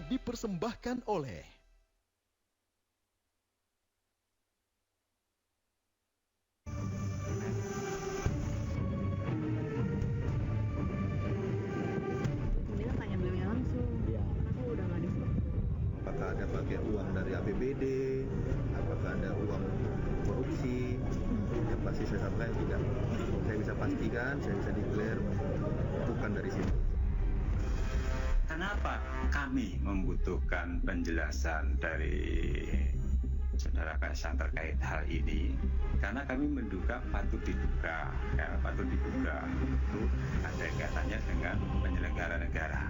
Kami dipersembahkan oleh Sebenarnya tanya beliaunya langsung. Iya. Kenapa udah nggak di stop? Apakah ada pakai uang dari APBD, apakah ada uang korupsi, yang pasti saya sampaikan tidak. Saya bisa pastikan, saya bisa declare bukan dari situ. Kenapa kami membutuhkan penjelasan dari Saudara Kaisang terkait hal ini? Karena kami menduga patut diduga itu ada kaitannya dengan penyelenggara negara.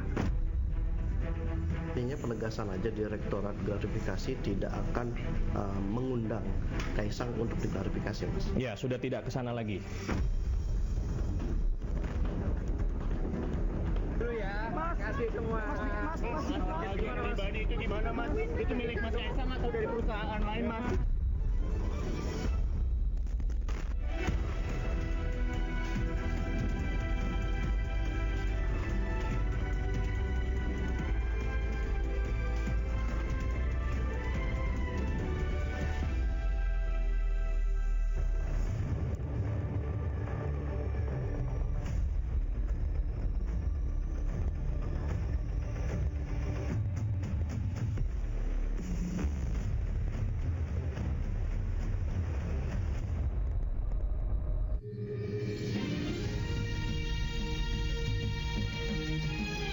Artinya penegasan aja Direktorat Gratifikasi tidak akan mengundang Kaisang untuk diklarifikasi, Mas. Ya, sudah tidak ke sana lagi. Pribadi itu di mana, Mas? Itu milik Mas Kaisang atau dari perusahaan lain, Mas?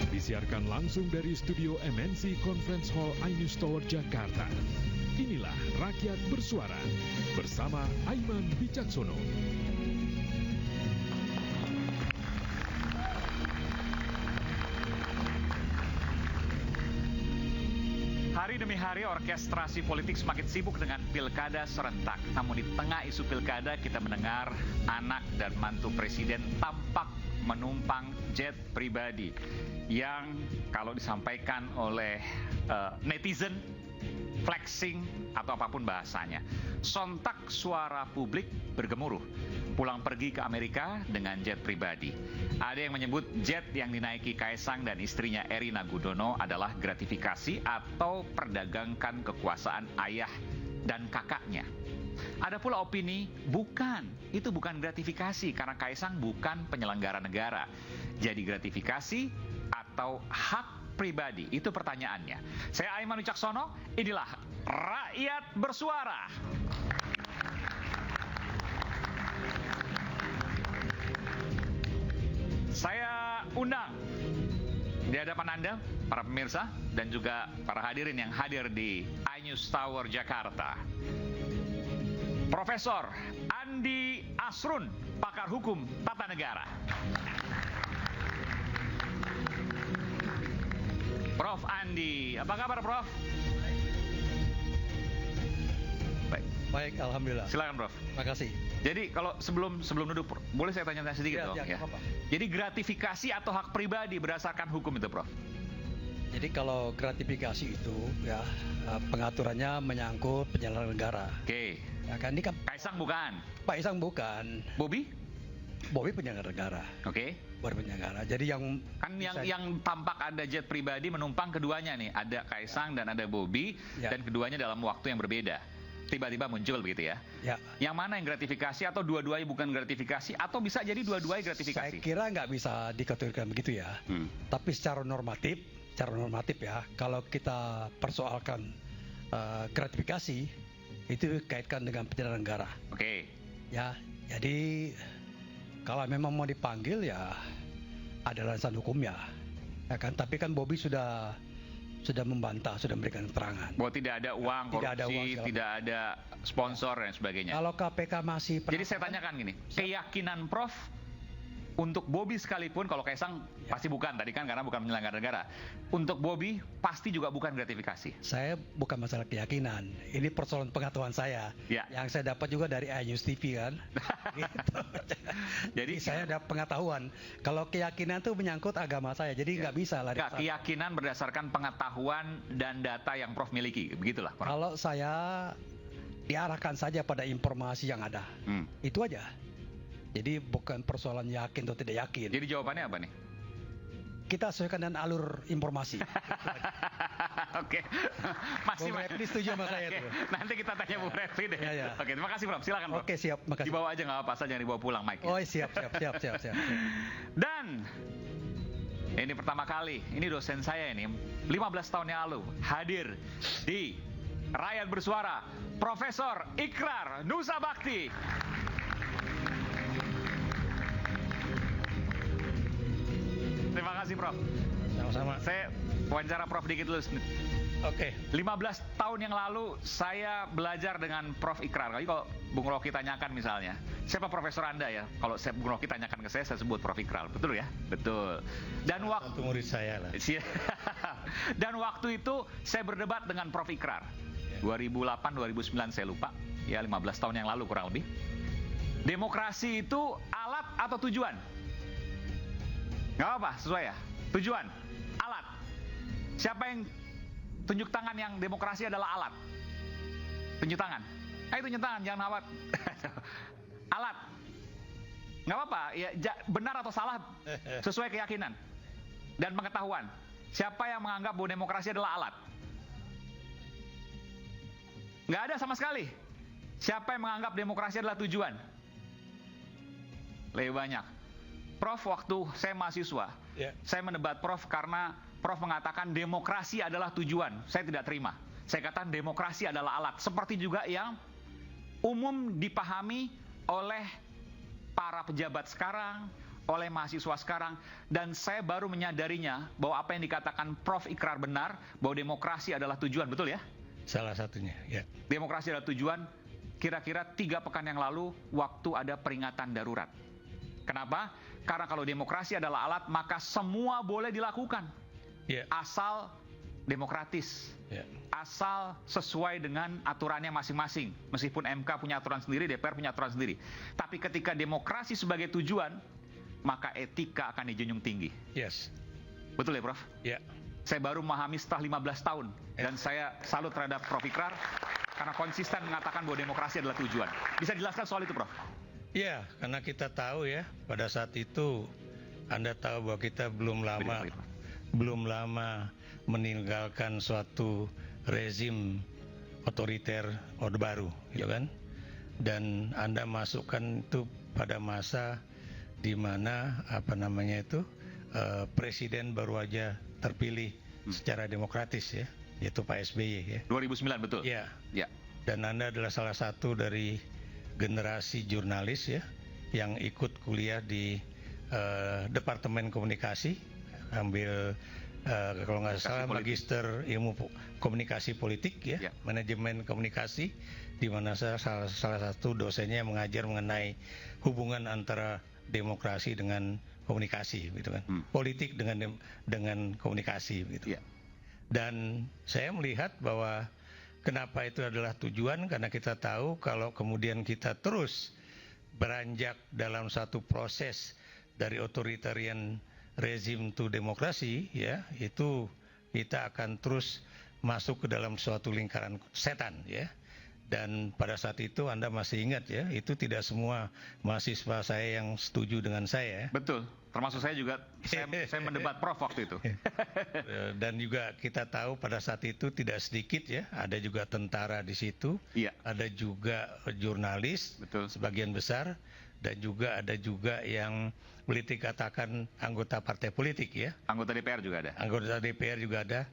Disiarkan langsung dari studio MNC Conference Hall iNews Tower Jakarta. Inilah Rakyat Bersuara bersama Aiman Wicaksono. Hari demi hari orkestrasi politik semakin sibuk dengan pilkada serentak. Namun di tengah isu pilkada kita mendengar anak dan mantu presiden tampak menumpang jet pribadi yang kalau disampaikan oleh netizen flexing atau apapun bahasanya. Sontak suara publik bergemuruh. Pulang pergi ke Amerika dengan jet pribadi. Ada yang menyebut jet yang dinaiki Kaisang dan istrinya Erina Gudono adalah gratifikasi atau perdagangkan kekuasaan ayah dan kakaknya. Ada pula opini, itu bukan gratifikasi karena Kaisang bukan penyelenggara negara. Jadi gratifikasi atau hak pribadi? Itu pertanyaannya. Saya Aiman Wicaksono, inilah Rakyat Bersuara. Saya undang di hadapan Anda, para pemirsa, dan juga para hadirin yang hadir di iNews Tower Jakarta. Profesor Andi Asrun, pakar hukum tata negara. Prof. Andi, apa kabar, Prof? Baik, alhamdulillah. Silakan, Prof. Makasih. Jadi kalau sebelum duduk, boleh saya tanya sedikit, dong? Ya. Jadi gratifikasi atau hak pribadi berdasarkan hukum itu, Prof? Jadi kalau gratifikasi itu ya pengaturannya menyangkut penyelenggara negara. Oke. Ya kan ini kan Kaisang bukan. Pak Kaisang bukan. Bobby? Bobby penyelenggara negara. Oke. Berpenyelenggara. Jadi yang kan yang tampak ada jet pribadi menumpang keduanya nih, ada Kaisang dan ada Bobby dan keduanya dalam waktu yang berbeda. Tiba-tiba muncul begitu ya. Ya. Yang mana yang gratifikasi atau dua-duanya bukan gratifikasi atau bisa jadi dua-duanya gratifikasi? Saya kira nggak bisa dikategorikan begitu ya. Tapi secara normatif ya, kalau kita persoalkan gratifikasi itu kaitkan dengan penyelenggara negara. Oke. Ya, jadi kalau memang mau dipanggil ya ada landasan hukumnya. Ya kan, tapi kan Bobby sudah membantah, sudah memberikan keterangan. Bahwa tidak ada uang korupsi, tidak ada sponsor dan sebagainya. Kalau KPK masih Jadi saya tanyakan gini, keyakinan Prof untuk Bobby sekalipun, kalau Kaisang pasti bukan tadi kan karena bukan penyelenggara negara. Untuk Bobby pasti juga bukan gratifikasi. Saya bukan masalah keyakinan, ini persoalan pengetahuan saya. Ya. Yang saya dapat juga dari iNews TV kan. Gitu. Jadi saya ada pengetahuan. Kalau keyakinan itu menyangkut agama saya, jadi nggak bisa lari. Keyakinan berdasarkan pengetahuan dan data yang Prof miliki, begitulah. Prof. Kalau saya diarahkan saja pada informasi yang ada, itu aja. Jadi bukan persoalan yakin atau tidak yakin. Jadi jawabannya apa nih? kita sesuaikan dengan alur informasi. Oke. Masih Bung Refli setuju sama saya tuh. Nanti kita tanya Bung Refli deh. Ya. Oke, terima kasih Prof. Silakan Prof. Oke, siap. Makasih. Dibawa aja nggak apa-apa, asal jangan dibawa pulang mic. Oh, siap. Dan ini pertama kali, ini dosen saya ini 15 tahun yang lalu hadir di Rakyat Bersuara, Profesor Ikrar Nusa Bakti. Terima kasih Prof. Sama-sama. Saya wawancara Prof dikit dulu. Oke. 15 tahun yang lalu saya belajar dengan Prof Ikrar. Kalau Bung Rocky tanyakan misalnya, siapa profesor Anda ya? Kalau Bung Rocky tanyakan ke saya sebut Prof Ikrar. Betul ya? Betul. Dan waktu murid saya lah. Dan waktu itu saya berdebat dengan Prof Ikrar. 2008 2009 saya lupa. Ya 15 tahun yang lalu kurang lebih. Demokrasi itu alat atau tujuan? Nggak apa-apa, sesuai ya. Tujuan, alat. Siapa yang tunjuk tangan yang demokrasi adalah alat? Tunjuk tangan. Ayo tunjuk tangan, jangan awat. Alat. Nggak apa-apa, ya benar atau salah sesuai keyakinan dan pengetahuan. Siapa yang menganggap bahwa demokrasi adalah alat? Nggak ada sama sekali. Siapa yang menganggap demokrasi adalah tujuan? Lebih banyak. Prof, waktu saya mahasiswa, saya mendebat Prof karena Prof mengatakan demokrasi adalah tujuan. Saya tidak terima. Saya katakan demokrasi adalah alat. Seperti juga yang umum dipahami oleh para pejabat sekarang, oleh mahasiswa sekarang. Dan saya baru menyadarinya bahwa apa yang dikatakan Prof Ikrar benar, bahwa demokrasi adalah tujuan. Betul ya? Salah satunya, ya. Demokrasi adalah tujuan. Kira-kira 3 pekan yang lalu, waktu ada peringatan darurat. Kenapa? Karena kalau demokrasi adalah alat, maka semua boleh dilakukan. Asal demokratis. Asal sesuai dengan aturannya masing-masing. Meskipun MK punya aturan sendiri, DPR punya aturan sendiri. Tapi ketika demokrasi sebagai tujuan, maka etika akan dijunjung tinggi. Yes. Betul ya, Prof? Ya. Saya baru memahami setelah 15 tahun. Dan saya salut terhadap Prof Ikrar karena konsisten mengatakan bahwa demokrasi adalah tujuan. Bisa dijelaskan soal itu, Prof? Ya, karena kita tahu ya, pada saat itu Anda tahu bahwa kita belum lama meninggalkan suatu rezim otoriter Orde Baru, gitu kan? Dan Anda masukkan itu pada masa di mana presiden baru aja terpilih secara demokratis ya, yaitu Pak SBY ya. 2009 betul. Ya. Dan Anda adalah salah satu dari generasi jurnalis ya yang ikut kuliah di Departemen Komunikasi, ambil kalau nggak salah Magister Ilmu Komunikasi Politik ya, Manajemen Komunikasi, di mana saya salah satu dosennya mengajar mengenai hubungan antara demokrasi dengan komunikasi, gitu kan, politik dengan komunikasi, gitu. Dan saya melihat bahwa kenapa itu adalah tujuan, karena kita tahu kalau kemudian kita terus beranjak dalam satu proses dari authoritarian rezim to demokrasi, ya, itu kita akan terus masuk ke dalam suatu lingkaran setan, ya. Dan pada saat itu Anda masih ingat ya, itu tidak semua mahasiswa saya yang setuju dengan saya. Betul, termasuk saya juga, saya mendebat Prof waktu itu. Dan juga kita tahu pada saat itu tidak sedikit ya, ada juga tentara di situ, ada juga jurnalis, sebagian besar, dan juga ada juga yang boleh dikatakan anggota partai politik ya. Anggota DPR juga ada. Anggota DPR juga ada.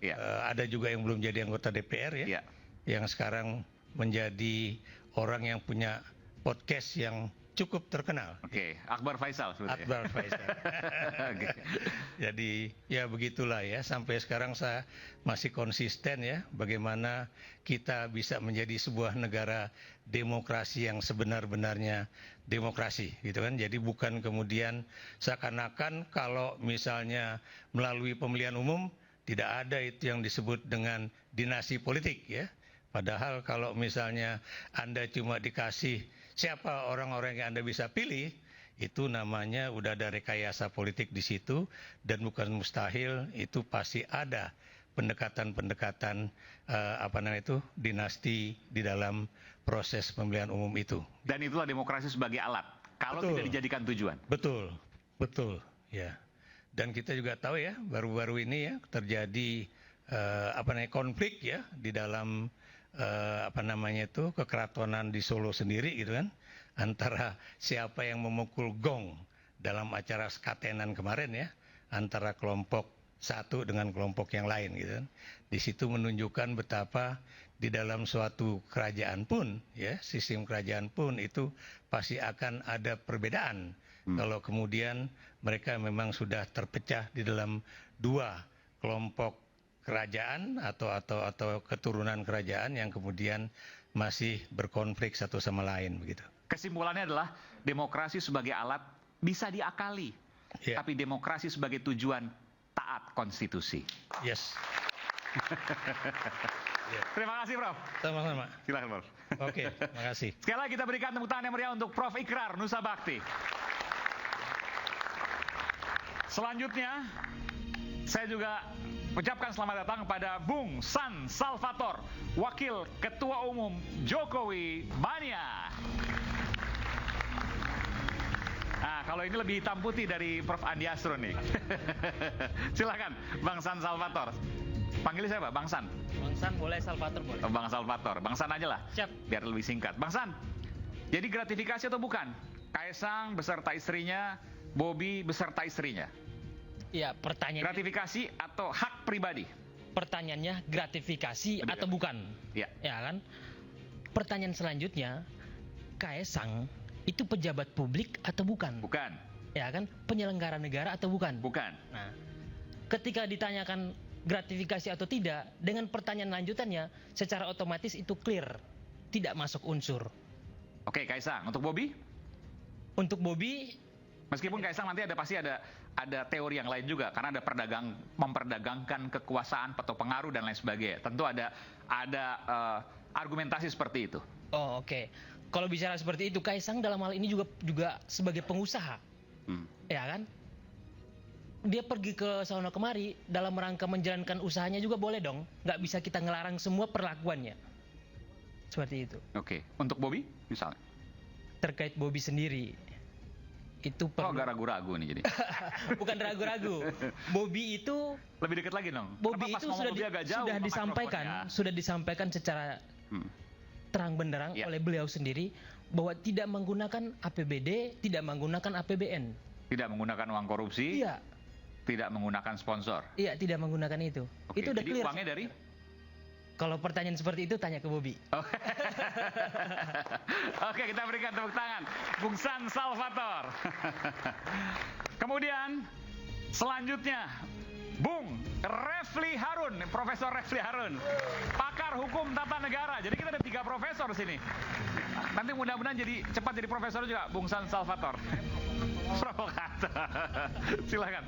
Ada juga yang belum jadi anggota DPR ya. Yang sekarang menjadi orang yang punya podcast yang cukup terkenal. Oke, Akbar Faisal sebetulnya. Akbar Faisal. Jadi ya begitulah ya, sampai sekarang saya masih konsisten ya, bagaimana kita bisa menjadi sebuah negara demokrasi yang sebenar-benarnya demokrasi, gitu kan. Jadi bukan kemudian seakan-akan kalau misalnya melalui pemilihan umum tidak ada itu yang disebut dengan dinasti politik ya. Padahal kalau misalnya Anda cuma dikasih siapa orang-orang yang Anda bisa pilih, itu namanya udah ada rekayasa politik di situ, dan bukan mustahil itu pasti ada pendekatan-pendekatan dinasti di dalam proses pemilihan umum itu. Dan itulah demokrasi sebagai alat, kalau tidak dijadikan tujuan. Betul, ya. Dan kita juga tahu ya, baru-baru ini ya terjadi konflik ya di dalam kekeratonan di Solo sendiri gitu kan, antara siapa yang memukul gong dalam acara skatenan kemarin ya, antara kelompok satu dengan kelompok yang lain gitu kan. Di situ menunjukkan betapa di dalam suatu kerajaan pun ya, sistem kerajaan pun itu pasti akan ada perbedaan. Kalau kemudian mereka memang sudah terpecah di dalam dua kelompok kerajaan atau keturunan kerajaan yang kemudian masih berkonflik satu sama lain begitu. Kesimpulannya adalah demokrasi sebagai alat bisa diakali, tapi demokrasi sebagai tujuan taat konstitusi. Yes. Terima kasih, Prof. Sama-sama. Silakan, Prof. Oke, terima kasih. Sekali lagi kita berikan tepuk tangan yang meriah untuk Prof. Ikrar Nusa Bakti. Selanjutnya, saya juga ucapkan selamat datang kepada Bung San Salvator, Wakil Ketua Umum Jokowi Mania. Nah, kalau ini lebih hitam putih dari Prof. Andi Astro nih. Silakan, Bang San Salvator. Panggilnya siapa? Bang San? Bang San boleh, Salvator boleh. Oh, Bang Salvator. Bang San aja lah. Siap. Biar lebih singkat. Bang San, jadi gratifikasi atau bukan? Kaisang beserta istrinya, Bobi beserta istrinya. Iya, pertanyaannya. Gratifikasi atau hak pribadi? Pertanyaannya gratifikasi atau bukan? Iya. Ya kan? Pertanyaan selanjutnya, Kaisang itu pejabat publik atau bukan? Bukan. Ya kan? Penyelenggara negara atau bukan? Bukan. Nah, ketika ditanyakan gratifikasi atau tidak, dengan pertanyaan lanjutannya, secara otomatis itu clear, tidak masuk unsur. Oke, Kaisang. Untuk Bobi? Untuk Bobi, meskipun Kaisang nanti pasti ada teori yang lain juga, karena ada memperdagangkan kekuasaan atau pengaruh dan lain sebagainya. Tentu ada argumentasi seperti itu. Oh, oke. Kalau bicara seperti itu, Kaisang dalam hal ini juga sebagai pengusaha, ya kan? Dia pergi ke sana kemari dalam rangka menjalankan usahanya juga boleh dong. Nggak bisa kita ngelarang semua perlakuannya. Seperti itu. Oke. Untuk Bobi misalnya? Terkait Bobi sendiri, itu perlu... agak ragu-ragu nih jadi. Bukan ragu-ragu. Bobi itu... Lebih dekat lagi dong. Bobi itu sudah disampaikan secara terang benderang oleh beliau sendiri bahwa tidak menggunakan APBD, tidak menggunakan APBN. Tidak menggunakan uang korupsi. Iya. Tidak menggunakan sponsor. Iya, tidak menggunakan itu. Oke, itu udah jadi clear. Uangnya dari? Kalau pertanyaan seperti itu tanya ke Bobi. Oke, kita berikan tepuk tangan Bung San Salvator. Kemudian selanjutnya Bung Refli Harun, Profesor Refli Harun, pakar hukum tata negara. Jadi kita ada 3 profesor di sini. Nanti mudah-mudahan cepat jadi profesor juga, Bung San Salvator. Provokator. Silakan.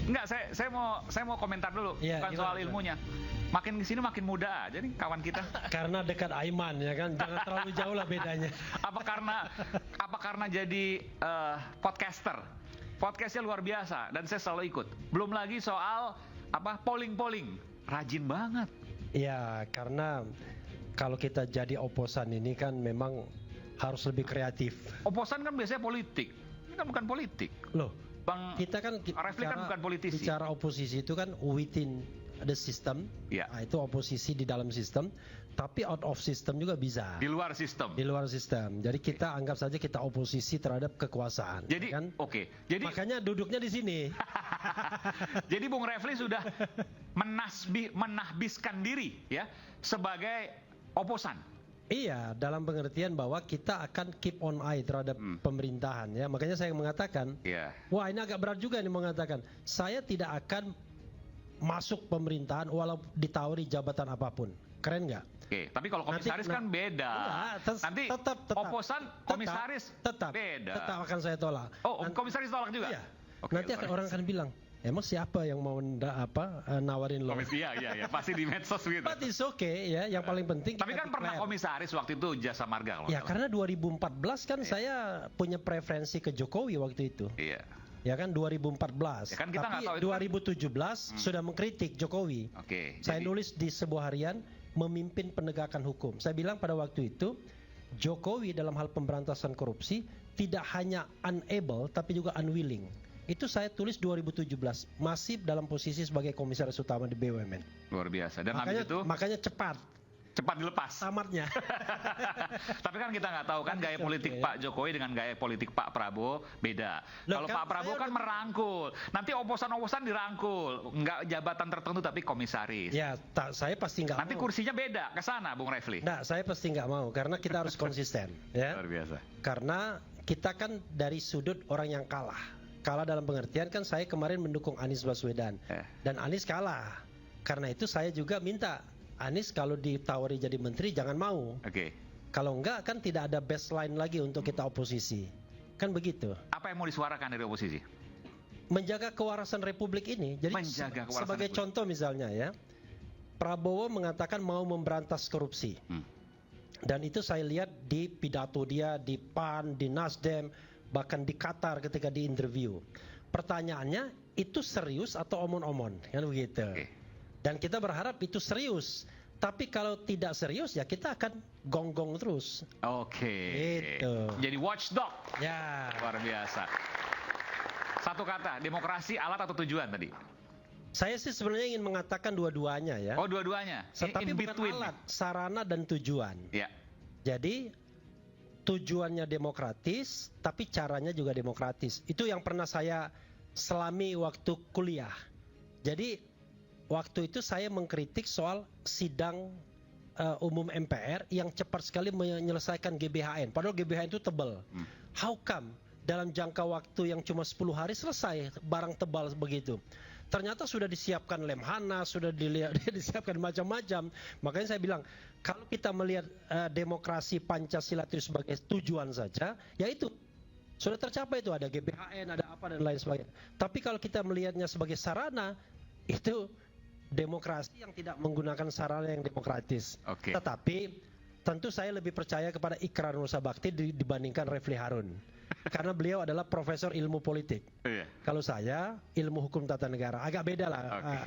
Enggak, saya mau komentar dulu, bukan soal ilmunya. Makin kesini makin muda aja nih kawan kita. Karena dekat Aiman ya kan, jangan terlalu jauh lah bedanya. Apa karena jadi podcaster? Podcastnya luar biasa dan saya selalu ikut. Belum lagi soal polling, rajin banget. Ya, karena kalau kita jadi oposan ini kan memang harus lebih kreatif. Oposan kan biasanya politik, ini kan bukan politik. Loh, kita kan Refli kan bukan politisi. Bicara oposisi itu kan within the system. Ya. Nah, itu oposisi di dalam sistem, tapi out of system juga bisa. Di luar sistem. Di luar sistem. Jadi kita anggap saja kita oposisi terhadap kekuasaan. Jadi kan? Jadi makanya duduknya di sini. Jadi Bung Refli sudah menahbiskan diri ya sebagai oposan. Iya, dalam pengertian bahwa kita akan keep on eye terhadap pemerintahan ya. Makanya saya mengatakan, wah ini agak berat juga nih mengatakan, saya tidak akan masuk pemerintahan walau ditawari jabatan apapun. Keren nggak? Oke, tapi kalau komisaris kan beda. Nanti tetap oposan komisaris beda. Tetap akan saya tolak. Oh, komisaris tolak juga? Iya. Nanti orang akan bilang, emang siapa yang mau nawarin lo? Iya, pasti di medsos gitu. But it's okay ya, yang paling penting. Tapi kan pernah komisaris waktu itu Jasa Marga. Ya karena 2014 kan saya punya preferensi ke Jokowi waktu itu. Iya. Ya kan 2014. Ya kan kita tapi tahu 2017 sudah mengkritik Jokowi. Oke. Saya nulis di sebuah harian memimpin penegakan hukum. Saya bilang pada waktu itu Jokowi dalam hal pemberantasan korupsi tidak hanya unable tapi juga unwilling. itu saya tulis 2017, masih dalam posisi sebagai komisaris utama di BUMN. Luar biasa. Dan makanya cepat dilepas. Tamatnya. Tapi kan kita nggak tahu kan gaya politik Pak Jokowi dengan gaya politik Pak Prabowo beda. Kalau Pak Prabowo kan merangkul, nanti oposan-oposan dirangkul, nggak jabatan tertentu tapi komisaris. Ya, saya pasti nggak. Nanti kursinya beda ke sana, Bung Refli. Nah, saya pasti nggak mau karena kita harus konsisten. Ya. Luar biasa. Karena kita kan dari sudut orang yang kalah. Kalah dalam pengertian kan saya kemarin mendukung Anies Baswedan dan Anies kalah. Karena itu saya juga minta Anies kalau ditawari jadi menteri jangan mau. Kalau enggak kan tidak ada baseline lagi untuk kita oposisi. Kan begitu. Apa yang mau disuarakan dari oposisi? Menjaga kewarasan Republik ini. Jadi sebagai contoh misalnya ya, Prabowo mengatakan mau memberantas korupsi. Dan itu saya lihat di pidato dia di PAN, di Nasdem, bahkan di Qatar ketika di interview. Pertanyaannya itu serius atau omon-omon? Kan begitu. Dan kita berharap itu serius. Tapi kalau tidak serius ya kita akan gonggong terus. Gitu. Jadi watchdog. Ya. Luar biasa. Satu kata, demokrasi alat atau tujuan tadi? Saya sih sebenarnya ingin mengatakan dua-duanya ya. Oh, dua-duanya. Tapi bukan alat, sarana dan tujuan. Ya. Jadi tujuannya demokratis, tapi caranya juga demokratis. Itu yang pernah saya selami waktu kuliah. Jadi waktu itu saya mengkritik soal sidang umum MPR yang cepat sekali menyelesaikan GBHN. Padahal GBHN itu tebal. How come dalam jangka waktu yang cuma 10 hari selesai barang tebal begitu? Ternyata sudah disiapkan Lemhanas, sudah disiapkan macam-macam. Makanya saya bilang, kalau kita melihat demokrasi Pancasila itu sebagai tujuan saja, ya itu sudah tercapai, itu ada GBHN, ada apa dan lain sebagainya. Tapi kalau kita melihatnya sebagai sarana, itu demokrasi yang tidak menggunakan sarana yang demokratis. Tetapi tentu saya lebih percaya kepada Ikrar Nusa Bakti dibandingkan Refli Harun. Karena beliau adalah profesor ilmu politik. Kalau saya ilmu hukum tata negara, agak beda lah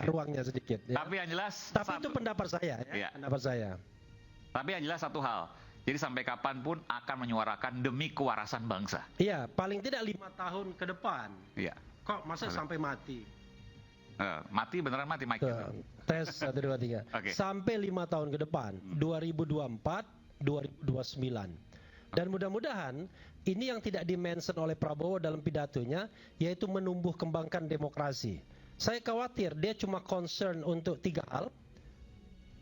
ruangnya sedikit. Ya. Tapi yang jelas. Tapi itu pendapat saya, ya. Pendapat saya. Tapi yang jelas satu hal. Jadi sampai kapanpun akan menyuarakan demi kewarasan bangsa. Iya, paling tidak 5 tahun ke depan. Iya. Kok masa sampai mati? Mati beneran mati Mike. Tes 1, 2, 3. Sampai 5 tahun ke depan, 2024, 2029. Dan mudah-mudahan ini yang tidak dimention oleh Prabowo dalam pidatonya, yaitu menumbuh kembangkan demokrasi. Saya khawatir dia cuma concern untuk 3 hal: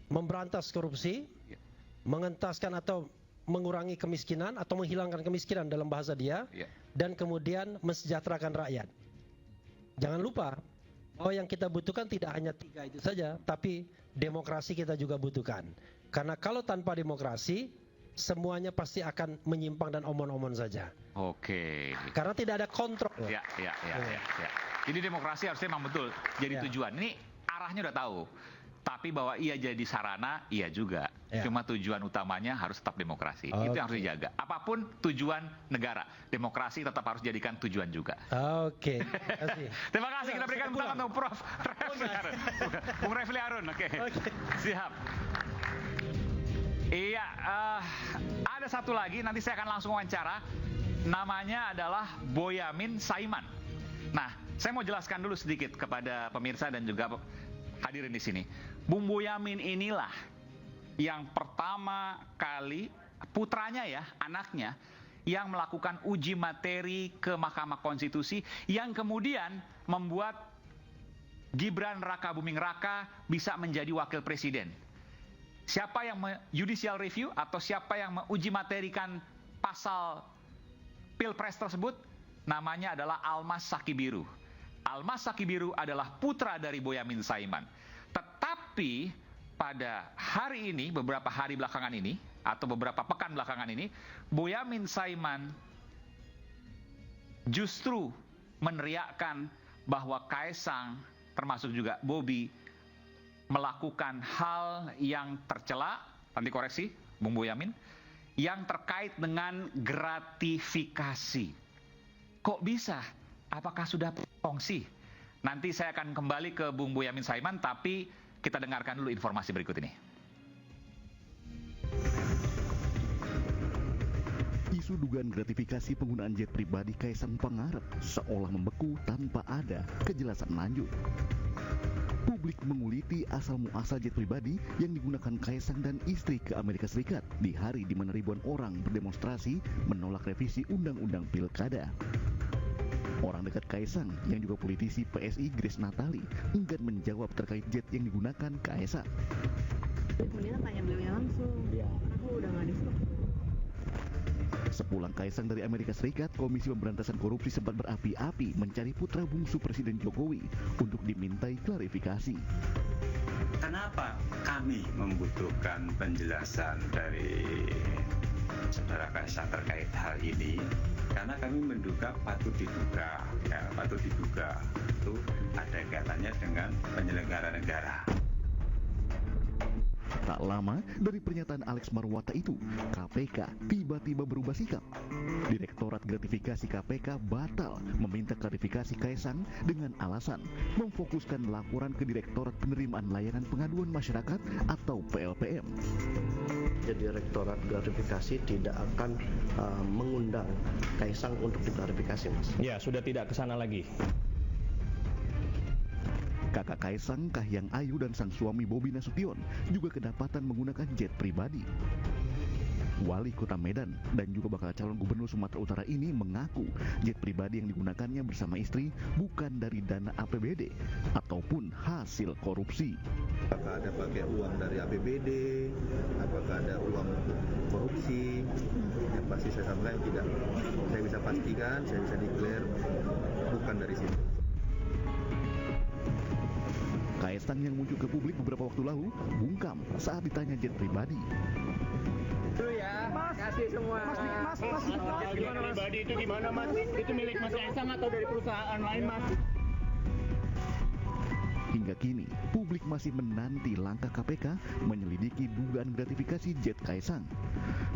memberantas korupsi, mengentaskan atau mengurangi kemiskinan atau menghilangkan kemiskinan dalam bahasa dia, dan kemudian mensejahterakan rakyat. Jangan lupa bahwa yang kita butuhkan tidak hanya 3 itu saja, tapi demokrasi kita juga butuhkan. Karena kalau tanpa demokrasi, semuanya pasti akan menyimpang dan omon-omon saja. Karena tidak ada kontrol. Ya. Jadi demokrasi harusnya memang betul jadi tujuan. Ini arahnya udah tahu. Tapi bahwa ia jadi sarana, iya juga. Cuma tujuan utamanya harus tetap demokrasi. Itu yang harus dijaga. Apapun tujuan negara, demokrasi tetap harus jadikan tujuan juga. Terima kasih. Kita berikan tangan untuk Prof. Refli Harun. Bung Refli Harun. Siap. Iya, ada satu lagi, nanti saya akan langsung wawancara. Namanya adalah Boyamin Saiman. Nah, saya mau jelaskan dulu sedikit kepada pemirsa dan juga hadirin di sini. Bung Boyamin inilah yang pertama kali putranya ya, anaknya, yang melakukan uji materi ke Mahkamah Konstitusi yang kemudian membuat Gibran Rakabuming Raka bisa menjadi wakil presiden. Siapa yang judicial review atau siapa yang menguji materikan pasal Pilpres tersebut? Namanya adalah Almas Sakibiru. Almas Sakibiru adalah putra dari Boyamin Saiman. Tetapi pada hari ini, beberapa hari belakangan ini, atau beberapa pekan belakangan ini, Boyamin Saiman justru meneriakkan bahwa Kaesang, termasuk juga Bobi, melakukan hal yang tercela, nanti koreksi Bung Boyamin, yang terkait dengan gratifikasi. Kok bisa? Apakah sudah kongsi? Nanti saya akan kembali ke Bung Boyamin Saiman, tapi kita dengarkan dulu informasi berikut ini. Isu dugaan gratifikasi penggunaan jet pribadi Kaisang Pangarep seolah membeku tanpa ada kejelasan lanjut. Publik menguliti asal-muasal jet pribadi yang digunakan Kaisang dan istri ke Amerika Serikat di hari di mana ribuan orang berdemonstrasi menolak revisi Undang-Undang Pilkada. Orang dekat Kaisang yang juga politisi PSI Grace Natali enggan menjawab terkait jet yang digunakan Kaisang. Mendingan tanya beliaunya langsung. Aku udah nggak di stok. Sepulang Kaisang dari Amerika Serikat, Komisi Pemberantasan Korupsi sempat berapi-api mencari putra bungsu Presiden Jokowi untuk dimintai klarifikasi. Kenapa kami membutuhkan penjelasan dari Saudara Kaisang terkait hal ini? Karena kami menduga patut diduga itu ada kaitannya dengan penyelenggara negara. Tak lama dari pernyataan Alex Marwata itu, KPK tiba-tiba berubah sikap. Direktorat Gratifikasi KPK batal meminta klarifikasi Kaisang dengan alasan memfokuskan laporan ke Direktorat Penerimaan Layanan Pengaduan Masyarakat atau PLPM. Direktorat Gratifikasi tidak akan mengundang Kaisang untuk diklarifikasi, Mas. Ya, sudah tidak ke sana lagi. Kakak Kaisang, Kahiyang Ayu dan sang suami Bobi Nasution juga kedapatan menggunakan jet pribadi. Wali Kota Medan dan juga bakal calon gubernur Sumatera Utara ini mengaku jet pribadi yang digunakannya bersama istri bukan dari dana APBD ataupun hasil korupsi. Apakah ada pakai uang dari APBD, apakah ada uang korupsi, yang pasti saya sampaikan tidak. Saya bisa pastikan, saya bisa declare bukan dari situ. Kaisang yang muncul ke publik beberapa waktu lalu bungkam saat ditanya jet pribadi. Itu ya, kasih semua. Mas, gimana mas? Pribadi itu gimana mas? Itu milik Mas Kaisang atau dari perusahaan lain mas? Hingga kini, publik masih menanti langkah KPK menyelidiki dugaan gratifikasi jet Kaisang.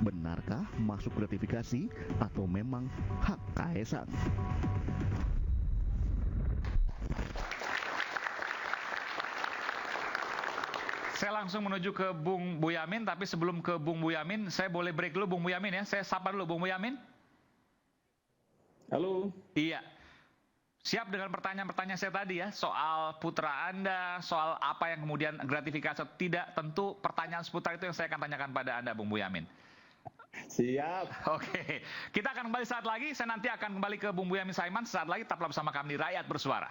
Benarkah masuk gratifikasi atau memang hak Kaisang? Saya langsung menuju ke Bung Boyamin, tapi sebelum ke Bung Boyamin, saya boleh break dulu Bung Boyamin ya. Saya sapa dulu Bung Boyamin. Halo. Iya. Siap dengan pertanyaan-pertanyaan saya tadi ya, soal putra Anda, soal apa yang kemudian gratifikasi atau tidak, tentu pertanyaan seputar itu yang saya akan tanyakan pada Anda Bung Boyamin. Siap. Oke, kita akan kembali saat lagi, saya nanti akan kembali ke Bung Boyamin Saiman, saat lagi tetaplah bersama kami di Rakyat Bersuara.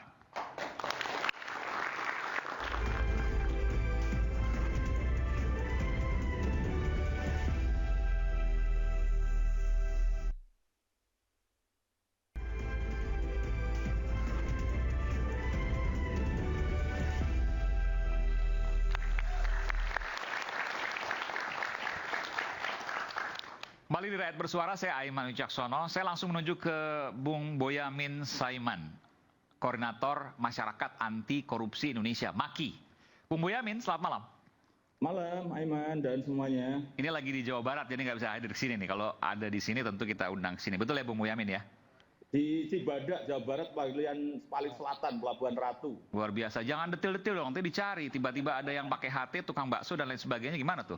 Kembali di Rakyat Bersuara, saya Aiman Wicaksono. Saya langsung menuju ke Bung Boyamin Saiman, Koordinator Masyarakat Anti Korupsi Indonesia, MAKI. Bung Boyamin, selamat malam. Malam, Aiman dan semuanya. Ini lagi di Jawa Barat, jadi nggak bisa hadir di sini nih. Kalau ada di sini tentu kita undang ke sini. Betul ya Bung Boyamin ya? Di Cibadak, Jawa Barat, paling selatan, Pelabuhan Ratu. Luar biasa. Jangan detil-detil dong, nanti dicari. Tiba-tiba ada yang pakai HT, tukang bakso dan lain sebagainya. Gimana tuh?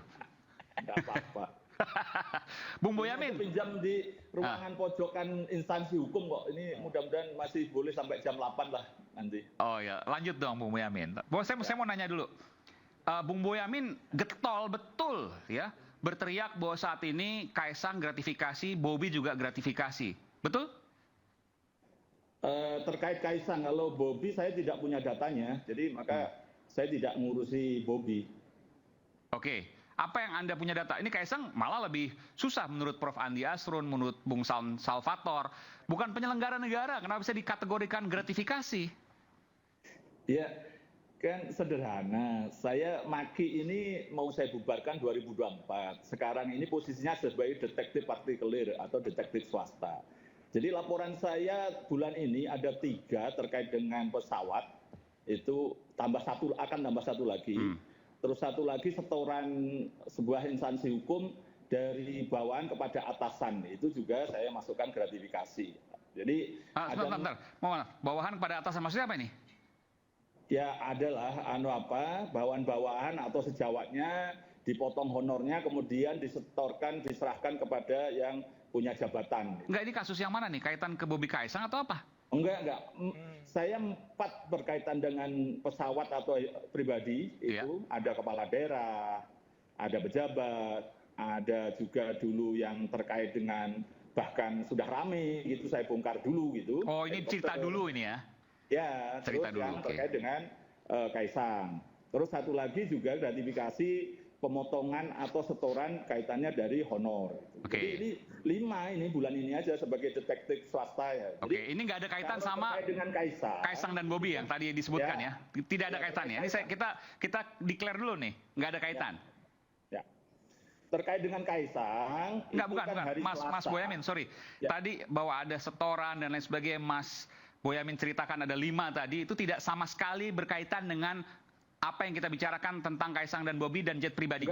Nggak apa-apa. Bung Boyamin pinjam di ruangan pojokan instansi hukum kok. Ini mudah-mudahan masih boleh sampai jam 8 lah nanti. Oh ya, lanjut dong Bung Boyamin. Saya mau nanya dulu. Bung Boyamin getol betul ya berteriak bahwa saat ini Kaisang gratifikasi, Bobi juga gratifikasi. Betul? Terkait Kaisang, kalau Bobi saya tidak punya datanya, jadi maka saya tidak ngurusi Bobi. Oke. Apa yang Anda punya data? Ini Kaisang malah lebih susah menurut Prof. Andi Asrun, menurut Bung Salvator. Bukan penyelenggara negara, kenapa bisa dikategorikan gratifikasi? Ya, kan sederhana. Saya MAKI ini mau saya bubarkan 2024. Sekarang ini posisinya sebagai detektif partikelir atau detektif swasta. Jadi laporan saya bulan ini ada 3 terkait dengan pesawat. Itu akan tambah satu lagi. Terus satu lagi setoran sebuah instansi hukum dari bawahan kepada atasan. Itu juga saya masukkan gratifikasi. Jadi sebentar. Bawahan kepada atasan maksudnya apa ini? Ya adalah bawahan-bawahan atau sejawatnya dipotong honornya kemudian disetorkan diserahkan kepada yang punya jabatan. Enggak, ini kasus yang mana nih? Kaitan ke Bobi Kaesang atau apa? Enggak. Saya 4 berkaitan dengan pesawat atau pribadi itu. Ada kepala daerah, ada pejabat, ada juga dulu yang terkait dengan bahkan sudah rame gitu, saya bongkar dulu gitu. Oh, ini cerita dulu ini ya? Ya, cerita terus dulu, yang terkait dengan Kaesang. Terus satu lagi juga gratifikasi pemotongan atau setoran kaitannya dari honor. Jadi ini 5 ini bulan ini aja sebagai detektif swasta ya. Oke, ini nggak ada kaitan sama dengan Kaesang dan Bobi yang tadi disebutkan ya? Tidak ada kaitannya. Ini kita declare dulu nih, nggak ada kaitan. Ya. Terkait dengan Kaesang, bukan. Mas Boyamin, sorry. Tadi bahwa ada setoran dan lain sebagainya, Mas Boyamin ceritakan ada 5 tadi, itu tidak sama sekali berkaitan dengan apa yang kita bicarakan tentang Kaesang dan Bobi dan jet pribadi?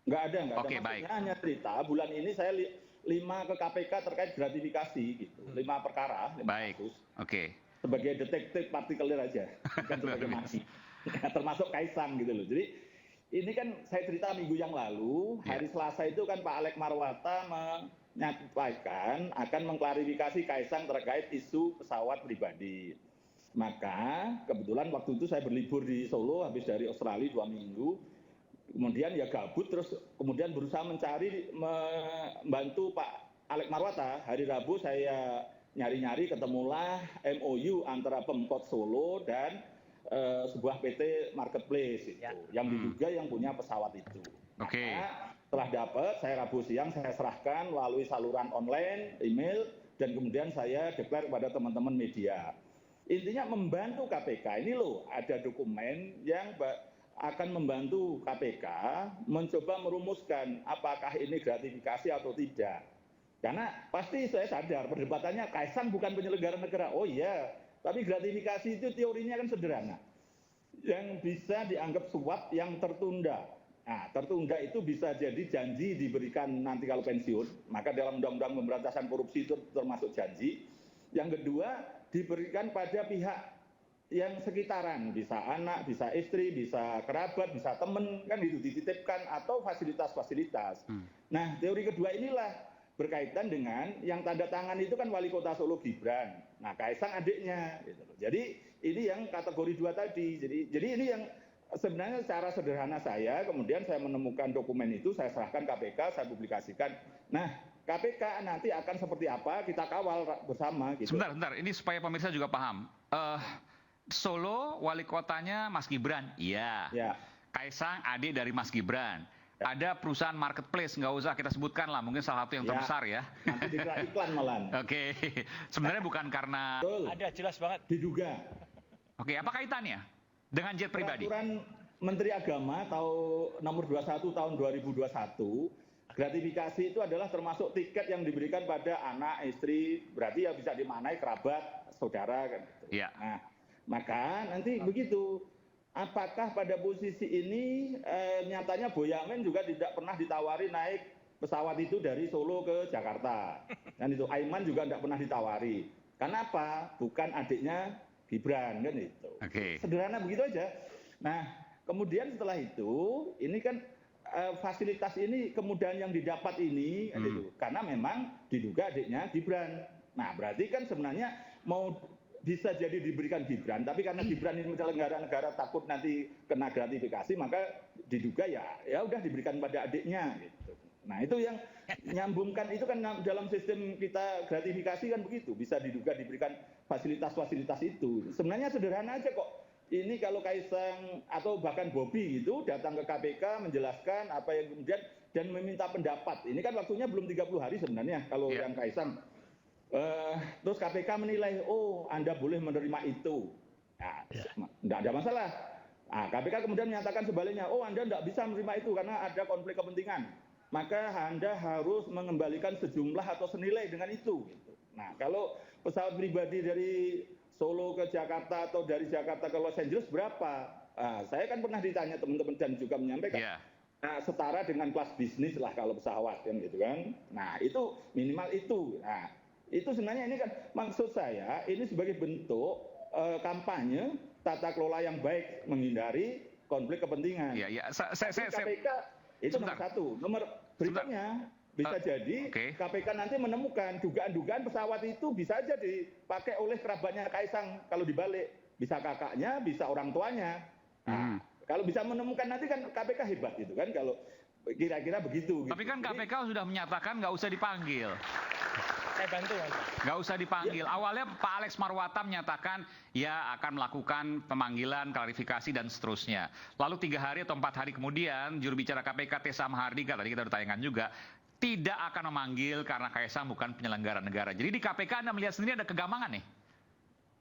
Nggak ada. Oke, baik. Hanya cerita, bulan ini saya 5 ke KPK terkait gratifikasi gitu. 5 perkara, 5 kasus. Oke. Sebagai detektif partikelir aja, bukan sebagai mati. Termasuk Kaesang gitu loh. Jadi ini kan saya cerita minggu yang lalu, hari Selasa itu kan Pak Alex Marwata menyampaikan akan mengklarifikasi Kaesang terkait isu pesawat pribadi. Maka kebetulan waktu itu saya berlibur di Solo habis dari Australia 2 minggu. Kemudian ya gabut, terus kemudian berusaha membantu Pak Alex Marwata. Hari Rabu saya nyari-nyari, ketemulah MOU antara Pemkot Solo dan sebuah PT Marketplace itu, yang diduga yang punya pesawat itu. Oke. Setelah dapat, saya Rabu siang saya serahkan melalui saluran online, email, dan kemudian saya deklar kepada teman-teman media. Intinya membantu KPK, ini loh ada dokumen yang akan membantu KPK mencoba merumuskan apakah ini gratifikasi atau tidak. Karena pasti saya sadar perdebatannya Kaesang bukan penyelenggara negara. Oh iya, tapi gratifikasi itu teorinya kan sederhana. Yang bisa dianggap suap yang tertunda. Nah, tertunda itu bisa jadi janji diberikan nanti kalau pensiun. Maka dalam Undang-Undang Pemberantasan Korupsi itu termasuk janji. Yang kedua, diberikan pada pihak yang sekitaran, bisa anak, bisa istri, bisa kerabat, bisa teman, kan itu dititipkan, atau fasilitas-fasilitas. Nah, teori kedua inilah berkaitan dengan yang tanda tangan itu kan Wali Kota Solo Gibran. Nah, Kaesang adiknya. Gitu. Jadi ini yang kategori 2 tadi. Jadi ini yang sebenarnya secara sederhana saya, kemudian saya menemukan dokumen itu, saya serahkan KPK, saya publikasikan. Nah, KPK nanti akan seperti apa, kita kawal bersama. Gitu. Sebentar, ini supaya pemirsa juga paham. Solo, wali kotanya Mas Gibran, iya. Kaesang, adik dari Mas Gibran. Ada perusahaan marketplace, nggak usah kita sebutkan lah, mungkin salah satu yang terbesar ya. Nanti dikira iklan malah. Oke, sebenarnya bukan karena... Ada, jelas banget. Diduga. Oke, apa kaitannya dengan jet pribadi? Peraturan Menteri Agama nomor 21 tahun 2021, gratifikasi itu adalah termasuk tiket yang diberikan pada anak, istri, berarti ya bisa dimaknai kerabat, saudara kan. Iya. Nah, maka nanti begitu. Apakah pada posisi ini nyatanya Boyamin juga tidak pernah ditawari naik pesawat itu dari Solo ke Jakarta. Dan itu Aiman juga tidak pernah ditawari. Kenapa? Bukan adiknya Gibran kan itu. Sederhana begitu aja. Nah, kemudian setelah itu ini kan fasilitas ini kemudian yang didapat ini gitu. Karena memang diduga adiknya Gibran. Nah, berarti kan sebenarnya mau bisa jadi diberikan Gibran, tapi karena Gibran ini penyelenggara negara takut nanti kena gratifikasi, maka diduga ya udah diberikan pada adiknya gitu. Nah, itu yang nyambungkan itu kan dalam sistem kita gratifikasi kan begitu, bisa diduga diberikan fasilitas-fasilitas itu. Sebenarnya sederhana aja kok. Ini kalau Kaesang atau bahkan Bobi gitu datang ke KPK menjelaskan apa yang kemudian dan meminta pendapat. Ini kan waktunya belum 30 hari sebenarnya kalau yang Kaesang. Terus KPK menilai, oh Anda boleh menerima itu. Nah, tidak ada masalah. Nah, KPK kemudian menyatakan sebaliknya, oh Anda tidak bisa menerima itu karena ada konflik kepentingan. Maka Anda harus mengembalikan sejumlah atau senilai dengan itu. Gitu. Nah, kalau pesawat pribadi dari Solo ke Jakarta atau dari Jakarta ke Los Angeles berapa? Saya kan pernah ditanya teman-teman dan juga menyampaikan, nah, setara dengan kelas bisnis lah kalau pesawat kan gitu kan. Nah, itu minimal itu. Nah, itu sebenarnya ini kan maksud saya ini sebagai bentuk kampanye tata kelola yang baik menghindari konflik kepentingan. Iya. KPK itu nomor satu. Nomor berikutnya Bisa jadi KPK nanti menemukan dugaan-dugaan pesawat itu bisa aja dipakai oleh kerabatnya Kaisang kalau dibalik. Bisa kakaknya, bisa orang tuanya. Nah, kalau bisa menemukan nanti kan KPK hebat gitu kan kalau kira-kira begitu. Tapi kan KPK sudah menyatakan nggak usah dipanggil. Saya bantu, Mas. Nggak usah dipanggil. Awalnya Pak Alex Marwata menyatakan ya akan melakukan pemanggilan, klarifikasi dan seterusnya. Lalu 3 hari atau 4 hari kemudian juru bicara KPK Tessa Mahardika, tadi kita udah tayangkan juga, tidak akan memanggil karena Kaisang bukan penyelenggara negara. Jadi di KPK Anda melihat sendiri ada kegamangan nih?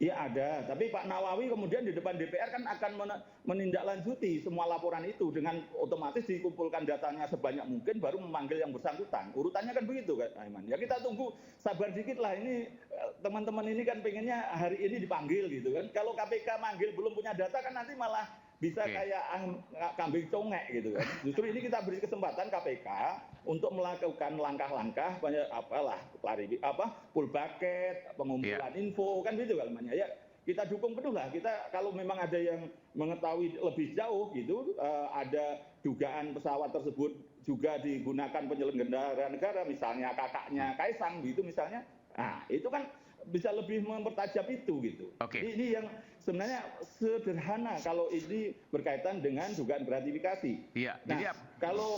Iya ada, tapi Pak Nawawi kemudian di depan DPR kan akan menindaklanjuti semua laporan itu dengan otomatis dikumpulkan datanya sebanyak mungkin baru memanggil yang bersangkutan. Urutannya kan begitu kan, Aiman. Ya kita tunggu, sabar dikit lah, ini teman-teman ini kan pengennya hari ini dipanggil gitu kan. Kalau KPK manggil belum punya data kan nanti malah bisa kayak kambing congek gitu kan. Justru ini kita beri kesempatan KPK untuk melakukan langkah-langkah full bucket, pengumpulan info kan gitu kan namanya. Ya kita dukung penuh lah. Kita kalau memang ada yang mengetahui lebih jauh gitu, ada dugaan pesawat tersebut juga digunakan penyelenggara negara, misalnya kakaknya Kaisang gitu misalnya. Nah, itu kan bisa lebih mempertajam itu gitu. Ini yang sebenarnya sederhana kalau ini berkaitan dengan dugaan gratifikasi. Nah, kalau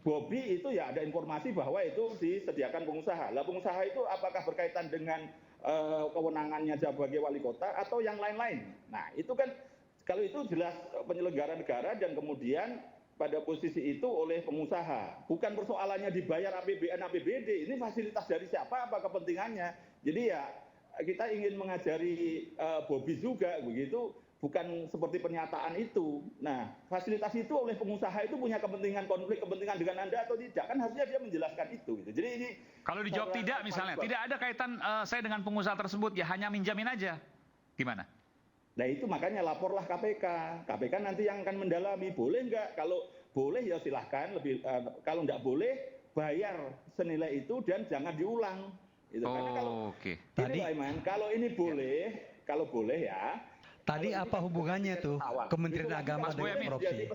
Bobby itu ya ada informasi bahwa itu disediakan pengusaha. Lah pengusaha itu apakah berkaitan dengan kewenangannya sebagai wali kota atau yang lain-lain? Nah, itu kan kalau itu jelas penyelenggara negara dan kemudian pada posisi itu oleh pengusaha. Bukan persoalannya dibayar APBN, APBD. Ini fasilitas dari siapa, apa kepentingannya. Jadi ya kita ingin mengajari Bobby juga begitu, bukan seperti pernyataan itu. Nah, fasilitas itu oleh pengusaha itu punya konflik kepentingan dengan Anda atau tidak? Kan harusnya dia menjelaskan itu. Gitu. Jadi ini kalau dijawab tidak misalnya, tidak ada kaitan saya dengan pengusaha tersebut, ya hanya minjamin aja. Gimana? Nah itu makanya laporlah KPK. KPK nanti yang akan mendalami, boleh nggak? Kalau boleh ya silahkan, kalau nggak boleh bayar senilai itu dan jangan diulang. Gitu. Karena kalau ini Aiman, kalau ini boleh, kalau boleh ya. Tadi apa hubungannya tuh Kementerian Agama dengan korupsi?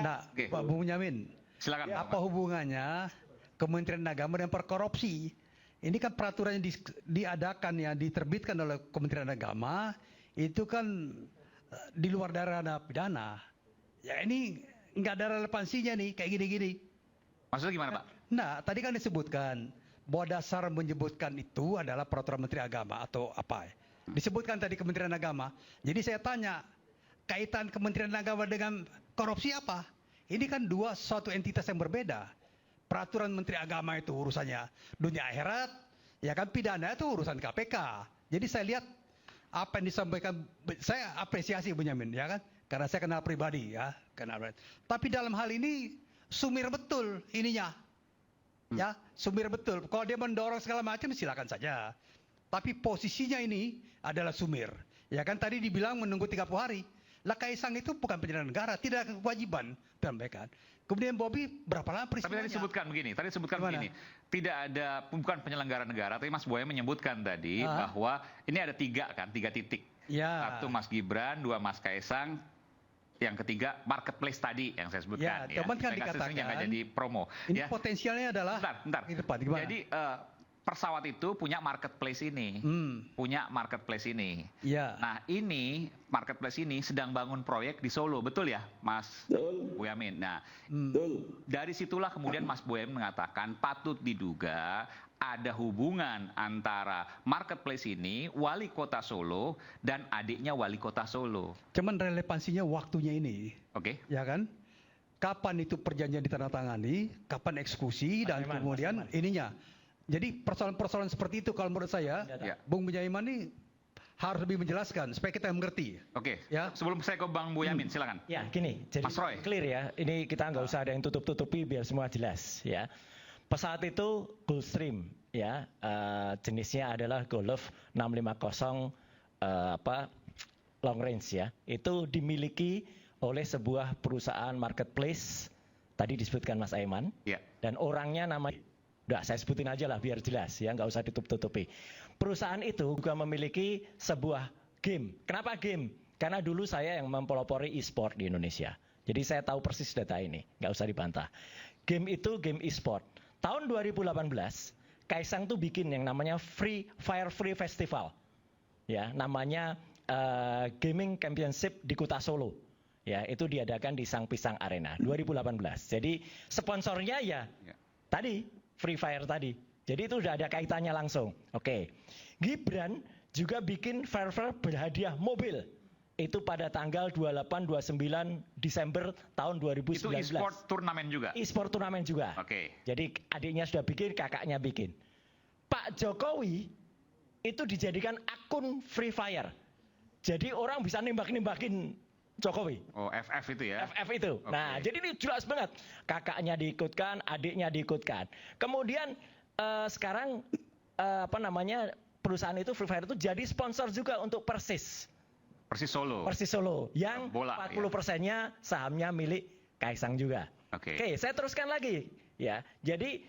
Nah, Pak Bung Yamin, silakan. Apa hubungannya Kementerian Agama dengan perkorupsi? Ini kan peraturan yang diadakan ya, diterbitkan oleh Kementerian Agama itu kan di luar dari ranah pidana. Ya ini nggak ada relevansinya nih kayak gini-gini. Maksudnya gimana Pak? Nah, tadi kan disebutkan bahwa dasar menyebutkan itu adalah peraturan Menteri Agama atau apa ya. Disebutkan tadi Kementerian Agama. Jadi saya tanya, kaitan Kementerian Agama dengan korupsi apa? Ini kan suatu entitas yang berbeda. Peraturan Menteri Agama itu urusannya dunia akhirat, ya kan pidana itu urusan KPK. Jadi saya lihat apa yang disampaikan, saya apresiasi Benyamin, ya kan? Karena saya kenal pribadi, ya. Tapi dalam hal ini sumir betul ininya. Ya, sumir betul. Kalau dia mendorong segala macam silakan saja. Tapi posisinya ini adalah sumir. Ya kan tadi dibilang menunggu 30 hari. Lah Kaisang itu bukan penyelenggara negara, tidak ada kewajiban sampaikan. Kemudian Bobby berapa lama peristiwanya? Tapi tadi disebutkan begini. Tidak ada, bukan penyelenggara negara, tapi Mas Boya menyebutkan tadi bahwa ini ada 3 titik. Ya. 1 Mas Gibran, 2 Mas Kaisang, yang ketiga marketplace tadi yang saya sebutkan. Ya, teman kan dikatakan yang nggak jadi promo. Ini potensialnya adalah. Bentar. Jadi pesawat itu punya marketplace ini, Ya. Nah ini marketplace ini sedang bangun proyek di Solo, betul ya, Mas Boyamin? Nah, dari situlah kemudian Mas Boyamin mengatakan patut diduga ada hubungan antara marketplace ini, wali kota Solo, dan adiknya wali kota Solo. Cuman relevansinya waktunya ini. Ya kan? Kapan itu perjanjian ditandatangani, kapan eksekusi, dan kemudian ininya. Jadi persoalan-persoalan seperti itu kalau menurut saya, Bung Boyamin ini harus lebih menjelaskan supaya kita mengerti. Ya. Sebelum saya ke Bang Boyamin, silakan. Ya, gini, jadi Mas Roy. Clear ya. Ini kita nggak usah ada yang tutup-tutupi biar semua jelas ya. Pesawat itu Gulfstream ya, jenisnya adalah Golf 650 long range ya. Itu dimiliki oleh sebuah perusahaan marketplace, tadi disebutkan Mas Aiman, dan orangnya namanya, udah saya sebutin aja lah biar jelas ya, nggak usah ditutup-tutupi. Perusahaan itu juga memiliki sebuah game. Kenapa game? Karena dulu saya yang mempelopori e-sport di Indonesia. Jadi saya tahu persis data ini, nggak usah dibantah. Game itu game e-sport. Tahun 2018, Kaisang tuh bikin yang namanya Free Festival. Ya, namanya Gaming Championship di Kota Solo. Ya, itu diadakan di Sang Pisang Arena 2018. Jadi sponsornya ya tadi Free Fire tadi. Jadi itu udah ada kaitannya langsung. Oke. Gibran juga bikin Fair berhadiah mobil. Itu pada tanggal 28-29 Desember tahun 2019. Itu e-sport turnamen juga? E-sport turnamen juga. Oke. Jadi adiknya sudah bikin, kakaknya bikin. Pak Jokowi itu dijadikan akun Free Fire. Jadi orang bisa nembak-nembakin Jokowi. Oh, FF itu ya? FF itu. Okay. Nah, jadi ini jelas banget. Kakaknya diikutkan, adiknya diikutkan. Kemudian sekarang perusahaan itu Free Fire itu jadi sponsor juga untuk Persis Solo. Yang bola, 40%-nya sahamnya milik Kaisang juga. Oke, saya teruskan lagi ya. Jadi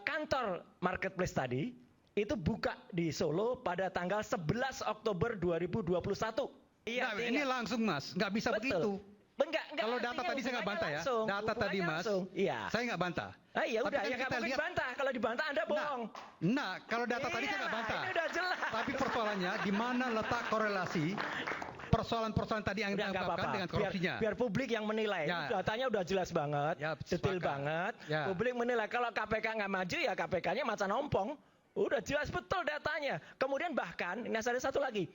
kantor marketplace tadi itu buka di Solo pada tanggal 11 Oktober 2021. Iya, ini langsung Mas, nggak bisa begitu. Enggak, kalau data tadi saya nggak bantah ya. Data tadi Mas, iya. Saya nggak bantah. Ya udah, ya nggak mungkin bantah. Kalau dibantah Anda bohong. Nah, kalau data tadi saya nggak bantah. Ini udah jelas. Tapi persoalannya di mana letak korelasi persoalan-persoalan tadi yang diungkapkan dengan korupsinya. Biar publik yang menilai. Ya. Datanya udah jelas banget, detail banget. Ya. Publik menilai. Kalau KPK nggak maju ya KPK-nya macan ompong. Udah jelas betul datanya. Kemudian bahkan, ini ada satu lagi.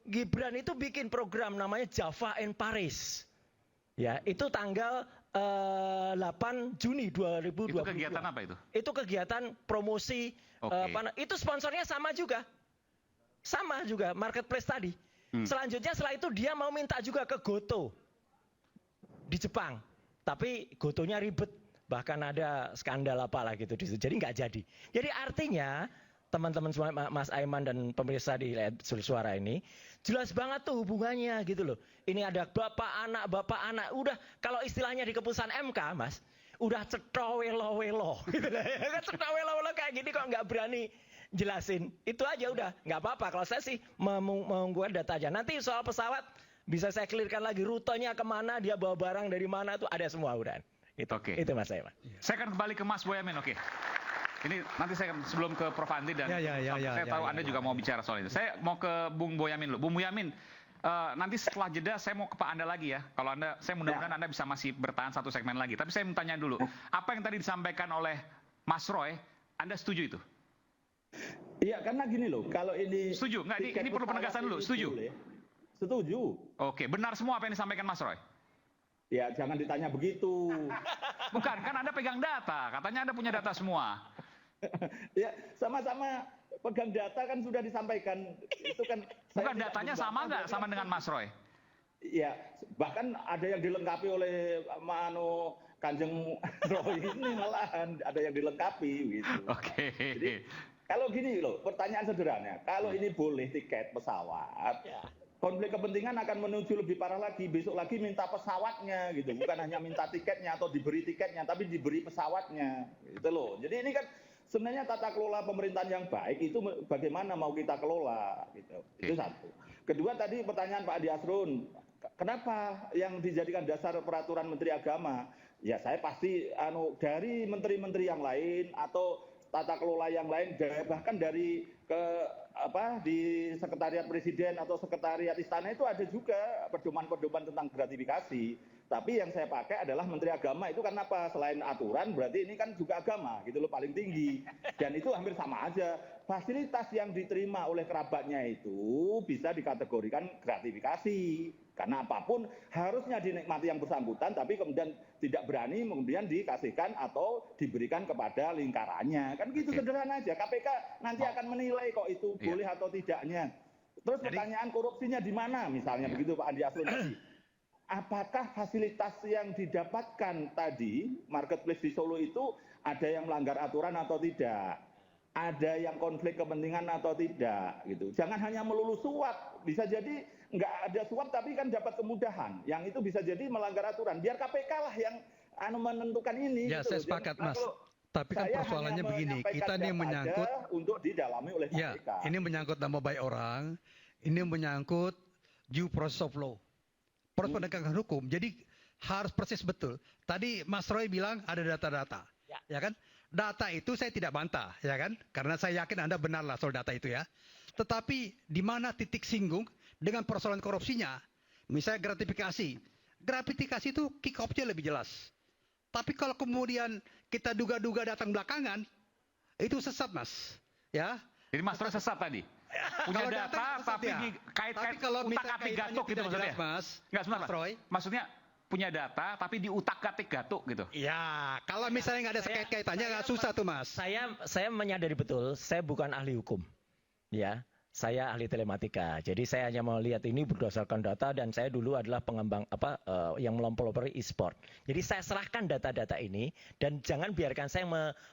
Gibran itu bikin program namanya Java in Paris. Ya, itu tanggal 8 Juni 2020. Itu kegiatan apa itu? Itu kegiatan promosi. Itu sponsornya sama juga, marketplace tadi. Selanjutnya setelah itu dia mau minta juga ke Goto di Jepang, tapi Gotonya ribet, bahkan ada skandal apalah gitu di situ. Jadi nggak jadi. Jadi artinya teman-teman semua, Mas Aiman dan pemirsa di Suara ini, jelas banget tuh hubungannya gitu loh. Ini ada bapak anak, udah kalau istilahnya di keputusan MK, Mas, udah cetowelo-welo gitu lah. Cetowelo-welo kayak gini kok nggak berani jelasin. Itu aja udah, nggak apa-apa. Kalau saya sih mengumpulkan data aja. Nanti soal pesawat bisa saya clearkan lagi, rutenya kemana, dia bawa barang dari mana, tuh ada semua udah. Itu Mas Aiman. Saya akan kembali ke Mas Boyamin, oke. Ini nanti saya sebelum ke Prof. Andi dan saya tahu Anda juga mau bicara soal itu. Saya mau ke Bung Boyamin dulu. Bung Boyamin, nanti setelah jeda saya mau ke Pak Anda lagi ya. Kalau Anda, saya mudah-mudahan Anda bisa masih bertahan satu segmen lagi. Tapi saya mau tanya dulu, apa yang tadi disampaikan oleh Mas Roy, Anda setuju itu? Iya, karena gini loh, kalau ini... Setuju? Nggak, ini perlu penegasan dulu, setuju? Setuju. Oke, benar semua apa yang disampaikan Mas Roy? Ya, jangan ditanya begitu. Bukan, kan Anda pegang data, katanya Anda punya data semua. Ya, sama-sama pegang data kan sudah disampaikan. Itu kan. Bukan, datanya sama nggak sama dengan Mas Roy? Iya, bahkan ada yang dilengkapi oleh Kanjeng Roy ini malahan ada yang dilengkapi gitu. Oke. Jadi kalau gini loh, pertanyaan sederhana, kalau ini boleh tiket pesawat, konflik kepentingan akan menuju lebih parah lagi. Besok lagi minta pesawatnya gitu, bukan hanya minta tiketnya atau diberi tiketnya, tapi diberi pesawatnya, gitu loh. Jadi ini kan sebenarnya tata kelola pemerintahan yang baik itu bagaimana mau kita kelola, gitu. Itu satu. Kedua tadi pertanyaan Pak Adi Asrun, kenapa yang dijadikan dasar peraturan Menteri Agama? Ya saya pasti dari menteri-menteri yang lain atau tata kelola yang lain, bahkan dari di Sekretariat Presiden atau Sekretariat Istana itu ada juga pedoman-pedoman tentang gratifikasi. Tapi yang saya pakai adalah Menteri Agama. Itu kan apa? Selain aturan berarti ini kan juga agama gitu loh, paling tinggi. Dan itu hampir sama aja. Fasilitas yang diterima oleh kerabatnya itu bisa dikategorikan gratifikasi. Karena apapun harusnya dinikmati yang bersangkutan, tapi kemudian tidak berani kemudian dikasihkan atau diberikan kepada lingkarannya. Kan gitu sederhana aja. KPK nanti akan menilai kok itu boleh atau tidaknya. Terus pertanyaan korupsinya di mana misalnya begitu Pak Andi Asrun tadi. Apakah fasilitas yang didapatkan tadi marketplace di Solo itu ada yang melanggar aturan atau tidak? Ada yang konflik kepentingan atau tidak gitu. Jangan hanya melulu suap, bisa jadi nggak ada suap tapi kan dapat kemudahan. Yang itu bisa jadi melanggar aturan. Biar KPK lah yang menentukan ini. Ya, gitu. saya sepakat Mas. Tapi kan persoalannya begini, kita ini menyangkut untuk didalami oleh KPK. Ya, ini menyangkut nama baik orang, ini menyangkut due process of law. Proses penegakan hukum. Jadi harus persis betul. Tadi Mas Roy bilang ada data-data. Ya kan? data itu saya tidak bantah, ya kan? Karena saya yakin Anda benarlah soal data itu ya. Tetapi di mana titik singgung dengan persoalan korupsinya, misalnya gratifikasi. Gratifikasi itu kick off-nya lebih jelas. Tapi kalau kemudian kita duga-duga datang belakangan, itu sesat, Mas. Ya. Jadi Mas Roy sesat tadi. Punya Kalau data tapi ya. dikait-kait Tapi utak-atik gatuk gitu maksudnya. Mas. Enggak, sebentar, Mas Pak. Roy. Maksudnya punya data tapi diutak-atik gatuk gitu. Ya, kalau misalnya nggak ada kait-kaitannya nggak susah tuh, Mas. Saya menyadari betul, saya bukan ahli hukum. Ya, saya ahli telematika. Jadi saya hanya melihat ini berdasarkan data dan saya dulu adalah pengembang yang mempelopori e-sport. Jadi saya serahkan data-data ini dan jangan biarkan saya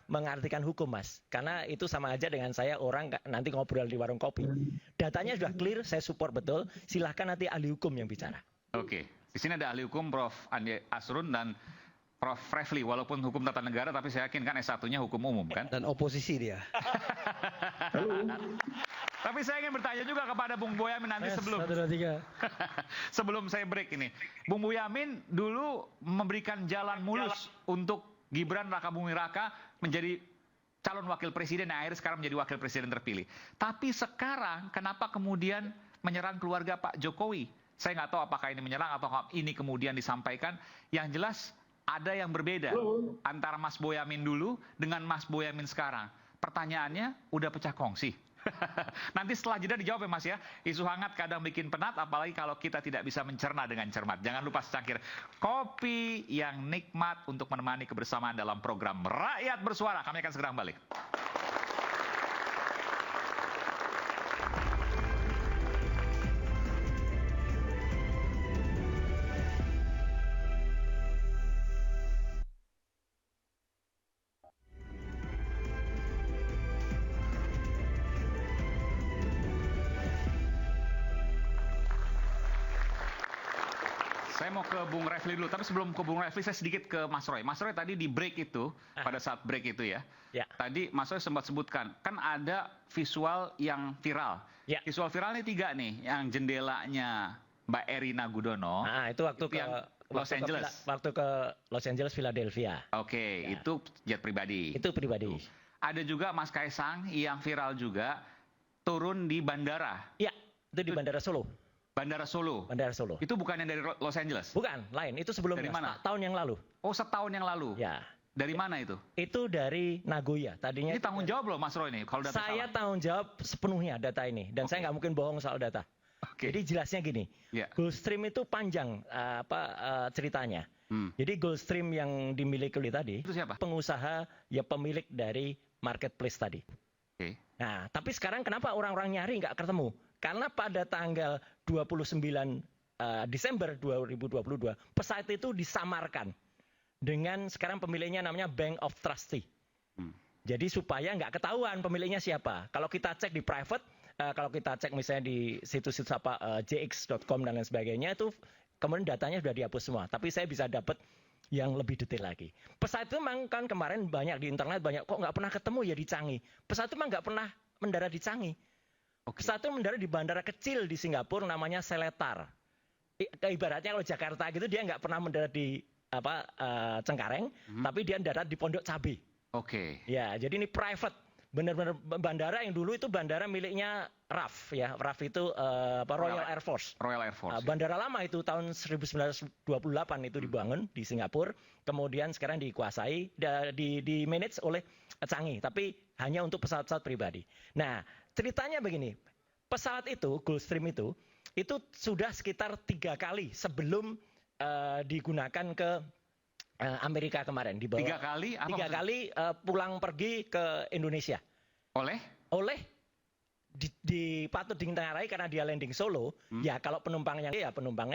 mengartikan hukum, Mas. Karena itu sama aja dengan saya orang nanti ngobrol di warung kopi. Datanya sudah clear, saya support betul. Silahkan nanti ahli hukum yang bicara. Oke. Di sini ada ahli hukum Prof. Andi Asrun dan Prof. Refli, walaupun hukum tata negara, tapi saya yakin kan S1-nya hukum umum kan? Dan oposisi dia. Tapi saya ingin bertanya juga kepada Bung Boyamin nanti sebelum saya break ini. Bung Boyamin dulu memberikan jalan mulus untuk Gibran Rakabuming Raka menjadi calon wakil presiden yang akhirnya sekarang menjadi wakil presiden terpilih. Tapi sekarang kenapa kemudian menyerang keluarga Pak Jokowi? Saya nggak tahu apakah ini menyerang atau ini kemudian disampaikan. Yang jelas ada yang berbeda antara Mas Boyamin dulu dengan Mas Boyamin sekarang. Pertanyaannya udah pecah kongsi. Nanti setelah jeda dijawab ya Mas ya. Isu hangat kadang bikin penat, apalagi kalau kita tidak bisa mencerna dengan cermat. Jangan lupa secangkir kopi yang nikmat untuk menemani kebersamaan dalam program Rakyat Bersuara. Kami akan segera kembali. Saya mau ke Bung Refli dulu, tapi sebelum ke Bung Refli saya sedikit ke Mas Roy. Mas Roy tadi di break itu, pada saat break itu ya, tadi Mas Roy sempat sebutkan, kan ada visual yang viral. Visual viral ini 3 nih, yang jendelanya Mbak Erina Gudono. Nah, itu waktu ke Los Angeles. Waktu ke Los Angeles, Philadelphia. Oke, itu jet pribadi. Itu pribadi. Ada juga Mas Kaisang yang viral juga, turun di bandara. Iya, itu di Bandara Solo. Bandara Solo. Bandara Solo. Itu bukan yang dari Los Angeles? Bukan, lain. Itu sebelumnya. Dari mana? Tahun yang lalu. Oh, setahun yang lalu? Ya. Dari mana itu? Itu dari Nagoya. Tadinya. Ini tanggung jawab loh Mas Roy nih, kalau data saya salah. Tanggung jawab sepenuhnya data ini. Dan saya nggak mungkin bohong soal data. Jadi jelasnya gini. Gulfstream itu panjang ceritanya. Jadi Gulfstream yang dimiliki oleh tadi. Itu siapa? Pengusaha, ya pemilik dari marketplace tadi. Nah, tapi sekarang kenapa orang-orang nyari nggak ketemu? Karena pada tanggal 29 Desember 2022, pesawat itu disamarkan dengan sekarang pemiliknya namanya Bank of Trustee. Jadi supaya nggak ketahuan pemiliknya siapa. Kalau kita cek di private, kalau kita cek misalnya di situs-situs jx.com dan lain sebagainya, itu kemudian datanya sudah dihapus semua. Tapi saya bisa dapat yang lebih detail lagi. Pesawat itu memang kan kemarin banyak di internet, banyak kok nggak pernah ketemu ya di Changi. Pesawat itu memang nggak pernah mendarat di Changi. Pesawat itu mendarat di bandara kecil di Singapura namanya Seletar. Ibaratnya kalau Jakarta gitu dia nggak pernah mendarat di Cengkareng, tapi dia mendarat di Pondok Cabe. Ya, jadi ini private. Benar-benar bandara yang dulu itu bandara miliknya RAF ya. RAF itu Royal Air Force. Royal Air Force. Bandara lama itu tahun 1928 itu dibangun di Singapura, kemudian sekarang dikuasai di manage oleh Changi, tapi hanya untuk pesawat-pesawat pribadi. Nah, ceritanya begini. Pesawat itu, Gulfstream itu sudah sekitar 3 kali sebelum digunakan ke Amerika kemarin. Dibawa 3 kali? Apa 3 kali pulang pergi ke Indonesia. Oleh dipatut ditengarai karena dia landing Solo. Ya kalau penumpangnya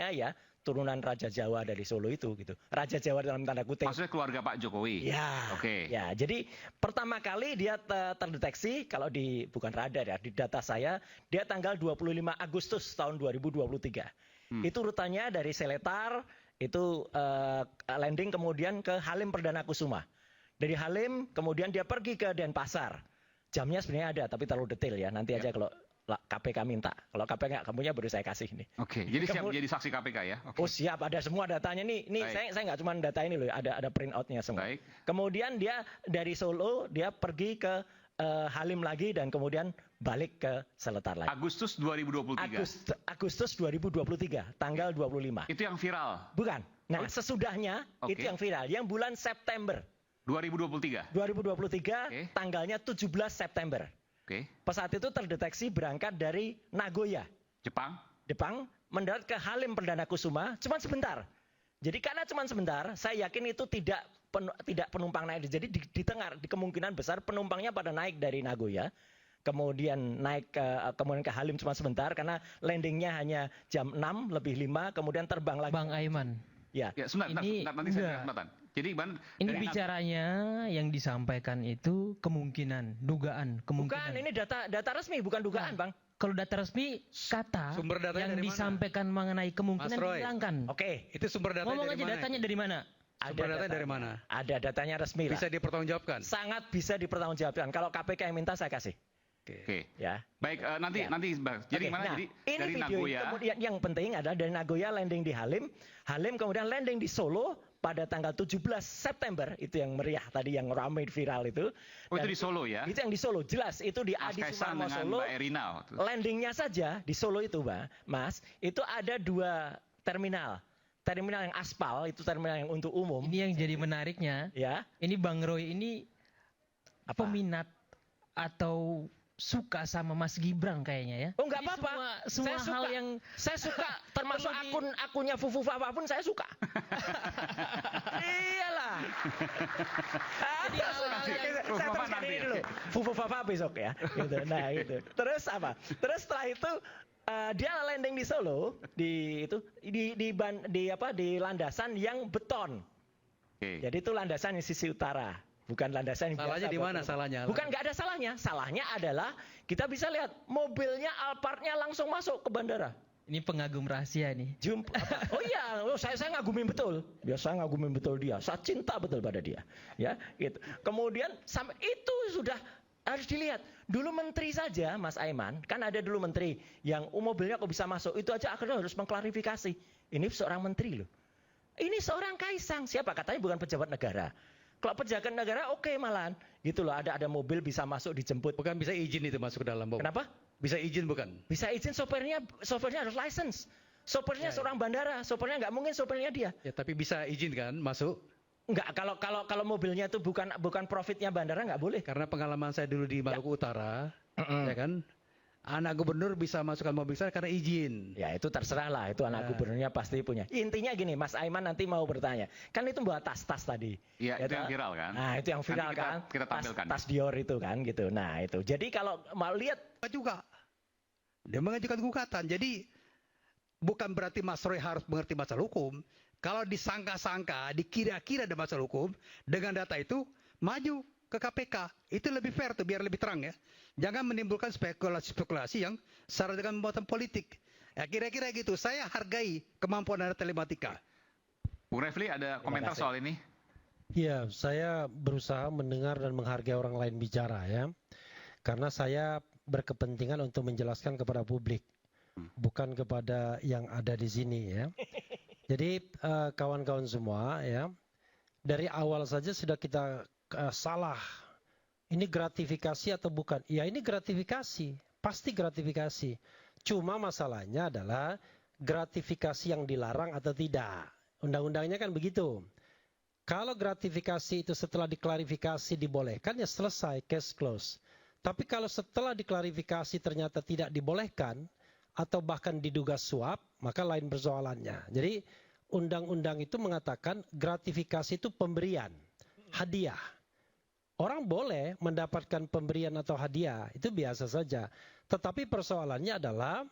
ya turunan Raja Jawa dari Solo itu gitu. Raja Jawa dalam tanda kutip. Maksudnya keluarga Pak Jokowi. Ya. Ya, jadi pertama kali dia terdeteksi kalau bukan radar ya, di data saya dia tanggal 25 Agustus tahun 2023. Itu rutanya dari Seletar itu landing kemudian ke Halim Perdana Kusuma. Dari Halim kemudian dia pergi ke Denpasar. Jamnya sebenarnya ada tapi terlalu detail ya. Nanti aja kalau KPK minta. Kalau KPK nggak punya baru saya kasih ini. Oke, jadi siap jadi saksi KPK ya? Okay. Oh siap, ada semua datanya nih. Saya nggak cuma data ini loh, ada print outnya semua. Baik. Kemudian dia dari Solo dia pergi ke Halim lagi dan kemudian balik ke Seletar lagi. Agustus 2023. Agustus 2023, tanggal 25. Itu yang viral? Bukan. Nah, sesudahnya itu yang viral. Yang bulan September 2023. 2023, tanggalnya 17 September. Pesawat itu terdeteksi berangkat dari Nagoya, Jepang, mendarat ke Halim Perdana Kusuma, cuma sebentar. Jadi karena cuma sebentar, saya yakin itu tidak penumpang naik. Jadi di kemungkinan besar penumpangnya pada naik dari Nagoya, kemudian naik kemudian ke Halim cuma sebentar karena landingnya hanya jam 6 lebih 5, kemudian terbang lagi. Bang Aiman. Ya, sebentar, nanti saya kesempatan. Jadi ini bicaranya yang disampaikan itu kemungkinan, dugaan, kemungkinan. Bukan, ini data resmi, bukan dugaan, Bang. Kalau data resmi, kata sumber datanya yang disampaikan mengenai kemungkinan dihilangkan. Oke, itu sumber datanya ngomong dari aja mana? datanya dari mana? Sumber datanya dari mana? Ada datanya resmi lah. Bisa dipertanggungjawabkan? Sangat bisa dipertanggungjawabkan. Kalau KPK yang minta saya kasih. Oke. Ya. Baik, nanti jadi mana? Nah, jadi ini dari video Nagoya. Kemudian yang penting adalah dari Nagoya landing di Halim, kemudian landing di Solo pada tanggal 17 September, itu yang meriah tadi yang ramai viral itu. Oh, itu di Solo ya? Itu yang di Solo, jelas itu di Adi Sumarmo Solo. Mbak Erina. Landingnya saja di Solo itu, Mas, itu ada 2 terminal. Terminal yang aspal, itu terminal yang untuk umum. Ini yang jadi menariknya. Ya. Ini Bang Roy ini peminat atau suka sama Mas Gibran kayaknya ya. Oh, enggak apa-apa. Semua hal yang saya suka, termasuk akunnya Fufu Fafa pun saya suka. Iyalah. Saya teruskan ini dulu. Fufu Fafa besok ya. Gitu. Nah, gitu. Terus apa? Terus setelah itu dia landing di Solo di landasan yang beton. Jadi itu landasan yang sisi utara. Bukan landasan yang salahnya biasa. Di mana salahnya? Bukan, nggak ada salahnya. Salahnya adalah kita bisa lihat mobilnya Alphardnya langsung masuk ke bandara. Ini pengagum rahasia nih. Oh iya, saya ngagumin betul. Ya, saya ngagumin betul dia. Saya cinta betul pada dia. Ya, gitu. Kemudian sampai itu sudah harus dilihat. Dulu menteri saja, Mas Aiman, kan ada dulu menteri yang mobilnya kok bisa masuk. Itu aja akhirnya harus mengklarifikasi. Ini seorang menteri loh. Ini seorang Kaisang. Siapa? Katanya bukan pejabat negara. Kalau pejabat negara oke malahan. Gitu loh, ada mobil bisa masuk dijemput. Bukan bisa izin itu masuk ke dalam. Kenapa? Bisa izin bukan? Bisa izin, sopirnya harus license. Sopirnya seorang bandara, sopirnya nggak mungkin sopirnya dia. Ya, tapi bisa izin kan masuk? Enggak, kalau mobilnya itu bukan profitnya bandara nggak boleh. Karena pengalaman saya dulu di Maluku Utara, ya kan? Anak gubernur bisa masukkan mobil saya karena izin. Ya itu terserah lah, itu anak gubernurnya pasti punya. Intinya gini, Mas Aiman nanti mau bertanya. Kan itu bawa tas-tas tadi. Iya, itu yang viral kan? Nah, itu yang viral kan. Kita tampilkan. Tas Dior itu kan gitu. Nah, itu. Jadi kalau mau lihat juga dia mengajukan gugatan. Jadi bukan berarti Mas Roy harus mengerti masalah hukum. Kalau disangka-sangka, dikira-kira ada masalah hukum, dengan data itu maju ke KPK. Itu lebih fair tuh, biar lebih terang ya. Jangan menimbulkan spekulasi-spekulasi yang syarat dengan muatan politik. Ya, kira-kira gitu. Saya hargai kemampuan Anda telematika. Bung Refli ada komentar soal ini? Ya, saya berusaha mendengar dan menghargai orang lain bicara ya. Karena saya berkepentingan untuk menjelaskan kepada publik. Bukan kepada yang ada di sini ya. Jadi kawan-kawan semua ya. Dari awal saja sudah kita salah. Ini gratifikasi atau bukan? Ya ini gratifikasi, pasti gratifikasi. Cuma masalahnya adalah gratifikasi yang dilarang atau tidak. Undang-undangnya kan begitu. Kalau gratifikasi itu setelah diklarifikasi dibolehkan ya selesai, case close. Tapi kalau setelah diklarifikasi ternyata tidak dibolehkan atau bahkan diduga suap, maka lain persoalannya. Jadi undang-undang itu mengatakan gratifikasi itu pemberian, hadiah. Orang boleh mendapatkan pemberian atau hadiah, itu biasa saja. Tetapi persoalannya adalah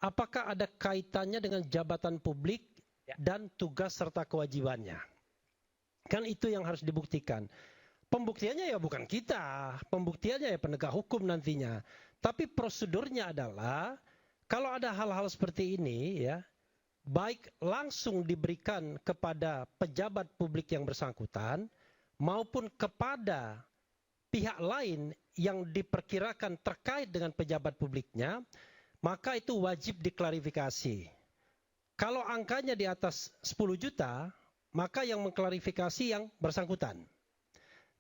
apakah ada kaitannya dengan jabatan publik dan tugas serta kewajibannya. Kan itu yang harus dibuktikan. Pembuktiannya ya bukan kita, pembuktiannya ya penegak hukum nantinya. Tapi prosedurnya adalah kalau ada hal-hal seperti ini ya, baik langsung diberikan kepada pejabat publik yang bersangkutan maupun kepada pihak lain yang diperkirakan terkait dengan pejabat publiknya, maka itu wajib diklarifikasi. Kalau angkanya di atas 10 juta, maka yang mengklarifikasi yang bersangkutan.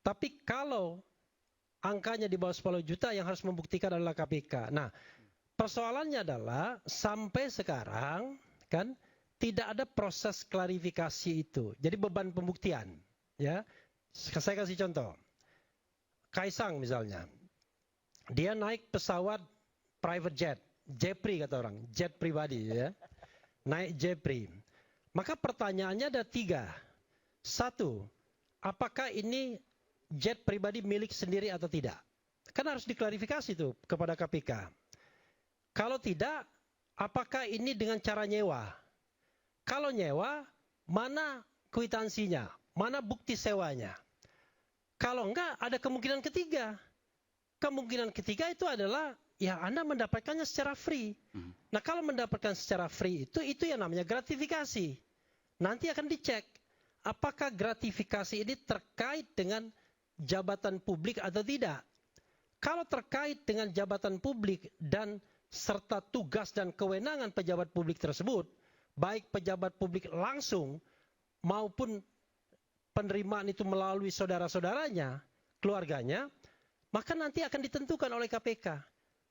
Tapi kalau angkanya di bawah 10 juta, yang harus membuktikan adalah KPK. Nah, persoalannya adalah sampai sekarang kan tidak ada proses klarifikasi itu. Jadi beban pembuktian, ya. Saya kasih contoh. Kaisang misalnya, dia naik pesawat private jet, Jepri kata orang, jet pribadi, ya, naik Jepri. Maka pertanyaannya ada 3. 1, apakah ini jet pribadi milik sendiri atau tidak? Kan harus diklarifikasi tuh kepada KPK. Kalau tidak, apakah ini dengan cara nyewa? Kalau nyewa, mana kwitansinya? Mana bukti sewanya? Kalau enggak, ada kemungkinan ketiga. Kemungkinan ketiga itu adalah, ya Anda mendapatkannya secara free. Nah kalau mendapatkan secara free itu yang namanya gratifikasi. Nanti akan dicek, apakah gratifikasi ini terkait dengan jabatan publik atau tidak. Kalau terkait dengan jabatan publik dan serta tugas dan kewenangan pejabat publik tersebut, baik pejabat publik langsung maupun penerimaan itu melalui saudara-saudaranya, keluarganya, maka nanti akan ditentukan oleh KPK.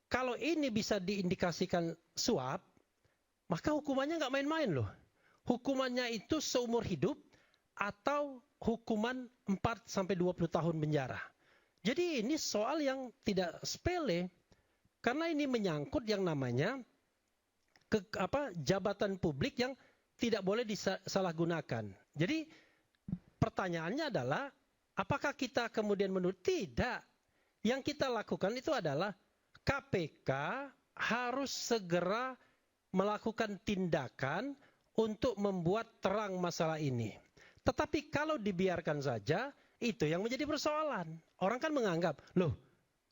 Kalau ini bisa diindikasikan suap, maka hukumannya nggak main-main loh. Hukumannya itu seumur hidup atau hukuman 4-20 tahun penjara. Jadi ini soal yang tidak sepele, karena ini menyangkut yang namanya jabatan publik yang tidak boleh disalahgunakan. Jadi pertanyaannya adalah, apakah kita kemudian menuntut? Tidak. Yang kita lakukan itu adalah KPK harus segera melakukan tindakan untuk membuat terang masalah ini. Tetapi kalau dibiarkan saja, itu yang menjadi persoalan. Orang kan menganggap, loh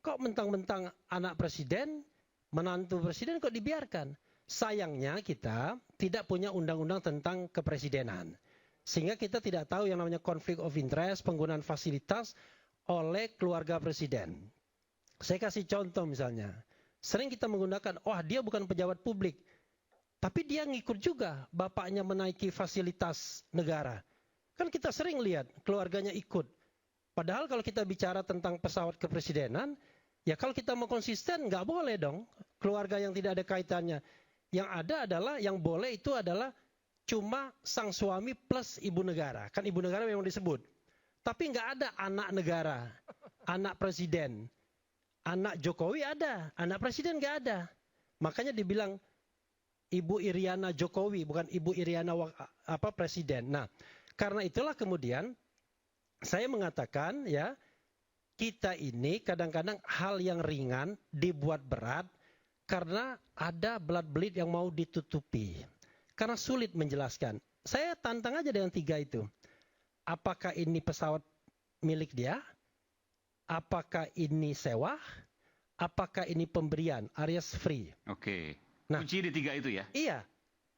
kok mentang-mentang anak presiden, menantu presiden kok dibiarkan? Sayangnya kita tidak punya undang-undang tentang kepresidenan. Sehingga kita tidak tahu yang namanya konflik of interest, penggunaan fasilitas oleh keluarga presiden. Saya kasih contoh misalnya, sering kita menggunakan, dia bukan pejabat publik, tapi dia ngikut juga bapaknya menaiki fasilitas negara. Kan kita sering lihat keluarganya ikut. Padahal kalau kita bicara tentang pesawat kepresidenan, ya kalau kita mau konsisten nggak boleh dong keluarga yang tidak ada kaitannya. Yang ada adalah, yang boleh itu adalah cuma sang suami plus ibu negara. Kan ibu negara memang disebut. Tapi nggak ada anak negara, anak presiden. Anak Jokowi ada, anak presiden nggak ada. Makanya dibilang Ibu Iriana Jokowi, bukan Ibu Iriana presiden. Nah, karena itulah kemudian saya mengatakan ya, kita ini kadang-kadang hal yang ringan dibuat berat karena ada belat-belit yang mau ditutupi. Karena sulit menjelaskan. Saya tantang aja dengan 3 itu. Apakah ini pesawat milik dia? Apakah ini sewa? Apakah ini pemberian alias free? Oke. Nah, kunci di 3 itu ya? Iya.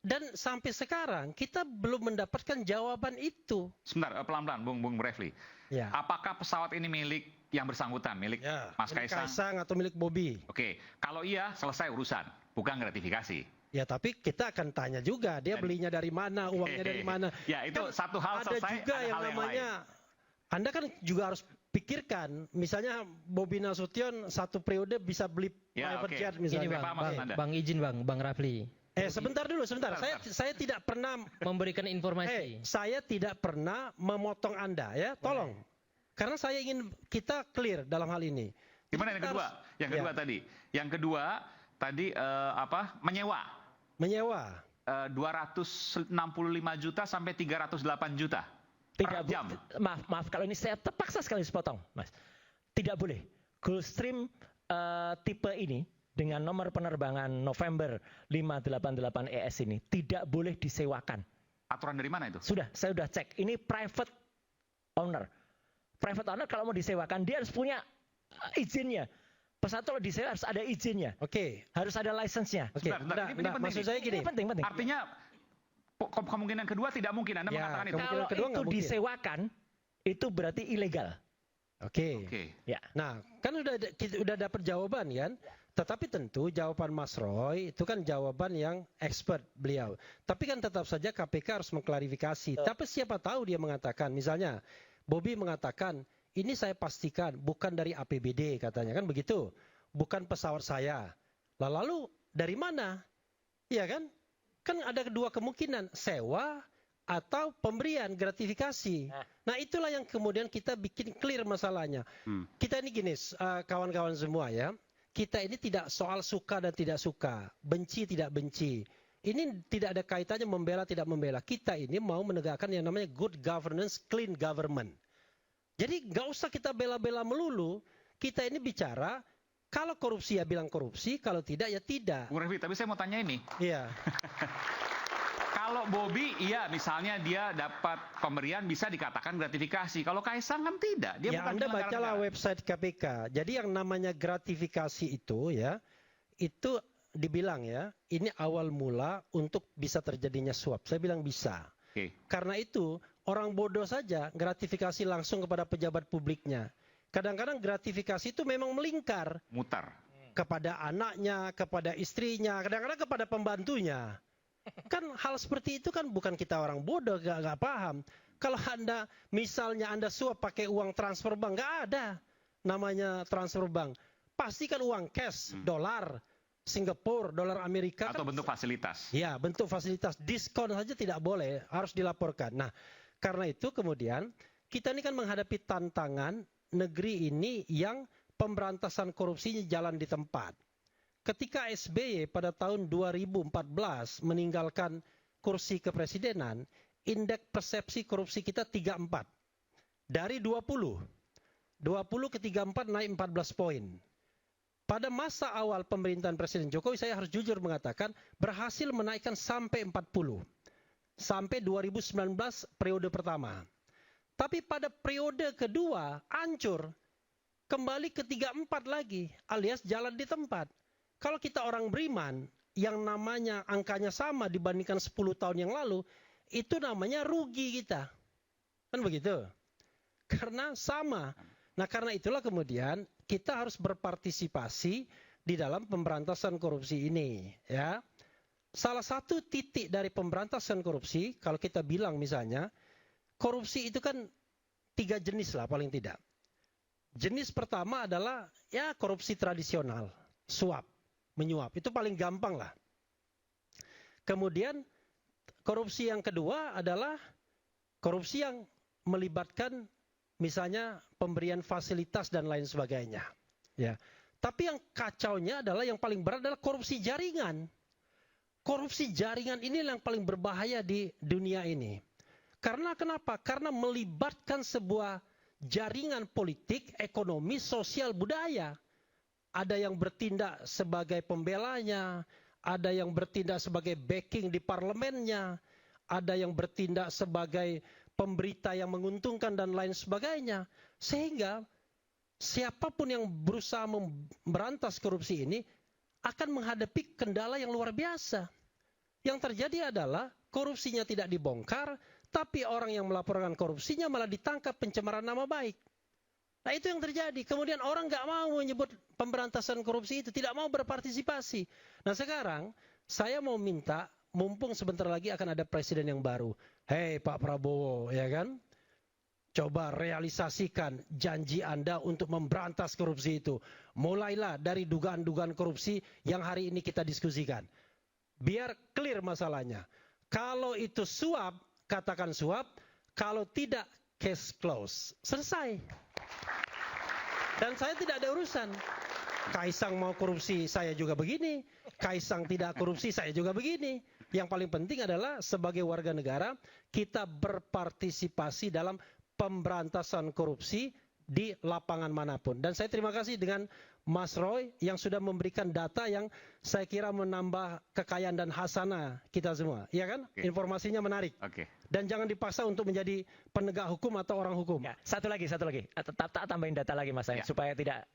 Dan sampai sekarang kita belum mendapatkan jawaban itu. Sebentar, pelan-pelan, Bung Refli. Ya. Apakah pesawat ini milik yang bersangkutan, milik Mas Kaisang? Kaisang atau milik Bobi? Oke. Kalau iya, selesai urusan, bukan gratifikasi. Ya, tapi kita akan tanya juga, dia belinya dari mana, uangnya dari mana. Ya, itu kan satu hal selesai. Ada juga yang namanya, Anda kan juga harus pikirkan, misalnya Bobi Nasution 1 periode bisa beli private jet misalnya. Ini Bang izin Bang Rafli. Sebentar dulu. Saya tidak pernah memberikan informasi. Saya tidak pernah memotong Anda ya, tolong. Karena saya ingin kita clear dalam hal ini. Gimana yang kedua? Yang kedua tadi menyewa. Menyewa. 265 juta sampai 308 juta. Per jam. Maaf kalau ini saya terpaksa sekali sepotong, Mas. Tidak boleh. Gulfstream tipe ini dengan nomor penerbangan November 588 ES ini tidak boleh disewakan. Aturan dari mana itu? Saya sudah cek. Ini private owner. Private owner kalau mau disewakan dia harus punya izinnya. Pesawat kalau disewa harus ada izinnya. Oke. Harus ada lisensinya. Oke. Ini maksud saya gini. Ini penting. Artinya kemungkinan kedua tidak mungkin Anda mengatakan itu. Kalau itu disewakan, itu berarti ilegal. Oke. Ya. Nah, kan udah dapat jawaban kan? Tetapi tentu jawaban Mas Roy itu kan jawaban yang expert beliau. Tapi kan tetap saja KPK harus mengklarifikasi. Tapi siapa tahu dia mengatakan, misalnya Bobby mengatakan, ini saya pastikan bukan dari APBD katanya kan begitu. Bukan pesawat saya. Lalu dari mana? Iya kan? Kan ada kedua kemungkinan, sewa atau pemberian gratifikasi. Nah itulah yang kemudian kita bikin clear masalahnya. Kita ini gini, kawan-kawan semua ya. Kita ini tidak soal suka dan tidak suka, benci tidak benci. Ini tidak ada kaitannya membela tidak membela. Kita ini mau menegakkan yang namanya good governance, clean government. Jadi nggak usah kita bela-bela melulu. Kita ini bicara kalau korupsi ya bilang korupsi, kalau tidak ya tidak. Bung Refli, tapi saya mau tanya ini. Iya. Kalau Bobby, iya misalnya dia dapat pemberian bisa dikatakan gratifikasi. Kalau Kaisang kan tidak. Dia ya bukan Anda bacalah website KPK. Jadi yang namanya gratifikasi itu ya, itu dibilang ya, ini awal mula untuk bisa terjadinya suap. Saya bilang bisa. Karena itu orang bodoh saja gratifikasi langsung kepada pejabat publiknya. Kadang-kadang gratifikasi itu memang melingkar. Mutar. Kepada anaknya, kepada istrinya, kadang-kadang kepada pembantunya. Kan hal seperti itu kan bukan kita orang bodoh, gak paham. Kalau Anda, misalnya Anda suap pakai uang transfer bank, gak ada namanya transfer bank. Pasti kan uang cash, dolar, Singapura, dolar Amerika. Atau kan, bentuk fasilitas. Ya, bentuk fasilitas. Diskon saja tidak boleh, harus dilaporkan. Nah, karena itu kemudian, kita ini kan menghadapi tantangan negeri ini yang pemberantasan korupsinya jalan di tempat. Ketika SBY pada tahun 2014 meninggalkan kursi kepresidenan, indeks persepsi korupsi kita 34. Dari 20 ke 34 naik 14 poin. Pada masa awal pemerintahan Presiden Jokowi, saya harus jujur mengatakan, berhasil menaikkan sampai 40. Sampai 2019 periode pertama. Tapi pada periode kedua, hancur. Kembali ke 34 lagi, alias jalan di tempat. Kalau kita orang beriman, yang namanya angkanya sama dibandingkan 10 tahun yang lalu, itu namanya rugi kita. Kan begitu? Karena sama. Nah karena itulah kemudian kita harus berpartisipasi di dalam pemberantasan korupsi ini. Ya. Salah satu titik dari pemberantasan korupsi, kalau kita bilang misalnya, korupsi itu kan 3 jenis lah paling tidak. Jenis pertama adalah ya korupsi tradisional, suap. Menyuap, itu paling gampang lah. Kemudian korupsi yang kedua adalah korupsi yang melibatkan misalnya pemberian fasilitas dan lain sebagainya. Ya. Tapi yang kacaunya adalah yang paling berat adalah korupsi jaringan. Korupsi jaringan ini yang paling berbahaya di dunia ini. Karena kenapa? Karena melibatkan sebuah jaringan politik, ekonomi, sosial, budaya. Ada yang bertindak sebagai pembelanya, ada yang bertindak sebagai backing di parlemennya, ada yang bertindak sebagai pemberita yang menguntungkan dan lain sebagainya. Sehingga siapapun yang berusaha memberantas korupsi ini akan menghadapi kendala yang luar biasa. Yang terjadi adalah korupsinya tidak dibongkar, tapi orang yang melaporkan korupsinya malah ditangkap pencemaran nama baik. Nah itu yang terjadi. Kemudian orang nggak mau menyebut pemberantasan korupsi itu, tidak mau berpartisipasi. Nah sekarang saya mau minta, mumpung sebentar lagi akan ada presiden yang baru. Hei Pak Prabowo, ya kan? Coba realisasikan janji Anda untuk memberantas korupsi itu. Mulailah dari dugaan-dugaan korupsi yang hari ini kita diskusikan. Biar clear masalahnya. Kalau itu suap, katakan suap. Kalau tidak, case close. Selesai. Dan saya tidak ada urusan. Kaisang mau korupsi, saya juga begini. Kaisang tidak korupsi, saya juga begini. Yang paling penting adalah sebagai warga negara, kita berpartisipasi dalam pemberantasan korupsi di lapangan manapun. Dan saya terima kasih dengan Mas Roy yang sudah memberikan data yang saya kira menambah kekayaan dan hasanah kita semua. Iya kan? Informasinya menarik. Dan jangan dipaksa untuk menjadi penegak hukum atau orang hukum. Ya, satu lagi. Tambahin data lagi Mas Ain, supaya tidak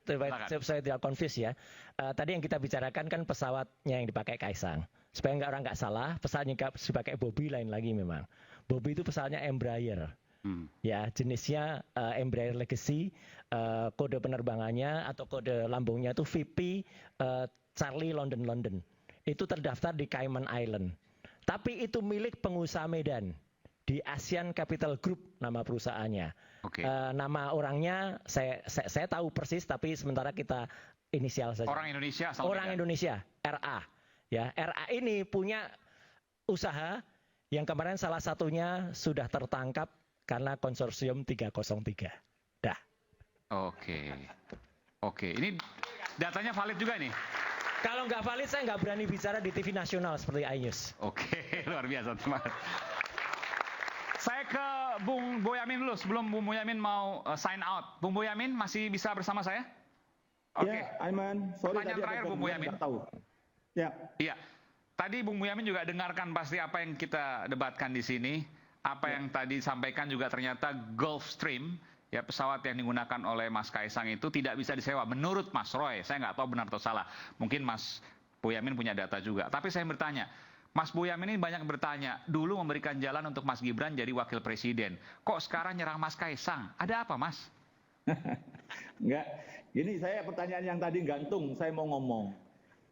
confuse ya. Tadi yang kita bicarakan kan pesawatnya yang dipakai Kaisang. Supaya orang nggak salah, pesawatnya dipakai Bobby lain lagi memang. Bobby itu pesawatnya Embraer. Ya, jenisnya Embraer Legacy, kode penerbangannya atau kode lambungnya itu VP Charlie London. Itu terdaftar di Cayman Island. Tapi itu milik pengusaha Medan di Asian Capital Group nama perusahaannya. Nama orangnya saya tahu persis, tapi sementara kita inisial saja. Orang Indonesia. Orang Indonesia, RA. Ya, RA ini punya usaha yang kemarin salah satunya sudah tertangkap karena konsorsium 303. Dah. Oke. Ini datanya valid juga nih? Kalau nggak valid saya nggak berani bicara di TV nasional seperti iNews. Oke, luar biasa, semangat. Saya ke Bung Boyamin dulu sebelum Bung Boyamin mau sign out. Bung Boyamin masih bisa bersama saya? Ya, Aiman. Pertanyaan terakhir Bung Boyamin. Ya. Iya. Tadi Bung Boyamin juga dengarkan pasti apa yang kita debatkan di sini. Apa yang tadi disampaikan juga ternyata Gulfstream, ya pesawat yang digunakan oleh Mas Kaisang itu tidak bisa disewa. Menurut Mas Roy, saya nggak tahu benar atau salah. Mungkin Mas Boyamin punya data juga. Tapi saya bertanya, Mas Boyamin ini banyak bertanya, dulu memberikan jalan untuk Mas Gibran jadi wakil presiden. Kok sekarang nyerang Mas Kaisang? Ada apa, Mas? Enggak. Gini, saya pertanyaan yang tadi gantung, saya mau ngomong.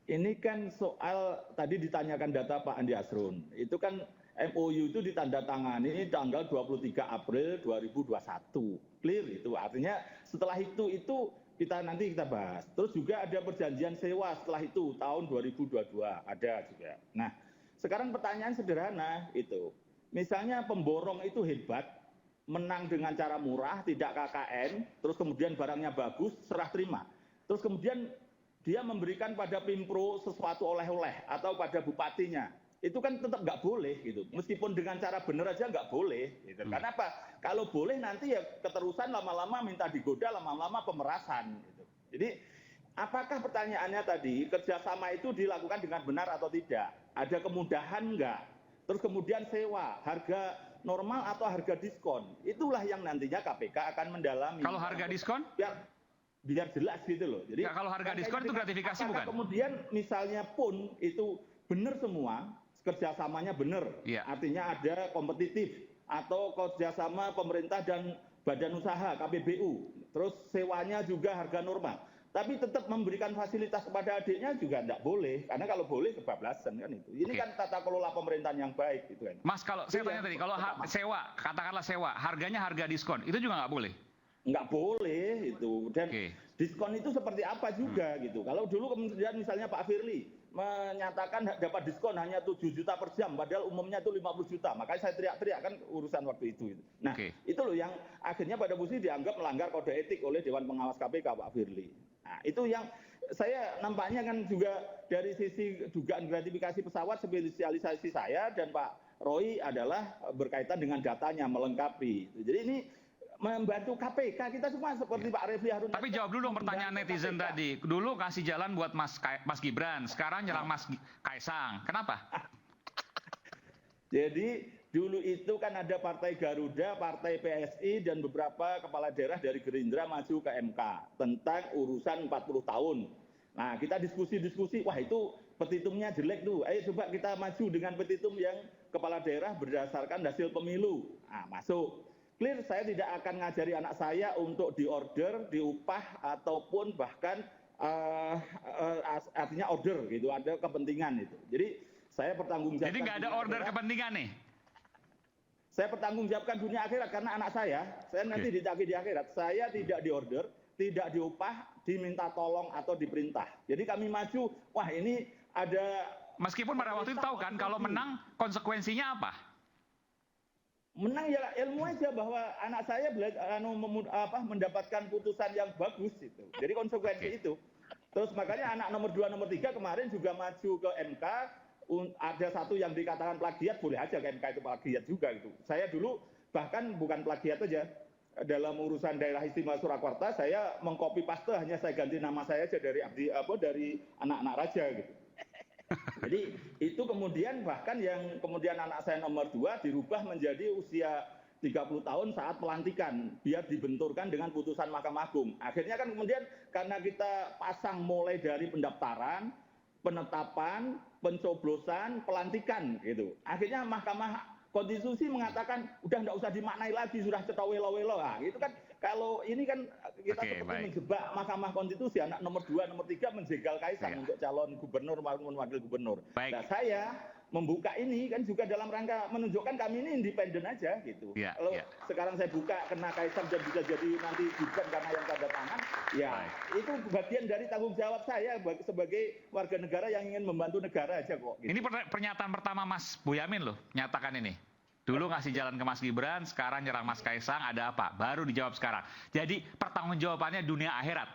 Ini kan soal, tadi ditanyakan data Pak Andi Asrun. Itu kan MOU itu ditandatangani tanggal 23 April 2021. Clear itu. Artinya setelah itu nanti kita bahas. Terus juga ada perjanjian sewa setelah itu tahun 2022 ada juga. Nah, sekarang pertanyaan sederhana itu. Misalnya pemborong itu hebat, menang dengan cara murah, tidak KKN, terus kemudian barangnya bagus, serah terima. Terus kemudian dia memberikan pada Pimpro sesuatu oleh-oleh atau pada bupatinya. Itu kan tetap nggak boleh gitu. Meskipun dengan cara benar aja nggak boleh. Gitu. Karena apa? Kalau boleh nanti ya keterusan lama-lama minta digoda, lama-lama pemerasan. Gitu. Jadi apakah pertanyaannya tadi kerjasama itu dilakukan dengan benar atau tidak? Ada kemudahan nggak? Terus kemudian sewa, harga normal atau harga diskon? Itulah yang nantinya KPK akan mendalami. Kalau harga diskon? Biar jelas gitu loh. Jadi ya, kalau harga diskon itu gratifikasi bukan? Kemudian misalnya pun itu benar semua, kerjasamanya benar, artinya ada kompetitif atau kerjasama pemerintah dan badan usaha KPBU, terus sewanya juga harga normal, tapi tetap memberikan fasilitas kepada adiknya juga tidak boleh, karena kalau boleh kebablasan kan itu. Ini kan tata kelola pemerintahan yang baik gitu kan. Mas, kalau saya tanya tadi, kalau sewa, katakanlah sewa, harganya harga diskon, itu juga nggak boleh? Nggak boleh itu, dan diskon itu seperti apa juga gitu. Kalau dulu kemudian misalnya Pak Firly menyatakan dapat diskon hanya 7 juta per jam, padahal umumnya itu 50 juta. Makanya saya teriak-teriak kan urusan waktu itu. Nah, itu loh yang akhirnya pada posisi dianggap melanggar kode etik oleh Dewan Pengawas KPK Pak Firly. Nah, itu yang saya nampaknya kan juga dari sisi dugaan gratifikasi pesawat, spesialisasi saya dan Pak Roy adalah berkaitan dengan datanya, melengkapi. Jadi ini membantu KPK kita semua seperti Pak Refli Harun. Tapi jawab dulu dong pertanyaan netizen tadi. Dulu kasih jalan buat Mas Gibran, sekarang nyerang Mas Kaisang. Kenapa? Jadi dulu itu kan ada Partai Garuda, Partai PSI dan beberapa kepala daerah dari Gerindra maju ke MK tentang urusan 40 tahun. Nah, kita diskusi-diskusi, wah itu petitumnya jelek tuh. Ayo coba kita maju dengan petitum yang kepala daerah berdasarkan hasil pemilu. Nah, masuk. Clear, saya tidak akan ngajari anak saya untuk diorder, diupah, ataupun bahkan artinya order gitu, ada kepentingan itu. Jadi saya bertanggung jawab. Jadi nggak ada order kepentingan nih? Saya bertanggungjawabkan dunia akhirat karena anak saya nanti ditagih di akhirat. Saya tidak diorder, tidak diupah, diminta tolong atau diperintah. Jadi kami maju, wah ini ada. Meskipun pada waktu itu tahu kan kalau menang konsekuensinya apa? Menang ya ilmu aja bahwa anak saya mendapatkan putusan yang bagus itu. Jadi konsekuensi itu. Terus makanya anak nomor 2, nomor 3 kemarin juga maju ke MK. Ada satu yang dikatakan plagiat, boleh aja ke MK itu plagiat juga gitu. Saya dulu bahkan bukan plagiat aja. Dalam urusan daerah istimewa Surakarta saya mengcopy paste, hanya saya ganti nama saya aja dari anak-anak raja gitu. Jadi itu kemudian bahkan yang kemudian anak saya nomor 2 dirubah menjadi usia 30 tahun saat pelantikan biar dibenturkan dengan putusan Mahkamah Agung. Akhirnya kan kemudian karena kita pasang mulai dari pendaftaran, penetapan, pencoblosan, pelantikan gitu. Akhirnya Mahkamah konstitusi mengatakan udah nggak usah dimaknai lagi, sudah cetok welo-welo. Nah, itu kan kalau ini kan kita seperti menjebak Mahkamah Konstitusi, anak nomor 2, nomor 3 menjegal Kaisang untuk calon gubernur maupun wakil gubernur. Nah, saya membuka ini kan juga dalam rangka menunjukkan kami ini independen aja gitu. Kalau sekarang saya buka kena Kaisang dan bisa jadi nanti Gibran karena yang tanda tangan, ya itu bagian dari tanggung jawab saya sebagai warga negara yang ingin membantu negara aja kok. Gitu. Ini pernyataan pertama Mas Boyamin loh, nyatakan ini. Dulu ngasih jalan ke Mas Gibran, sekarang nyerang Mas Kaisang, ada apa? Baru dijawab sekarang. Jadi pertanggungjawabannya dunia akhirat.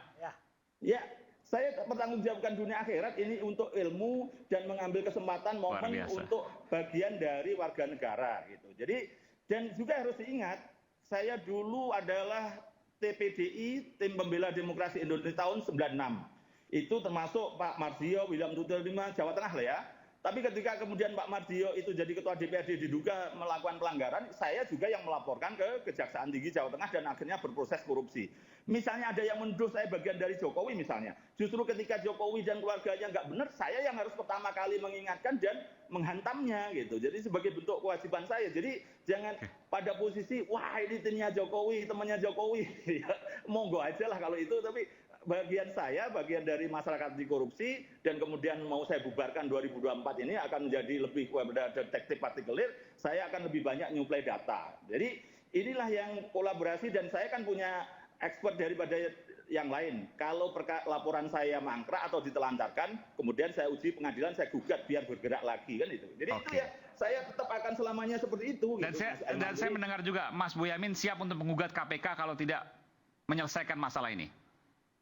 Ya. Saya bertanggungjawabkan dunia akhirat ini untuk ilmu dan mengambil kesempatan momen untuk bagian dari warga negara gitu. Jadi dan juga harus diingat, saya dulu adalah TPDI, Tim Pembela Demokrasi Indonesia tahun 96. Itu termasuk Pak Mardiono, William Tutelima, Jawa Tengah lah ya. Tapi ketika kemudian Pak Mardiono itu jadi ketua DPRD diduga melakukan pelanggaran, saya juga yang melaporkan ke Kejaksaan Tinggi Jawa Tengah dan akhirnya berproses korupsi. Misalnya ada yang menuduh saya bagian dari Jokowi misalnya. Justru ketika Jokowi dan keluarganya nggak benar, saya yang harus pertama kali mengingatkan dan menghantamnya gitu. Jadi sebagai bentuk kewajiban saya. Jadi jangan pada posisi, wah ini timnya Jokowi, temannya Jokowi. Monggo aja lah kalau itu, tapi bagian saya, bagian dari masyarakat anti korupsi, dan kemudian mau saya bubarkan 2024 ini akan menjadi lebih kepada detektif partikelir, saya akan lebih banyak nyuplai data. Jadi inilah yang kolaborasi, dan saya kan punya expert daripada yang lain. Kalau laporan saya mangkrak atau ditelantarkan, kemudian saya uji pengadilan, saya gugat biar bergerak lagi kan itu. Jadi itu ya, saya tetap akan selamanya seperti itu. Dan, gitu, saya mendengar juga Mas Boyamin siap untuk menggugat KPK kalau tidak menyelesaikan masalah ini.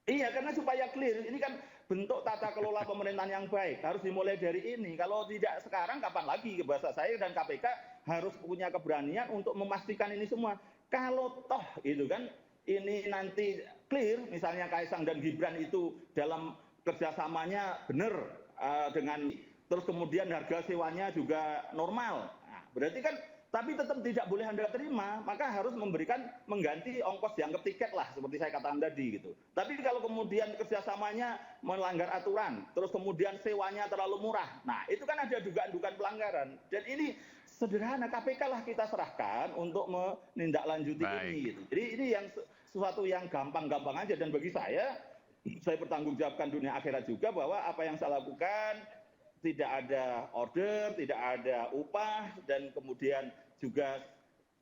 Iya, karena supaya clear, ini kan bentuk tata kelola pemerintahan yang baik, harus dimulai dari ini. Kalau tidak sekarang, kapan lagi? Bahasa saya dan KPK harus punya keberanian untuk memastikan ini semua. Kalau toh itu kan, ini nanti clear, misalnya Kaisang dan Gibran itu dalam kerjasamanya benar dengan, terus kemudian harga sewanya juga normal. Nah, berarti kan, tapi tetap tidak boleh Anda terima, maka harus mengganti ongkos dianggap tiket lah, seperti saya katakan tadi gitu. Tapi kalau kemudian kerjasamanya melanggar aturan, terus kemudian sewanya terlalu murah, nah itu kan ada dugaan-dugaan pelanggaran. Dan ini sederhana, KPK lah kita serahkan untuk menindaklanjuti ini gitu. Jadi ini yang sesuatu yang gampang-gampang aja, dan bagi saya bertanggungjawabkan dunia akhirat juga bahwa apa yang saya lakukan tidak ada order, tidak ada upah, dan kemudian juga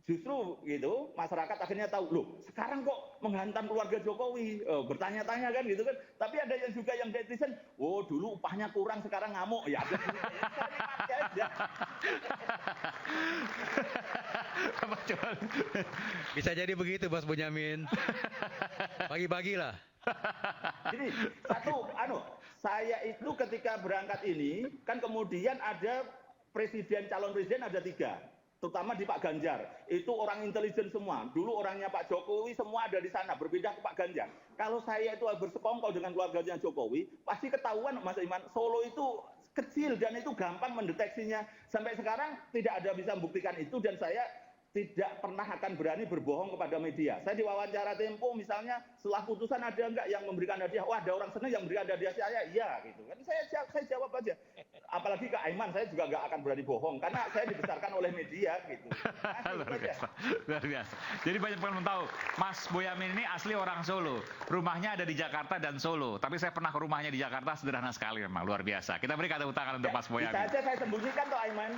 justru gitu masyarakat akhirnya tahu, loh sekarang kok menghantam keluarga Jokowi, bertanya-tanya kan gitu kan. Tapi ada yang juga yang netizen, oh dulu upahnya kurang sekarang ngamuk, ya ada aja. Bisa jadi begitu Mas Bonyamin. Bagi-bagilah. Jadi saya itu ketika berangkat ini kan kemudian ada calon presiden ada 3, terutama di Pak Ganjar. Itu orang intelijen semua. Dulu orangnya Pak Jokowi semua ada di sana, berbeda ke Pak Ganjar. Kalau saya itu bersekongkol dengan keluarganya Jokowi, pasti ketahuan Mas Iman, Solo itu kecil dan itu gampang mendeteksinya. Sampai sekarang tidak ada bisa membuktikan itu, dan saya tidak pernah akan berani berbohong kepada media. Saya diwawancara Tempo misalnya, setelah putusan ada enggak yang memberikan hadiah? Wah, ada orang senang yang memberikan hadiah saya. Iya, gitu kan. Saya jawab aja. Apalagi ke Aiman, saya juga enggak akan berani bohong karena saya dibesarkan oleh media gitu. Luar biasa. Jadi banyak yang tahu, Mas Boyamin ini asli orang Solo. Rumahnya ada di Jakarta dan Solo. Tapi saya pernah ke rumahnya di Jakarta, sederhana sekali memang, luar biasa. Kita berikan tepuk tangan untuk Mas Boyamin. Bisa aja saya sembunyikan tuh Aiman.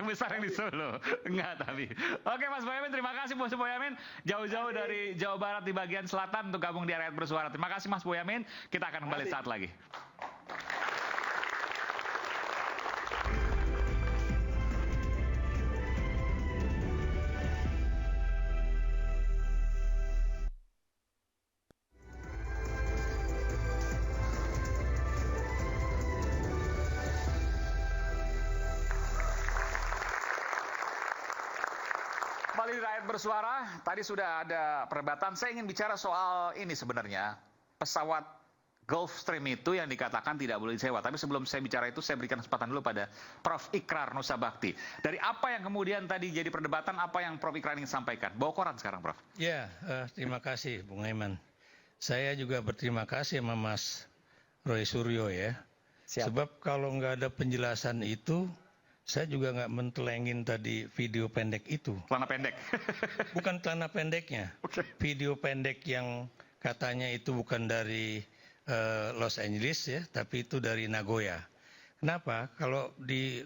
Yang besar yang di Solo. Enggak tapi. Oke Mas Boyamin, terima kasih Mas Boyamin. Jauh-jauh dari Jawa Barat di bagian selatan untuk gabung di Rakyat Bersuara. Terima kasih Mas Boyamin. Kita akan kembali saat lagi. Kembali di Rakyat Bersuara, tadi sudah ada perdebatan. Saya ingin bicara soal ini sebenarnya, pesawat Gulfstream itu yang dikatakan tidak boleh disewa. Tapi sebelum saya bicara itu, saya berikan kesempatan dulu pada Prof. Ikrar Nusa Bakti. Dari apa yang kemudian tadi jadi perdebatan, apa yang Prof. Ikrar ingin sampaikan? Bawa koran sekarang, Prof. Ya, terima kasih Bung Aiman. Saya juga berterima kasih sama Mas Roy Suryo ya. Sebab kalau nggak ada penjelasan itu, saya juga nggak mentelengin tadi video pendek itu. Celana pendek? Bukan celana pendeknya. Video pendek yang katanya itu bukan dari Los Angeles ya, tapi itu dari Nagoya. Kenapa? Kalau di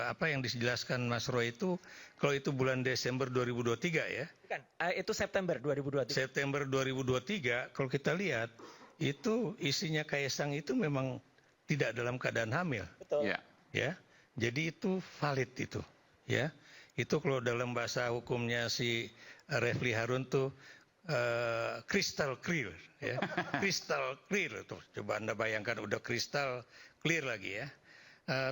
apa yang dijelaskan Mas Roy itu, kalau itu bulan Desember 2023 ya? Bukan, itu September 2023. September 2023, kalau kita lihat itu isinya Kaisang itu memang tidak dalam keadaan hamil. Betul. Ya. Jadi itu valid itu, ya. Itu kalau dalam bahasa hukumnya si Refli Harun tuh crystal clear, ya. Crystal clear tuh. Coba Anda bayangkan udah crystal clear lagi ya.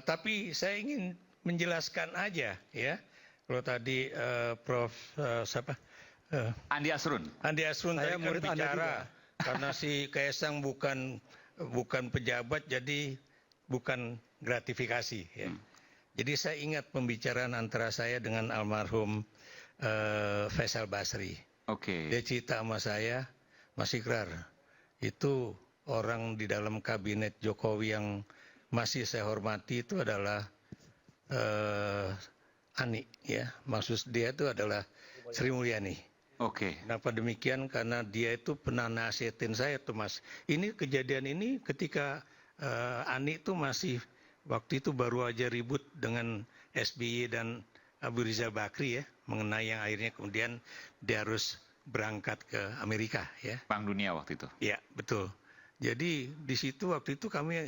Tapi saya ingin menjelaskan aja, ya. Kalau tadi Prof siapa? Andi Asrun. Andi Asrun tadi kan bicara karena si Kaisang bukan pejabat, jadi bukan gratifikasi. Ya. Jadi saya ingat pembicaraan antara saya dengan almarhum Faisal Basri. Dia cerita sama saya, Mas Ikrar, itu orang di dalam kabinet Jokowi yang masih saya hormati itu adalah Ani, ya. Maksud dia itu adalah Sri Mulyani. Kenapa demikian? Karena dia itu pernah nasihatin saya tuh Mas. Ini kejadian ini ketika Ani itu masih waktu itu baru aja ribut dengan SBY dan Abu Rizal Bakri ya, mengenai yang akhirnya kemudian dia harus berangkat ke Amerika ya. Bank Dunia waktu itu. Ya, betul. Jadi di situ waktu itu kami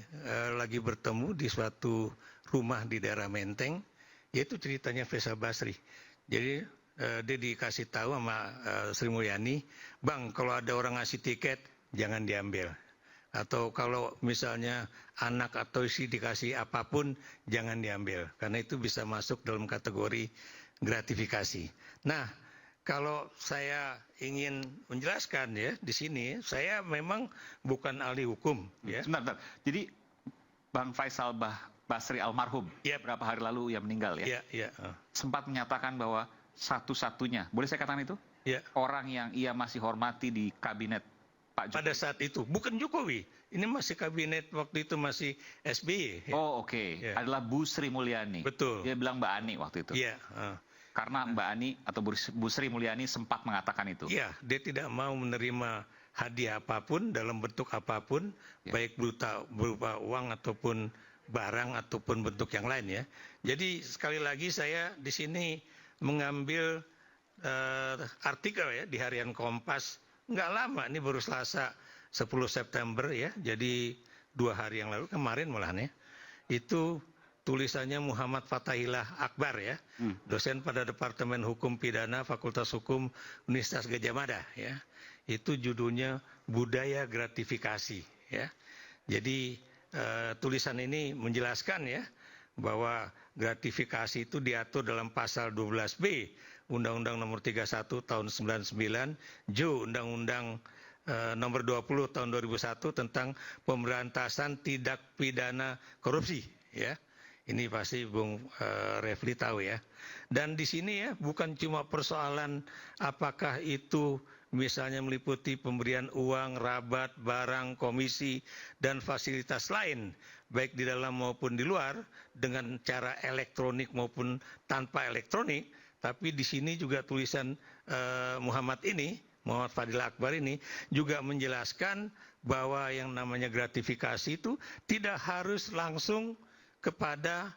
lagi bertemu di suatu rumah di daerah Menteng, yaitu ceritanya Faisal Basri. Jadi dia dikasih tahu sama Sri Mulyani, Bang, kalau ada orang ngasih tiket, jangan diambil. Atau kalau misalnya anak atau istri dikasih apapun, jangan diambil. Karena itu bisa masuk dalam kategori gratifikasi. Nah, kalau saya ingin menjelaskan ya, di sini, saya memang bukan ahli hukum. Ya. Sebentar. Jadi, Bang Faisal Basri almarhum, berapa hari lalu ia meninggal ya? Sempat menyatakan bahwa satu-satunya, boleh saya katakan itu? Orang yang ia masih hormati di kabinet Pak Jokowi. Pada saat itu, bukan Jokowi. Ini masih kabinet waktu itu masih SBY. Ya. Adalah Bu Sri Mulyani. Betul. Dia bilang Mbak Ani waktu itu. Karena Mbak Ani atau Bu Sri Mulyani sempat mengatakan itu. Iya, dia tidak mau menerima hadiah apapun dalam bentuk apapun, baik berupa uang ataupun barang ataupun bentuk yang lain ya. Jadi sekali lagi saya di sini mengambil artikel ya di Harian Kompas, nggak lama, ini baru Selasa 10 September ya, jadi 2 hari yang lalu, kemarin malahan ya, itu tulisannya Muhammad Fathahillah Akbar ya, dosen pada Departemen Hukum Pidana Fakultas Hukum Universitas Gadjah Mada ya, itu judulnya Budaya Gratifikasi ya. Jadi tulisan ini menjelaskan ya, bahwa gratifikasi itu diatur dalam pasal 12B Undang-Undang Nomor 31 Tahun 99, Undang-Undang Nomor 20 Tahun 2001 tentang pemberantasan tindak pidana korupsi ya. Ini pasti Bung Refli tahu ya. Dan di sini ya bukan cuma persoalan apakah itu misalnya meliputi pemberian uang, rabat, barang, komisi, dan fasilitas lain, baik di dalam maupun di luar, dengan cara elektronik maupun tanpa elektronik. Tapi di sini juga tulisan Muhammad Fadil Akbar ini juga menjelaskan bahwa yang namanya gratifikasi itu tidak harus langsung kepada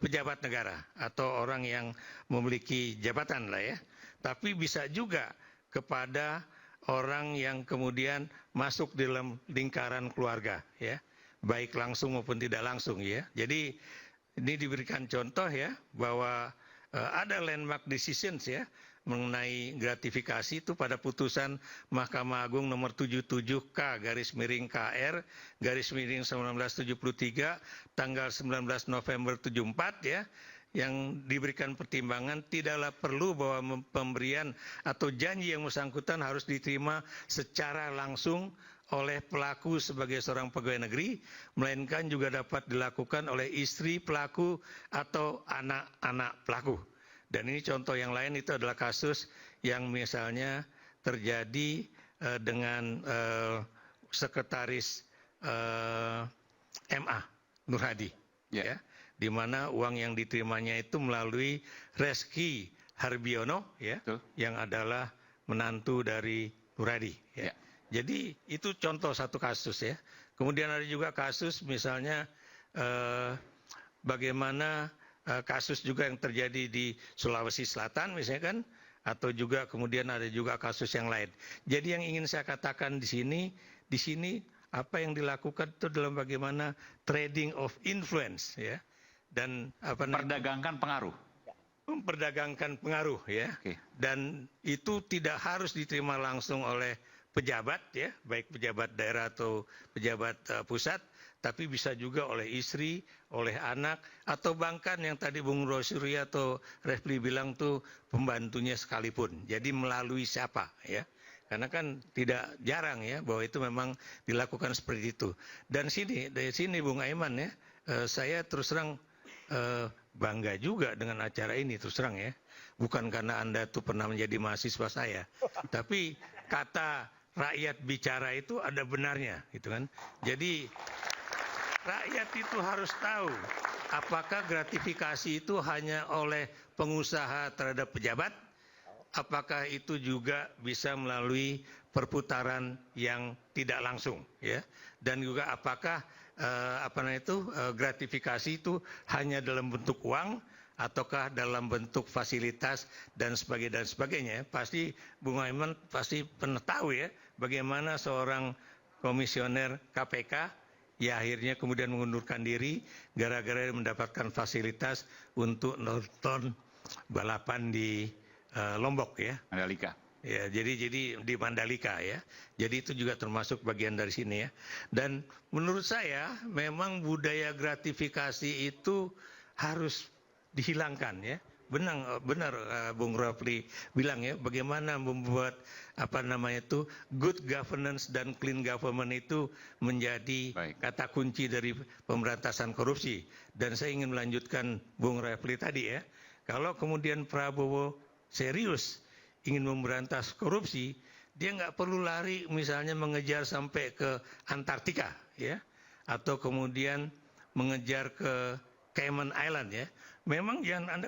pejabat negara atau orang yang memiliki jabatan lah ya. Tapi bisa juga kepada orang yang kemudian masuk dalam lingkaran keluarga ya, baik langsung maupun tidak langsung ya. Jadi ini diberikan contoh ya bahwa ada landmark decisions ya mengenai gratifikasi itu pada putusan Mahkamah Agung nomor 77K/1973 tanggal 19 November 74 ya, yang diberikan pertimbangan tidaklah perlu bahwa pemberian atau janji yang bersangkutan harus diterima secara langsung oleh pelaku sebagai seorang pegawai negeri, melainkan juga dapat dilakukan oleh istri pelaku atau anak-anak pelaku. Dan ini contoh yang lain itu adalah kasus yang misalnya terjadi dengan sekretaris MA Nur Hadi, ya, di mana uang yang diterimanya itu melalui Reski Harbiono, ya, yang adalah menantu dari Nur Hadi. Ya. Jadi itu contoh satu kasus ya. Kemudian ada juga kasus misalnya bagaimana kasus juga yang terjadi di Sulawesi Selatan misalnya kan, atau juga kemudian ada juga kasus yang lain. Jadi yang ingin saya katakan di sini apa yang dilakukan itu dalam bagaimana trading of influence ya, dan memperdagangkan pengaruh. Memperdagangkan pengaruh ya, dan itu tidak harus diterima langsung oleh pejabat ya, baik pejabat daerah atau pejabat pusat, tapi bisa juga oleh istri, oleh anak, atau bahkan yang tadi Bung Rosuri atau Refli bilang tuh pembantunya sekalipun. Jadi melalui siapa ya? Karena kan tidak jarang ya bahwa itu memang dilakukan seperti itu. Dan dari sini Bung Aiman ya, saya terus terang bangga juga dengan acara ini terus terang ya. Bukan karena Anda tuh pernah menjadi mahasiswa saya, tapi kata rakyat bicara itu ada benarnya gitu kan. Jadi rakyat itu harus tahu apakah gratifikasi itu hanya oleh pengusaha terhadap pejabat, apakah itu juga bisa melalui perputaran yang tidak langsung ya, dan juga apakah gratifikasi itu hanya dalam bentuk uang ataukah dalam bentuk fasilitas dan sebagainya. Pasti Bung Aiman pasti pernah tahu ya bagaimana seorang komisioner KPK ya akhirnya kemudian mengundurkan diri gara-gara mendapatkan fasilitas untuk nonton balapan di Lombok ya. Mandalika. Ya, jadi di Mandalika ya. Jadi itu juga termasuk bagian dari sini ya. Dan menurut saya memang budaya gratifikasi itu harus dihilangkan ya. Benar Bung Rafli bilang ya, bagaimana membuat good governance dan clean government itu menjadi kata kunci dari pemberantasan korupsi. Dan saya ingin melanjutkan Bung Rafli tadi ya. Kalau kemudian Prabowo serius ingin memberantas korupsi, dia nggak perlu lari misalnya mengejar sampai ke Antartika ya, atau kemudian mengejar ke Cayman Island ya. Memang jangan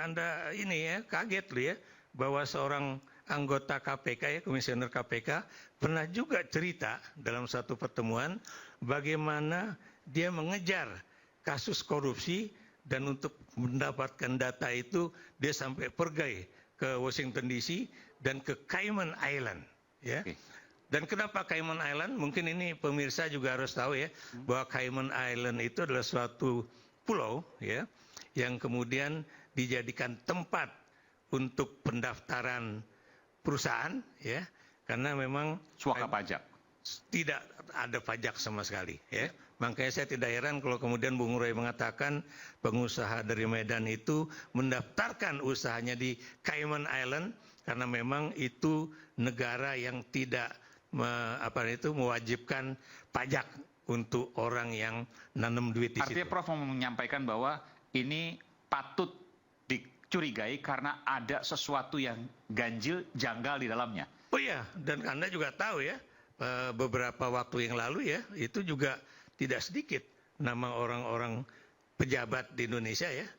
anda ini ya kaget loh ya bahwa seorang anggota KPK ya, komisioner KPK pernah juga cerita dalam satu pertemuan bagaimana dia mengejar kasus korupsi dan untuk mendapatkan data itu dia sampai pergi ke Washington DC dan ke Cayman Island ya. Dan kenapa Cayman Island? Mungkin ini pemirsa juga harus tahu ya bahwa Cayman Island itu adalah suatu pulau ya yang kemudian dijadikan tempat untuk pendaftaran perusahaan ya, karena memang suaka pajak. Tidak ada pajak sama sekali ya. Makanya saya tidak heran kalau kemudian Bung Roy mengatakan pengusaha dari Medan itu mendaftarkan usahanya di Cayman Island karena memang itu negara yang tidak mewajibkan pajak untuk orang yang nanam duit di situ. Artinya Prof mau menyampaikan bahwa ini patut dicurigai karena ada sesuatu yang ganjil, janggal di dalamnya. Oh iya, dan Anda juga tahu ya, beberapa waktu yang lalu ya, itu juga tidak sedikit nama orang-orang pejabat di Indonesia ya,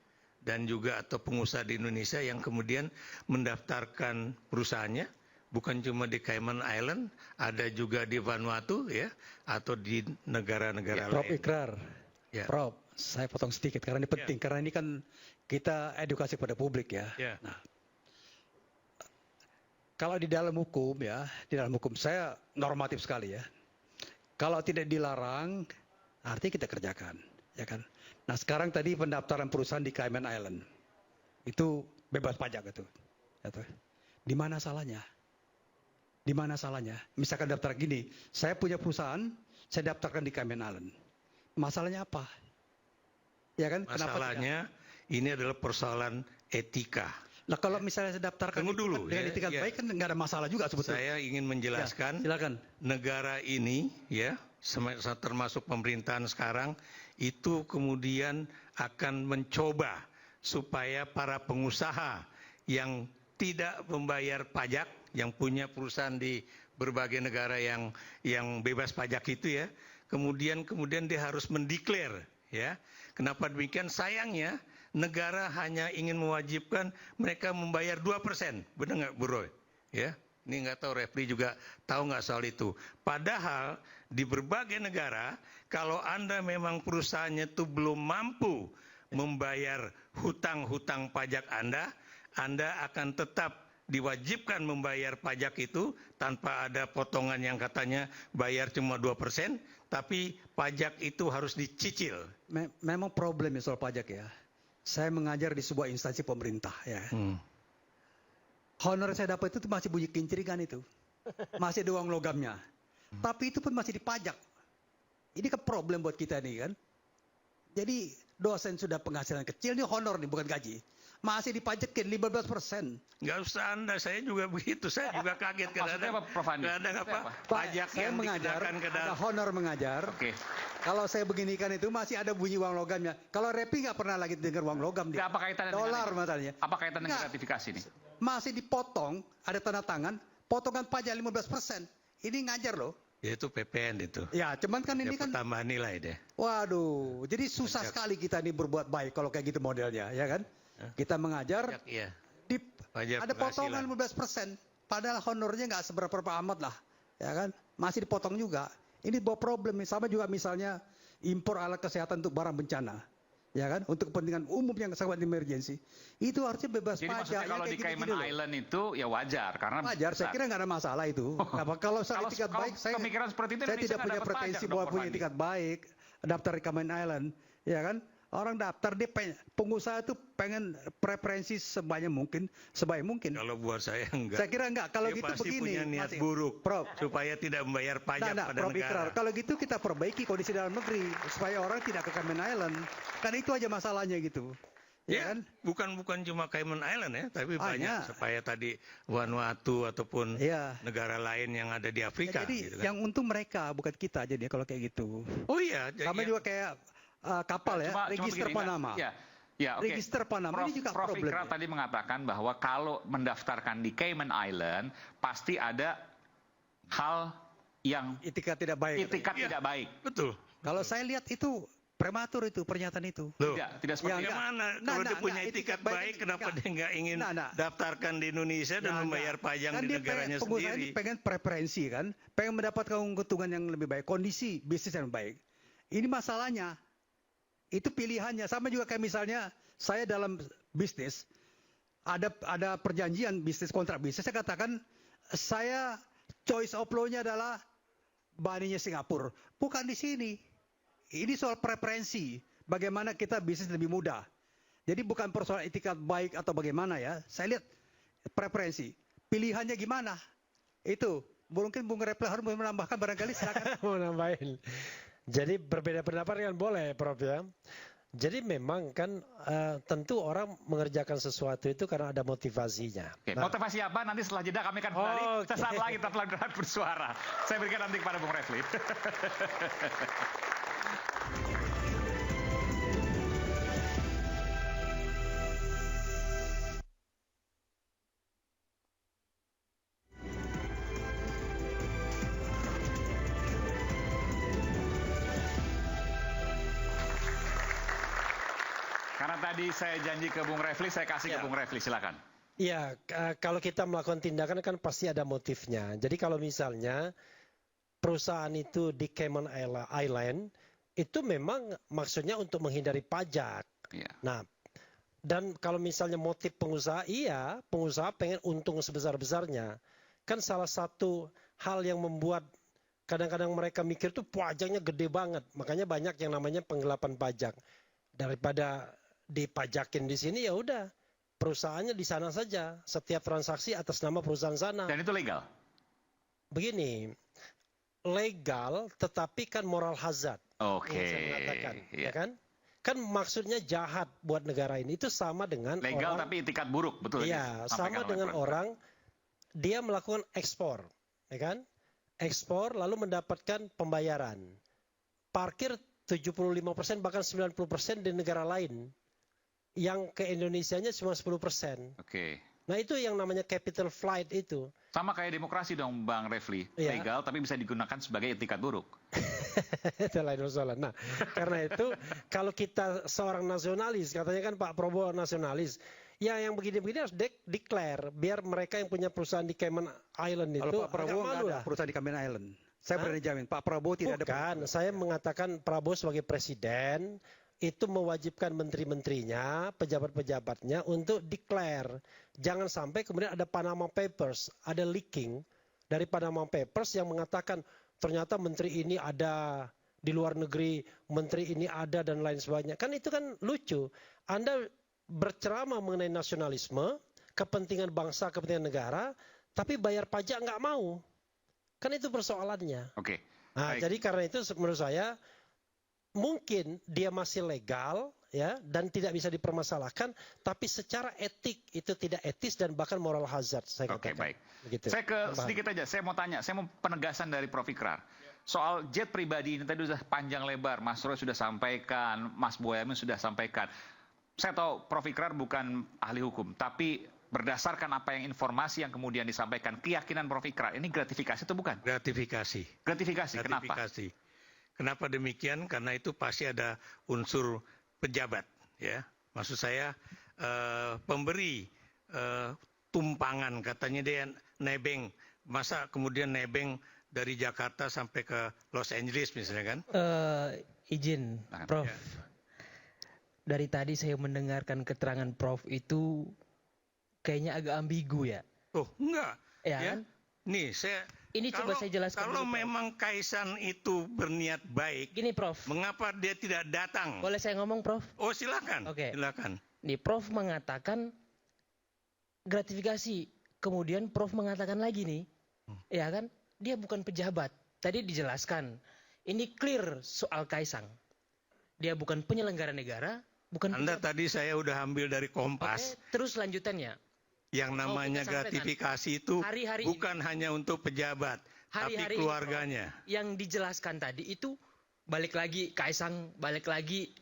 dan juga atau pengusaha di Indonesia yang kemudian mendaftarkan perusahaannya, bukan cuma di Cayman Island, ada juga di Vanuatu ya, atau di negara-negara lain. Prof Ikrar, ya. Prof, saya potong sedikit karena ini penting, karena ini kan kita edukasi pada publik ya. Nah, kalau di dalam hukum ya, di dalam hukum saya normatif sekali ya. Kalau tidak dilarang, artinya kita kerjakan, ya kan. Nah sekarang tadi pendaftaran perusahaan di Cayman Island itu bebas pajak itu. Di mana salahnya? Di mana salahnya? Misalkan daftar gini, saya punya perusahaan, saya daftarkan di Cayman Island. Masalahnya apa? Ya kan? Masalahnya ini adalah persoalan etika. Nah kalau misalnya saya daftarkan dulu, dengan etika baik kan nggak ada masalah juga sebetulnya. Saya ingin menjelaskan, silakan. Negara ini ya, termasuk pemerintahan sekarang itu kemudian akan mencoba supaya para pengusaha yang tidak membayar pajak, yang punya perusahaan di berbagai negara yang bebas pajak itu ya, kemudian dia harus mendeklar ya. Kenapa demikian? Sayangnya negara hanya ingin mewajibkan mereka membayar 2%. Benar nggak, Bu Roy? Ya, ini nggak tahu, Refli juga tahu nggak soal itu. Padahal di berbagai negara, kalau Anda memang perusahaannya itu belum mampu membayar hutang-hutang pajak Anda akan tetap diwajibkan membayar pajak itu tanpa ada potongan yang katanya bayar cuma 2%, tapi pajak itu harus dicicil. Memang problemnya soal pajak ya. Saya mengajar di sebuah instansi pemerintah ya. Honor saya dapat itu masih bunyi kincringan itu. Masih ada uang logamnya. Tapi itu pun masih dipajak. Ini kan problem buat kita nih kan. Jadi dosen sudah penghasilan kecil, ini honor nih bukan gaji. Masih dipajakin 15%. Nggak usah Anda, saya juga begitu. Saya juga kaget kadang-kadang. Kadang apa? Pajak saya yang mengajar, dikenakan ke dalam. ada honor mengajar. Kalau saya beginikan itu masih ada bunyi uang logamnya. Kalau Repi nggak pernah lagi dengar uang logam. Apa kaitannya dolar matanya? Apa kaitannya dengan gratifikasi ini? Masih dipotong, ada tanda tangan, potongan pajak 15%. Ini ngajar loh. Ya itu PPN itu. Ya, cuman kan ini kan tambahan nilai deh. Waduh, jadi susah sekali kita nih berbuat baik kalau kayak gitu modelnya, ya kan? Kita mengajar, ada potongan 15%, padahal honornya nggak seberapa amat lah, ya kan? Masih dipotong juga. Ini bawa problem, sama juga misalnya impor alat kesehatan untuk barang bencana, ya kan? Untuk kepentingan umum yang sangat emergency, itu harusnya bebas pajak. Jadi maksudnya kalau di Cayman Island itu ya wajar, karena wajar. Saya kira nggak ada masalah itu. Kalau soal etikat baik, saya tidak punya pretensi bahwa punya etikat baik. Daftar di Cayman Island, ya kan? Orang daftar, dia pengusaha itu pengen preferensi sebaik mungkin. Kalau buat saya enggak. Saya kira enggak. Kalau dia gitu pasti begini, punya niat buruk, supaya tidak membayar pajak pada negara. Ikrar. Kalau gitu kita perbaiki kondisi dalam negeri supaya orang tidak ke Cayman Island. Kan itu aja masalahnya gitu. Ya kan? Bukan cuma Cayman Island ya, tapi banyak supaya tadi Vanuatu ataupun negara lain yang ada di Afrika. Ya, jadi gitu kan? yang untung mereka bukan kita aja dia kalau kayak gitu. Oh iya. Sama juga kayak kapal ya, register Panama. Ya, oke. Register Panama ini juga Prof. problem. Ikrar tadi mengatakan bahwa kalau mendaftarkan di Cayman Island pasti ada hal yang etikat tidak baik. Tidak baik. Betul. Kalau saya lihat itu prematur itu pernyataan itu. Loh, tidak seperti yang mana? Kalau dia punya etikat baik, kenapa dia nggak ingin daftarkan di Indonesia dan membayar pajak di negaranya sendiri? Pengusaha ini pengen preferensi kan, pengen mendapatkan keuntungan yang lebih baik, kondisi bisnis yang baik. Ini masalahnya. Itu pilihannya. Sama juga kayak misalnya saya dalam bisnis ada perjanjian bisnis, kontrak bisnis, saya katakan saya choice of law-nya adalah Baninya Singapura, bukan di sini. Ini soal preferensi, bagaimana kita bisnis lebih mudah. Jadi bukan persoalan etikat baik atau bagaimana ya. Saya lihat preferensi, pilihannya gimana. Itu mungkin Bung Refli harus menambahkan barangkali, silakan. Mau nambahin. Jadi berbeda pendapat kan boleh, Prof ya. Jadi memang kan tentu orang mengerjakan sesuatu itu karena ada motivasinya. Motivasi apa? Nanti setelah jeda kami akan kembali. Sesaat lagi tetaplah Rakyat Bersuara. Saya berikan nanti kepada Bung Refli. Karena tadi saya janji ke Bung Refli, saya kasih ke Bung Refli, silakan. Iya, kalau kita melakukan tindakan kan pasti ada motifnya. Jadi kalau misalnya perusahaan itu di Cayman Island, itu memang maksudnya untuk menghindari pajak. Nah, dan kalau misalnya motif pengusaha, pengusaha pengen untung sebesar-besarnya. Kan salah satu hal yang membuat kadang-kadang mereka mikir tuh pajaknya gede banget. Makanya banyak yang namanya penggelapan pajak. Daripada dipajakin di sini, ya udah perusahaannya di sana saja, setiap transaksi atas nama perusahaan sana. Dan itu legal? Begini, legal tetapi kan moral hazard. Saya mengatakan, ya kan? Kan maksudnya jahat buat negara ini. Itu sama dengan legal orang, tapi etikat buruk, betul? Iya, sama dengan orang dia melakukan ekspor, ya kan? Ekspor lalu mendapatkan pembayaran. Parkir 75% bahkan 90% di negara lain. Yang ke Indonesianya cuma 10%. Nah itu yang namanya capital flight itu. Sama kayak demokrasi dong Bang Refli. Legal tapi bisa digunakan sebagai etikat buruk. Itu lain persoalan. Nah, karena itu kalau kita seorang nasionalis, katanya kan Pak Prabowo nasionalis, ya yang begini-begini harus declare biar mereka yang punya perusahaan di Cayman Island itu. Kalau Pak Prabowo nggak ada perusahaan di Cayman Island. Saya berani jamin Pak Prabowo tidak ada. Bukan, saya mengatakan Prabowo sebagai presiden itu mewajibkan menteri-menterinya, pejabat-pejabatnya untuk declare. Jangan sampai kemudian ada Panama Papers, ada leaking dari Panama Papers yang mengatakan ternyata menteri ini ada di luar negeri, menteri ini ada dan lain sebagainya. Kan itu kan lucu. Anda berceramah mengenai nasionalisme, kepentingan bangsa, kepentingan negara, tapi bayar pajak nggak mau. Kan itu persoalannya. Oke. Nah, jadi karena itu menurut saya mungkin dia masih legal ya dan tidak bisa dipermasalahkan, tapi secara etik itu tidak etis dan bahkan moral hazard saya katakan. Oke, baik. Begitu. Saya ke sedikit aja, saya mau tanya, saya mau penegasan dari Prof. Ikrar. Soal jet pribadi ini tadi sudah panjang lebar, Mas Roy sudah sampaikan, Mas Boyamin sudah sampaikan. Saya tahu Prof. Ikrar bukan ahli hukum, tapi berdasarkan apa yang informasi yang kemudian disampaikan, keyakinan Prof. Ikrar, ini gratifikasi atau bukan? Gratifikasi. Gratifikasi, kenapa? Kenapa demikian? Karena itu pasti ada unsur pejabat, ya. Maksud saya pemberi tumpangan, katanya dia nebeng. Masa kemudian nebeng dari Jakarta sampai ke Los Angeles misalnya kan? Izin, Prof. Ya. Dari tadi saya mendengarkan keterangan Prof itu kayaknya agak ambigu ya. Oh, enggak. Ya, kan? Nih, ini coba saya jelaskan kalau dulu, memang Kaisang itu berniat baik, gini Prof, mengapa dia tidak datang? Boleh saya ngomong Prof? Oh silakan. Oke. Silakan. Nih Prof mengatakan gratifikasi, kemudian Prof mengatakan lagi nih, ya kan, dia bukan pejabat. Tadi dijelaskan, ini clear soal Kaisang. Dia bukan penyelenggara negara, bukan. Anda pejabat. Tadi saya udah ambil dari Kompas. Oke, terus lanjutannya. Yang namanya gratifikasi itu bukan hanya untuk pejabat, tapi keluarganya. Ini, yang dijelaskan tadi itu balik lagi Kaisang, balik lagi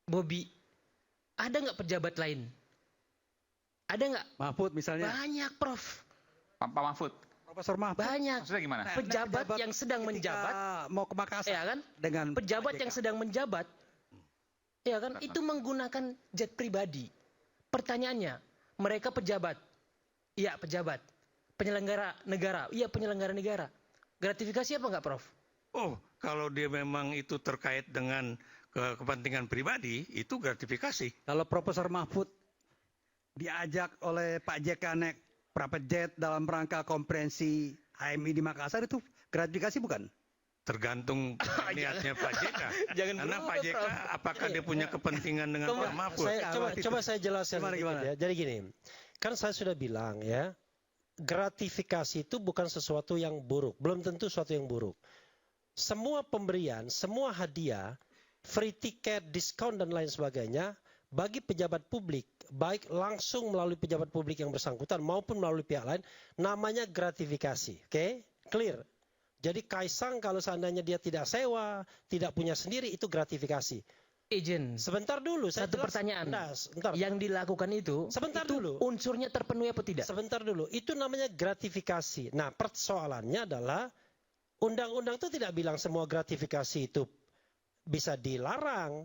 Bobi. Ada nggak pejabat lain? Ada nggak? Mahfud misalnya. Banyak, Prof. Pak Mahfud. Profesor Mahfud. Banyak. Maksudnya gimana? Pejabat yang sedang menjabat. Mau ke Makassar. Ya kan? Dengan pejabat yang sedang menjabat. Ya kan? Itu menggunakan jet pribadi. Pertanyaannya. Mereka pejabat, iya pejabat, penyelenggara negara, iya penyelenggara negara. Gratifikasi apa enggak, Prof? Oh, kalau dia memang itu terkait dengan kepentingan pribadi, itu gratifikasi. Kalau Profesor Mahfud diajak oleh Pak JK naik private jet dalam rangka konferensi HMI di Makassar, itu gratifikasi bukan? Tergantung niatnya Pak JK. Karena Pak JK apakah dia punya kepentingan dengan Pak Mahfud? Coba saya jelaskan gimana? Ya. Jadi gini, kan saya sudah bilang ya, gratifikasi itu bukan sesuatu yang buruk, belum tentu sesuatu yang buruk. Semua pemberian, semua hadiah, free ticket, diskon dan lain sebagainya bagi pejabat publik, baik langsung melalui pejabat publik yang bersangkutan maupun melalui pihak lain, namanya gratifikasi. Oke? Clear? Jadi Kaisang kalau seandainya dia tidak sewa, tidak punya sendiri, itu gratifikasi. Izin. Sebentar dulu. Satu pertanyaan. Sebentar. Yang dilakukan itu, dulu. Unsurnya terpenuhi apa tidak? Sebentar dulu. Itu namanya gratifikasi. Nah, persoalannya adalah undang-undang itu tidak bilang semua gratifikasi itu bisa dilarang.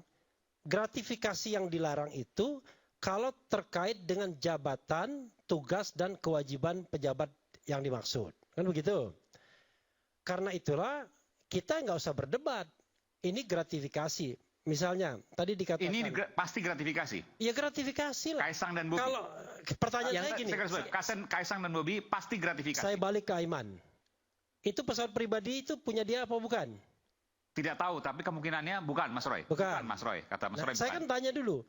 Gratifikasi yang dilarang itu kalau terkait dengan jabatan, tugas, dan kewajiban pejabat yang dimaksud. Kan begitu? Karena itulah kita nggak usah berdebat. Ini gratifikasi. Misalnya tadi dikatakan. Ini pasti gratifikasi. Iya gratifikasi lah. Kaisang dan Bobi. Kalau pertanyaan saya gini. Kaisang dan Bobi pasti gratifikasi. Saya balik ke Aiman. Itu pesawat pribadi itu punya dia apa bukan? Tidak tahu, tapi kemungkinannya bukan, Mas Roy. Bukan Mas Roy. Kata Mas Roy. Saya kan tanya dulu.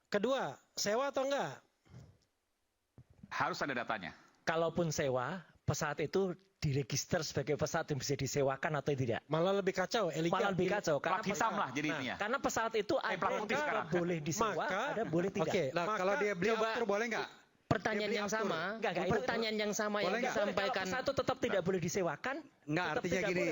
Kedua, sewa atau enggak? Harus ada datanya. Kalaupun sewa, pesawat itu diregister sebagai pesawat yang bisa disewakan atau tidak? Malah lebih kacau. Malah lebih kacau. Plat hitam lah jadi intinya. Karena pesawat itu ada boleh disewa, ada boleh tidak. Oke, kalau dia beli aftur boleh nggak? Pertanyaan yang sama, pertanyaan yang sama yang disampaikan. Pesawat itu tetap tidak boleh disewakan. Nggak, artinya gini.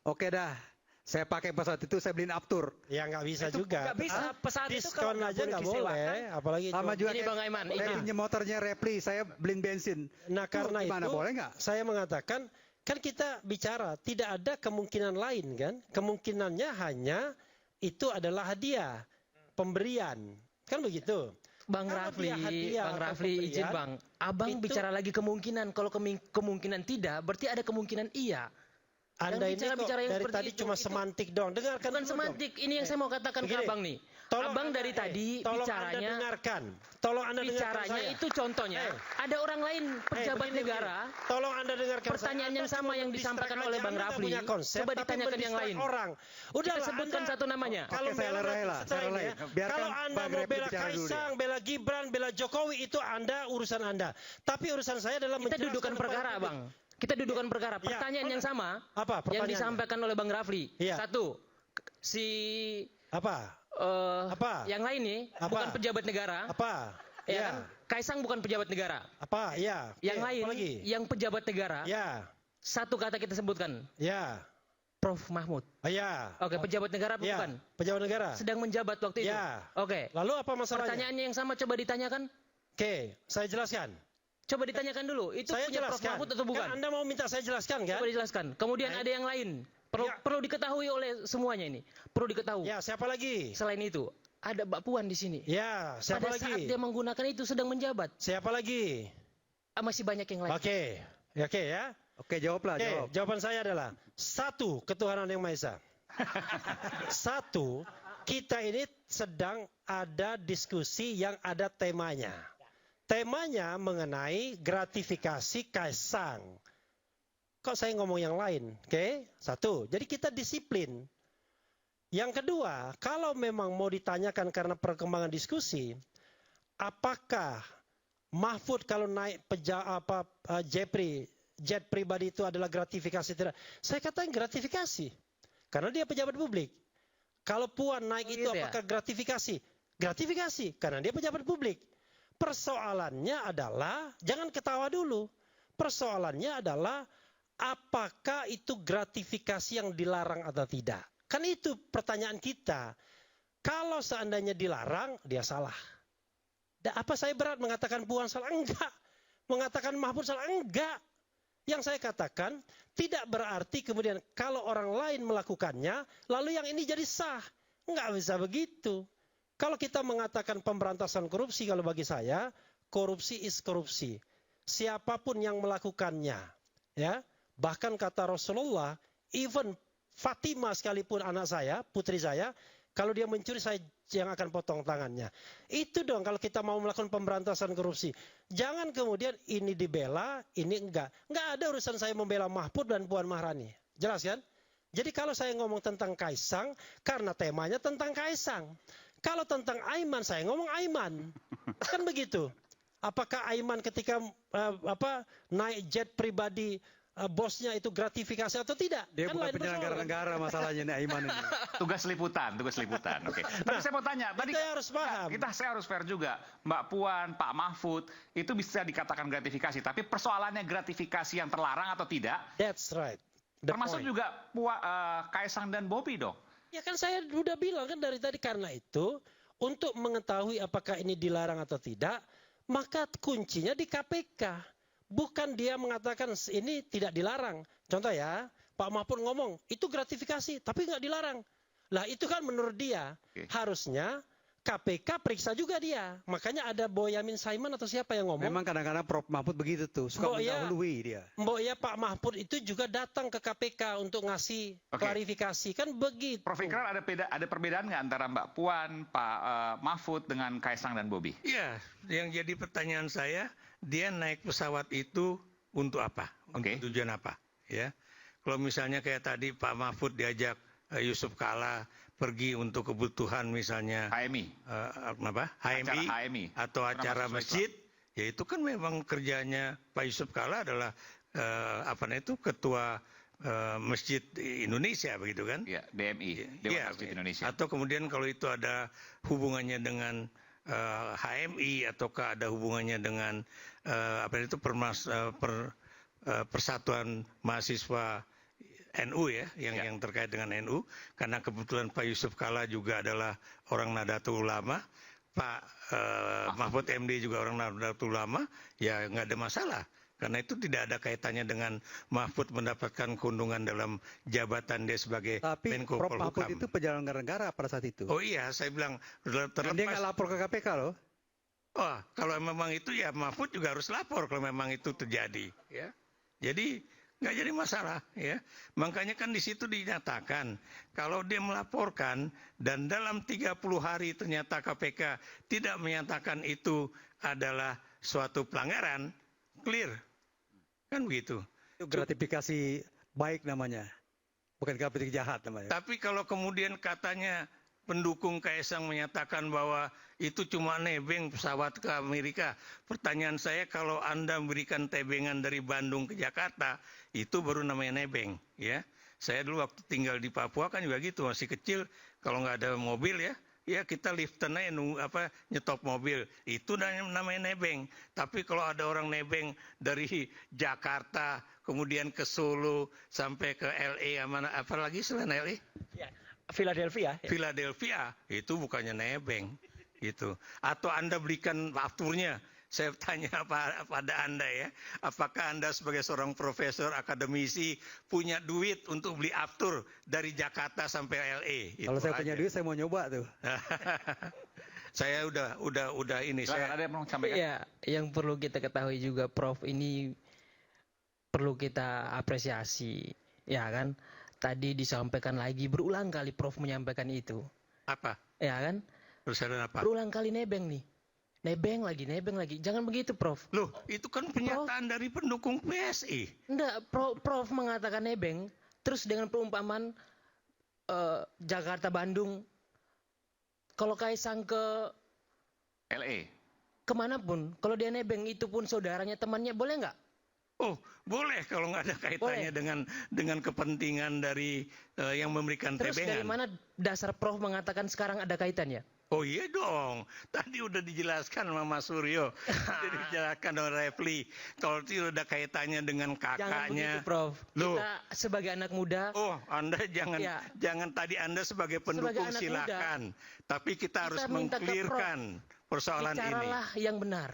Oke dah. Saya pakai pesawat itu, saya beliin aftur. Ya nggak bisa juga. Nggak bisa. Pesawat itu diskon aja nggak boleh. Apalagi sama juga ini Bang Aiman. Saya pinjam motornya Repli, saya beliin bensin. Nah karena itu, boleh nggak? Saya mengatakan Kan kita bicara tidak ada kemungkinan lain kan? Kemungkinannya hanya itu adalah hadiah, pemberian. Kan begitu. Bang Rafli, izin Bang. Abang bicara lagi kemungkinan. Kalau kemungkinan tidak, berarti ada kemungkinan iya. Anda ini kok dari tadi cuma semantik dong. Dengarkan bukan semantik. Ini yang saya mau katakan ke Abang nih. Abang dari tadi bicaranya. Tolong Anda dengarkan saya. Itu contohnya. Ada orang lain pejabat negara. Tolong Anda dengarkan pertanyaan yang sama yang disampaikan oleh Bang Rafli. Coba ditanyakan yang lain. Udah sebutkan satu namanya. Kalau Anda mau bela Kaisang, bela Gibran, bela Jokowi, itu Anda urusan Anda. Tapi urusan saya adalah kita dudukan perkara, Bang. Kita dudukan perkara. Pertanyaan yang sama yang disampaikan oleh Bang Rafli. Satu, yang lain nih bukan pejabat negara. Kan? Kaisang bukan pejabat negara. Yang lain yang pejabat negara. Satu kata kita sebutkan. Prof Mahfud. Oke, pejabat negara apa bukan? Pejabat negara. Sedang menjabat waktu itu. Oke. Lalu apa masalahnya? Pertanyaannya yang sama coba ditanyakan. Oke, saya jelaskan. Coba ditanyakan dulu, itu saya punya Prof Mahfud atau bukan? Kan Anda mau minta saya jelaskan kan? Coba dijelaskan. Kemudian ada yang lain. Perlu diketahui oleh semuanya ini. Perlu diketahui. Ya, siapa lagi? Selain itu, ada Mbak Puan di sini. Ya, siapa lagi? Pada saat dia menggunakan itu sedang menjabat. Siapa lagi? Masih banyak yang lain. Oke ya. Oke, jawablah. Jawaban saya adalah satu, ketuhanan yang Maha Esa. Satu, kita ini sedang ada diskusi yang ada temanya. Temanya mengenai gratifikasi Kaisang. Kok saya ngomong yang lain? Oke, satu. Jadi kita disiplin. Yang kedua, kalau memang mau ditanyakan karena perkembangan diskusi, apakah Mahfud kalau naik jet pribadi itu adalah gratifikasi tidak? Saya katakan gratifikasi. Karena dia pejabat publik. Kalau Puan naik itu apakah gratifikasi? Gratifikasi, karena dia pejabat publik. Persoalannya adalah, jangan ketawa dulu. Persoalannya adalah, apakah itu gratifikasi yang dilarang atau tidak? Kan itu pertanyaan kita. Kalau seandainya dilarang, dia salah. Apa saya berat mengatakan Puan salah? Enggak. Mengatakan Mahfud salah? Enggak. Yang saya katakan, tidak berarti kemudian kalau orang lain melakukannya, lalu yang ini jadi sah. Enggak bisa begitu. Kalau kita mengatakan pemberantasan korupsi, kalau bagi saya, korupsi is korupsi. Siapapun yang melakukannya, ya, bahkan kata Rasulullah, even Fatimah sekalipun anak saya, putri saya, kalau dia mencuri saya yang akan potong tangannya. Itu dong kalau kita mau melakukan pemberantasan korupsi. Jangan kemudian ini dibela, ini enggak. Enggak ada urusan saya membela Mahfud dan Puan Maharani. Jelas kan? Jadi kalau saya ngomong tentang Kaisang, karena temanya tentang Kaisang. Kalau tentang Aiman, saya ngomong Aiman. Kan begitu. Apakah Aiman ketika naik jet pribadi bosnya itu gratifikasi atau tidak? Dia kan bukan penyelenggara negara masalahnya nih Aiman ini. Tugas liputan. Oke. Tapi saya mau tanya, tadi harus paham. Saya harus fair juga. Mbak Puan, Pak Mahfud, itu bisa dikatakan gratifikasi. Tapi persoalannya gratifikasi yang terlarang atau tidak? That's right. Termasuk juga Kaisang dan Bobi dong. Ya kan saya sudah bilang kan dari tadi, karena itu untuk mengetahui apakah ini dilarang atau tidak, maka kuncinya di KPK. Bukan dia mengatakan ini tidak dilarang. Contoh ya, Pak Mahfud ngomong itu gratifikasi tapi nggak dilarang. Lah itu kan menurut dia harusnya KPK periksa juga dia. Makanya ada Boyamin Saiman atau siapa yang ngomong. Memang kadang-kadang Prof Mahfud begitu tuh, suka mendahului dia. Mbok ya Pak Mahfud itu juga datang ke KPK untuk ngasih klarifikasi. Kan begitu. Prof Ikrar, ada perbedaan nggak antara Mbak Puan, Pak Mahfud dengan Kaisang dan Bobi? Iya, yang jadi pertanyaan saya, dia naik pesawat itu untuk apa? Untuk tujuan apa? Ya, kalau misalnya kayak tadi Pak Mahfud diajak Yusuf Kala pergi untuk kebutuhan misalnya HMI atau acara masjid, ya itu kan memang kerjanya Pak Yusuf Kala adalah ketua Masjid Indonesia begitu kan? Ya, DMI, Dewan Masjid Indonesia. Atau kemudian kalau itu ada hubungannya dengan HMI ataukah ada hubungannya dengan Persatuan Mahasiswa NU ya, yang terkait dengan NU, karena kebetulan Pak Yusuf Kala juga adalah orang Nahdlatul Ulama, Pak Mahfud MD juga orang Nahdlatul Ulama, ya nggak ada masalah. Karena itu tidak ada kaitannya dengan Mahfud mendapatkan keuntungan dalam jabatan dia sebagai Menko Prof. Polhukam. Mahfud itu penyelenggara negara pada saat itu. Oh iya, saya bilang terlepas. Dia nggak lapor ke KPK loh. Oh, kalau memang itu ya Mahfud juga harus lapor kalau memang itu terjadi. Ya, jadi nggak jadi masalah. Ya, makanya kan di situ dinyatakan kalau dia melaporkan dan dalam 30 hari ternyata KPK tidak menyatakan itu adalah suatu pelanggaran, clear. Kan begitu. Itu gratifikasi baik namanya. Bukan gratifikasi jahat namanya. Tapi kalau kemudian katanya pendukung Kaisang menyatakan bahwa itu cuma nebeng pesawat ke Amerika. Pertanyaan saya, kalau Anda memberikan tebengan dari Bandung ke Jakarta, itu baru namanya nebeng. Ya, saya dulu waktu tinggal di Papua kan juga gitu, masih kecil. Kalau nggak ada mobil ya kita liften aja nyetop mobil, itu namanya nebeng. Tapi kalau ada orang nebeng dari Jakarta kemudian ke Solo sampai ke LA, apa lagi selain LA? Ya, Philadelphia. Ya. Philadelphia itu bukannya nebeng gitu. Atau Anda belikan afturnya. Saya tanya pada Anda ya, apakah Anda sebagai seorang profesor akademisi punya duit untuk beli aftur dari Jakarta sampai LA? Kalau saya punya duit, saya mau nyoba tuh. Saya udah ini. Ada yang mau sampaikan? Ya, yang perlu kita ketahui juga, Prof, ini perlu kita apresiasi, ya kan? Tadi disampaikan lagi berulang kali Prof menyampaikan itu. Apa? Ya kan? Apa? Berulang kali nebeng nih. Nebeng lagi. Jangan begitu, Prof. Loh, itu kan pernyataan dari pendukung PSI. Enggak, Prof mengatakan nebeng, terus dengan perumpamaan Jakarta-Bandung, kalau Kaisang ke LA, kemanapun, kalau dia nebeng itu pun saudaranya, temannya, boleh nggak? Oh, boleh kalau nggak ada kaitannya dengan kepentingan dari yang memberikan Terus tebengan. dari mana dasar Prof mengatakan sekarang ada kaitannya? Oh iya dong, tadi udah dijelaskan sama Mas Suryo, udah dijelaskan oleh Refli. Kalau itu udah kaitannya dengan kakaknya. Jangan begitu, Prof. Loh. Kita sebagai anak muda. Oh, Anda jangan tadi Anda sebagai pendukung silakan. Tapi kita harus mengklirkan persoalan ini. Bicaralah yang benar.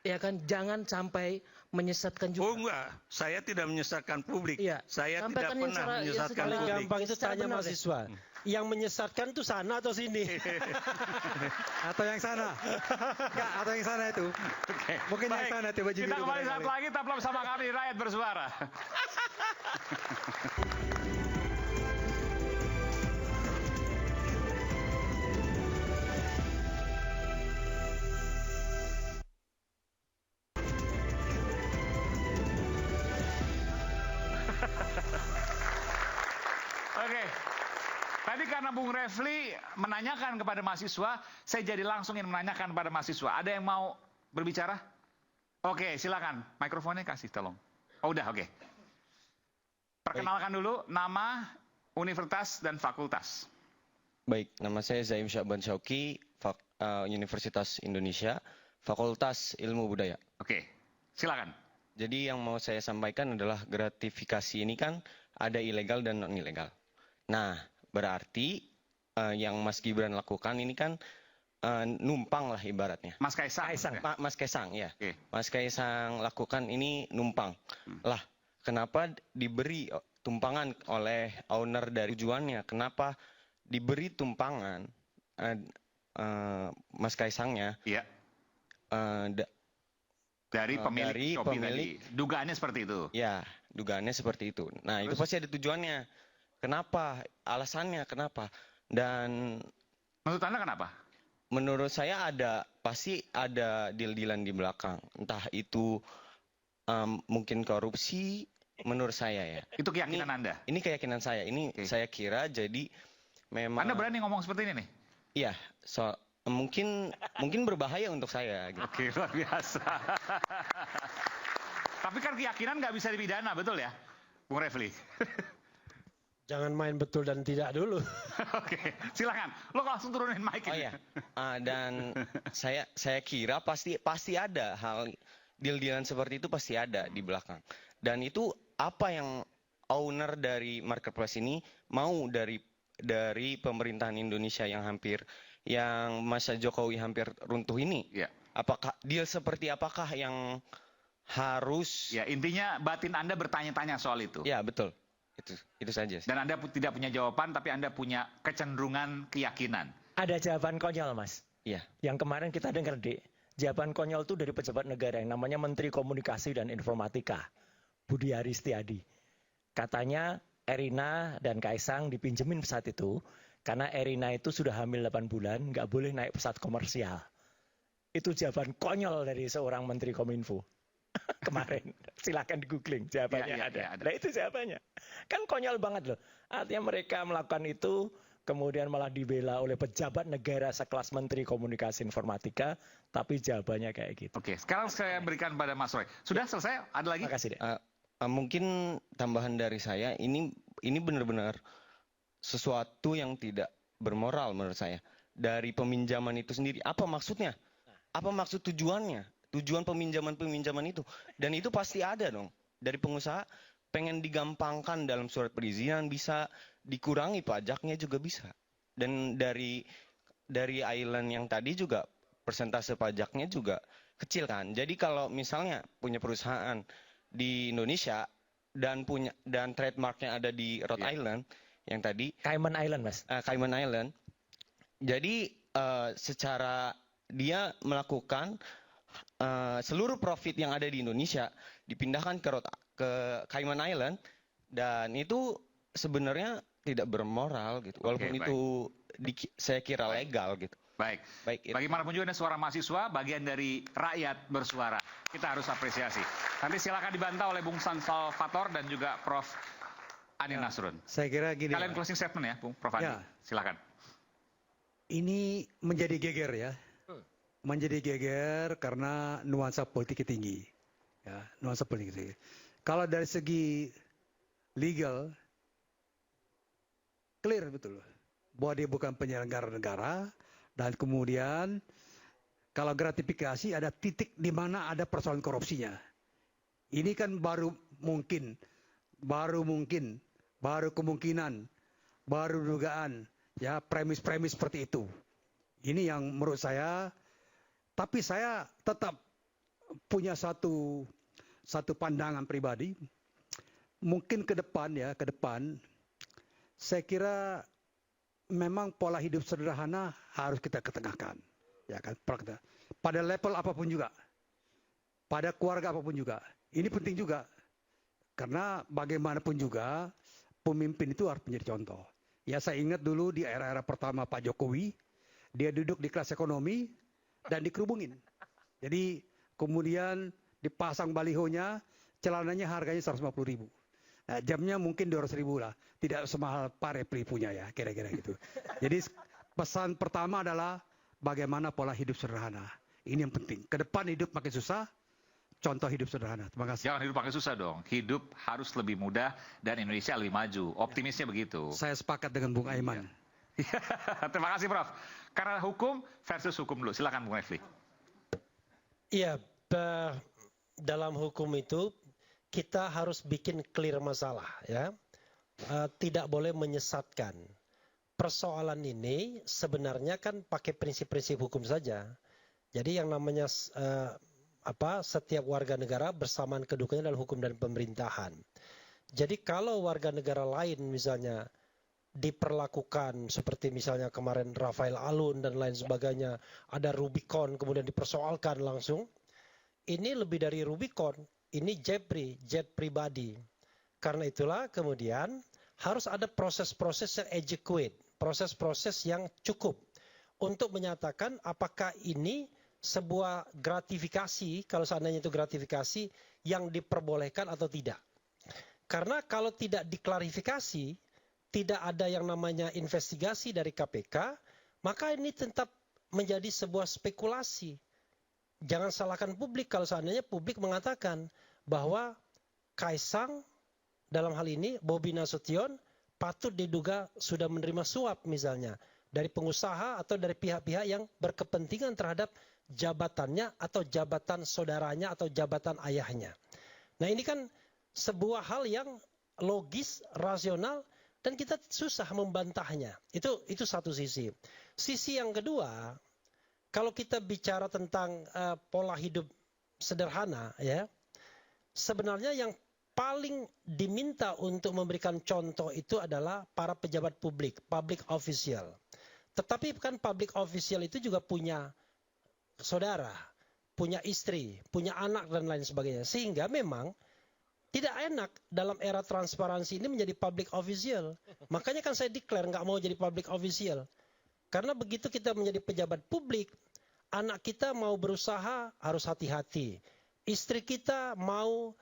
Ya kan, jangan sampai menyesatkan juga. Oh enggak, saya tidak menyesatkan publik. Iya. Saya tidak pernah menyesatkan publik. publik. Gampang itu tanya mahasiswa. Yang menyesatkan itu sana atau sini? Atau yang sana? Enggak, atau yang sana itu. Okay. Mungkin baik. Yang sana itu baju biru. Kita kembali saat lagi, tetaplah bersama kami Rakyat Bersuara. Oke. Tadi karena Bung Refli menanyakan kepada mahasiswa, saya jadi langsung ingin menanyakan kepada mahasiswa. Ada yang mau berbicara? Oke, silakan. Mikrofonnya kasih tolong. Oh, udah, oke. Perkenalkan dulu nama, universitas, dan fakultas. Baik, nama saya Zaim Syakban Syauki, Universitas Indonesia, Fakultas Ilmu Budaya. Oke, silakan. Jadi yang mau saya sampaikan adalah gratifikasi ini kan ada ilegal dan non-ilegal. Nah, berarti yang Mas Gibran lakukan ini kan numpang lah ibaratnya. Mas Kaisang. Mas Kaisang, ya. Okay. Mas Kaisang lakukan ini numpang. Lah, kenapa diberi tumpangan oleh owner dari tujuannya? Kenapa diberi tumpangan Mas Kaisangnya? Iya. Dari pemilik Shopee tadi. Dugaannya seperti itu. Ya, dugaannya seperti itu. Nah, itu pasti ada tujuannya. Kenapa? Alasannya kenapa? Dan menurut Anda kenapa? Menurut saya pasti ada deal-dealan di belakang. Entah itu mungkin korupsi, menurut saya ya. Itu keyakinan Anda? Ini keyakinan saya. Ini saya kira jadi memang. Anda berani ngomong seperti ini nih? Iya, mungkin berbahaya untuk saya. Gitu. Oke, luar biasa. Tapi kan keyakinan nggak bisa dipidana, betul ya, Bung Refli? Jangan main betul dan tidak dulu. Oke, silakan. Lo langsung turunin mic. Oh iya. Dan saya kira pasti ada hal deal-dealan seperti itu, pasti ada di belakang. Dan itu apa yang owner dari marketplace ini mau dari pemerintahan Indonesia yang masa Jokowi hampir runtuh ini? Yeah. Apakah deal seperti apakah yang harus. Ya, intinya batin Anda bertanya-tanya soal itu. Ya, betul. Itu saja. Dan Anda tidak punya jawaban, tapi Anda punya kecenderungan keyakinan. Ada jawaban konyol, Mas. Iya. Yang kemarin kita dengar, Dik. Jawaban konyol itu dari pejabat negara yang namanya Menteri Komunikasi dan Informatika, Budi Aris Setiadi. Katanya Erina dan Kaisang dipinjemin pesawat itu, karena Erina itu sudah hamil 8 bulan, nggak boleh naik pesawat komersial. Itu jawaban konyol dari seorang Menteri Kominfo. Kemarin, silakan di googling jawabannya ada. Nah itu jawabannya, kan konyol banget loh. Artinya mereka melakukan itu, kemudian malah dibela oleh pejabat negara sekelas Menteri Komunikasi Informatika, tapi jawabannya kayak gitu. Oke, sekarang saya berikan pada Mas Roy. Sudah selesai? Ada lagi? Makasih, Dek. Mungkin tambahan dari saya, ini benar-benar sesuatu yang tidak bermoral menurut saya. Dari peminjaman itu sendiri, apa maksudnya? Apa maksud tujuannya? Tujuan peminjaman itu. Dan itu pasti ada dong. Dari pengusaha pengen digampangkan dalam surat perizinan bisa, dikurangi pajaknya juga bisa. Dan dari island yang tadi juga persentase pajaknya juga kecil kan. Jadi kalau misalnya punya perusahaan di Indonesia dan trademarknya ada di Rhode Island yang tadi. Cayman Island, Mas. Cayman Island. Jadi secara dia melakukan seluruh profit yang ada di Indonesia dipindahkan ke Cayman Island, dan itu sebenarnya tidak bermoral gitu. Walaupun itu saya kira legal gitu. Baik. Bagaimanapun juga ada suara mahasiswa, bagian dari rakyat bersuara. Kita harus apresiasi. Nanti silakan dibantah oleh Bung San Salvator dan juga Prof. Andi Nasrun. Saya kira gini. Kalian closing statement ya, Bung Prof. Andi. Silakan. Ini menjadi geger ya. Menjadi geger karena nuansa politiknya tinggi. Ya, nuansa politik tinggi. Kalau dari segi legal, clear betul bahwa dia bukan penyelenggara negara, dan kemudian kalau gratifikasi ada titik di mana ada persoalan korupsinya. Ini kan baru kemungkinan, baru dugaan, ya premis-premis seperti itu. Ini yang menurut saya. Tapi saya tetap punya satu pandangan pribadi. Mungkin ke depan saya kira memang pola hidup sederhana harus kita ketengahkan, ya kan? Pada level apapun juga, pada keluarga apapun juga. Ini penting juga, karena bagaimanapun juga pemimpin itu harus menjadi contoh. Ya, saya ingat dulu di era-era pertama Pak Jokowi, dia duduk di kelas ekonomi dan dikerubungin. Jadi kemudian dipasang balihonya, celananya harganya 150.000. Nah, jamnya mungkin 200.000 lah. Tidak semahal Pak Repli punya ya, kira-kira gitu. Jadi pesan pertama adalah bagaimana pola hidup sederhana. Ini yang penting. Ke depan hidup makin susah, contoh hidup sederhana. Terima kasih. Jangan hidup makin susah dong. Hidup harus lebih mudah dan Indonesia lebih maju. Optimisnya begitu. Saya sepakat dengan Bung Aiman. Terima kasih Prof. Karena hukum versus hukum dulu. Silakan Bung Refli. Iya, dalam hukum itu kita harus bikin clear masalah, ya. Tidak boleh menyesatkan. Persoalan ini sebenarnya kan pakai prinsip-prinsip hukum saja. Jadi yang namanya setiap warga negara bersamaan kedudukannya dalam hukum dan pemerintahan. Jadi kalau warga negara lain misalnya diperlakukan seperti misalnya kemarin Rafael Alun dan lain sebagainya, ada Rubicon kemudian dipersoalkan langsung, ini lebih dari Rubicon, ini jet pribadi. Karena itulah kemudian harus ada proses-proses yang adequate, proses-proses yang cukup untuk menyatakan apakah ini sebuah gratifikasi, kalau seandainya itu gratifikasi yang diperbolehkan atau tidak. Karena kalau tidak diklarifikasi, tidak ada yang namanya investigasi dari KPK, maka ini tetap menjadi sebuah spekulasi. Jangan salahkan publik kalau seandainya publik mengatakan bahwa Kaisang dalam hal ini Bobi Nasution patut diduga sudah menerima suap misalnya dari pengusaha atau dari pihak-pihak yang berkepentingan terhadap jabatannya atau jabatan saudaranya atau jabatan ayahnya. Nah, ini kan sebuah hal yang logis, rasional, dan kita susah membantahnya. Itu satu sisi. Sisi yang kedua, kalau kita bicara tentang pola hidup sederhana, ya, sebenarnya yang paling diminta untuk memberikan contoh itu adalah para pejabat publik, public official. Tetapi kan public official itu juga punya saudara, punya istri, punya anak dan lain sebagainya. Sehingga memang tidak enak dalam era transparansi ini menjadi public official. Makanya kan saya declare nggak mau jadi public official. Karena begitu kita menjadi pejabat publik, anak kita mau berusaha harus hati-hati. Istri kita mau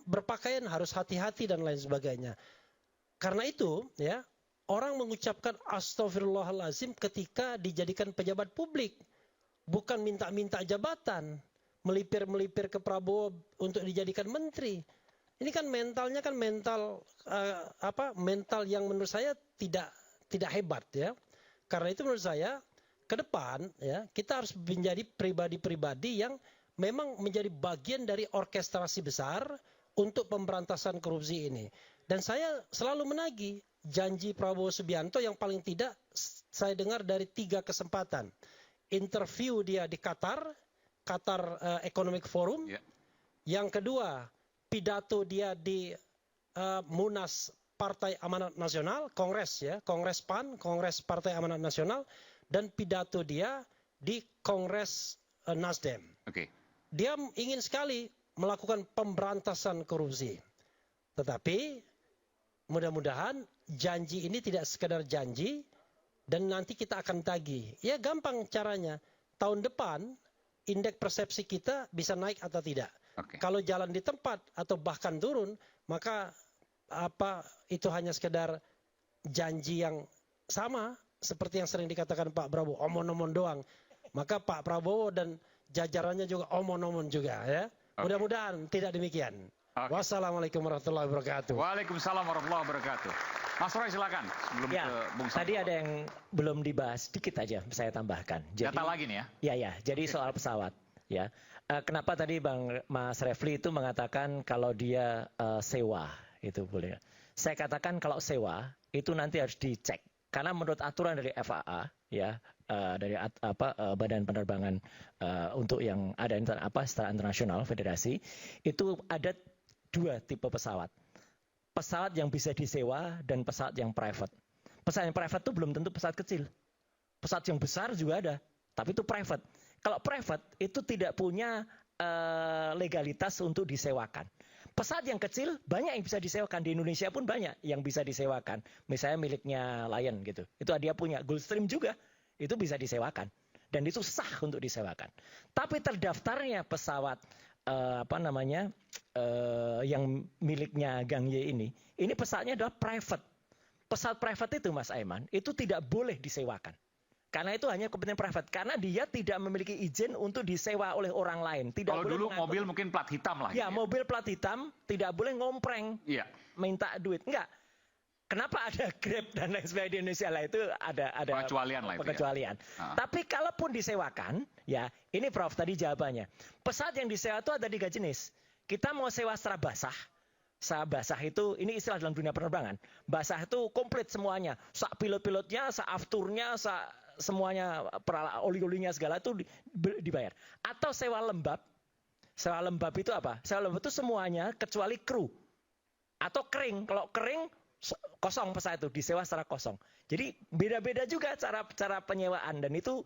berpakaian harus hati-hati dan lain sebagainya. Karena itu ya, orang mengucapkan astagfirullahalazim ketika dijadikan pejabat publik. Bukan minta-minta jabatan, melipir-melipir ke Prabowo untuk dijadikan menteri. Ini kan mentalnya kan mental mental yang menurut saya tidak hebat ya. Karena itu menurut saya ke depan ya, kita harus menjadi pribadi-pribadi yang memang menjadi bagian dari orkestrasi besar untuk pemberantasan korupsi ini. Dan saya selalu menagih janji Prabowo Subianto yang paling tidak saya dengar dari 3 kesempatan. Interview dia di Qatar Economic Forum. Yeah. Yang kedua, pidato dia di Munas Partai Amanat Nasional, Kongres ya, Kongres PAN, Kongres Partai Amanat Nasional, dan pidato dia di Kongres Nasdem. Okay. Dia ingin sekali melakukan pemberantasan korupsi. Tetapi mudah-mudahan janji ini tidak sekedar janji dan nanti kita akan tagih. Ya gampang caranya. Tahun depan indeks persepsi kita bisa naik atau tidak. Okay. Kalau jalan di tempat atau bahkan turun, maka itu hanya sekedar janji yang sama seperti yang sering dikatakan Pak Prabowo, omon-omon doang. Maka Pak Prabowo dan jajarannya juga omon-omon juga ya. Okay. Mudah-mudahan tidak demikian. Okay. Wassalamualaikum warahmatullahi wabarakatuh. Waalaikumsalam warahmatullahi wabarakatuh. Mas Roy silakan sebelum ya, ke Bung Sam. Tadi ada yang belum dibahas, sedikit aja saya tambahkan. Jadi, data lagi nih ya? Ya, jadi soal pesawat. Ya, kenapa tadi Mas Refli itu mengatakan kalau dia sewa itu boleh? Saya katakan kalau sewa itu nanti harus dicek karena menurut aturan dari FAA ya dari Badan Penerbangan untuk yang ada secara internasional federasi itu ada 2 tipe pesawat. Pesawat yang bisa disewa dan pesawat yang private. Pesawat yang private itu belum tentu pesawat kecil. Pesawat yang besar juga ada, tapi itu private. Kalau private itu tidak punya legalitas untuk disewakan. Pesawat yang kecil banyak yang bisa disewakan, di Indonesia pun banyak yang bisa disewakan. Misalnya miliknya Lion gitu. Itu dia punya, Gulfstream juga itu bisa disewakan dan itu sah untuk disewakan. Tapi terdaftarnya pesawat yang miliknya Gang Y ini pesawatnya adalah private. Pesawat private itu Mas Aiman itu tidak boleh disewakan. Karena itu hanya kepentingan private. Karena dia tidak memiliki izin untuk disewa oleh orang lain. Kalau dulu mobil mungkin plat hitam lah. Ya, mobil plat hitam tidak boleh ngompreng. Iya. Minta duit. Enggak. Kenapa ada Grab dan lain sebagainya di Indonesia lah itu ada pengecualian. Ya. Tapi kalaupun disewakan, ya ini Prof tadi jawabannya. Pesawat yang disewa itu ada 3 jenis. Kita mau sewa secara basah. Basah itu, ini istilah dalam dunia penerbangan. Basah itu komplit semuanya. Sak pilot-pilotnya, sak afturnya, semuanya oli-olinya segala itu dibayar. Atau sewa lembab. Sewa lembab itu apa? Sewa lembab itu semuanya kecuali kru. Atau kering. Kalau kering kosong pesawat itu disewa secara kosong. Jadi beda-beda juga cara penyewaan dan itu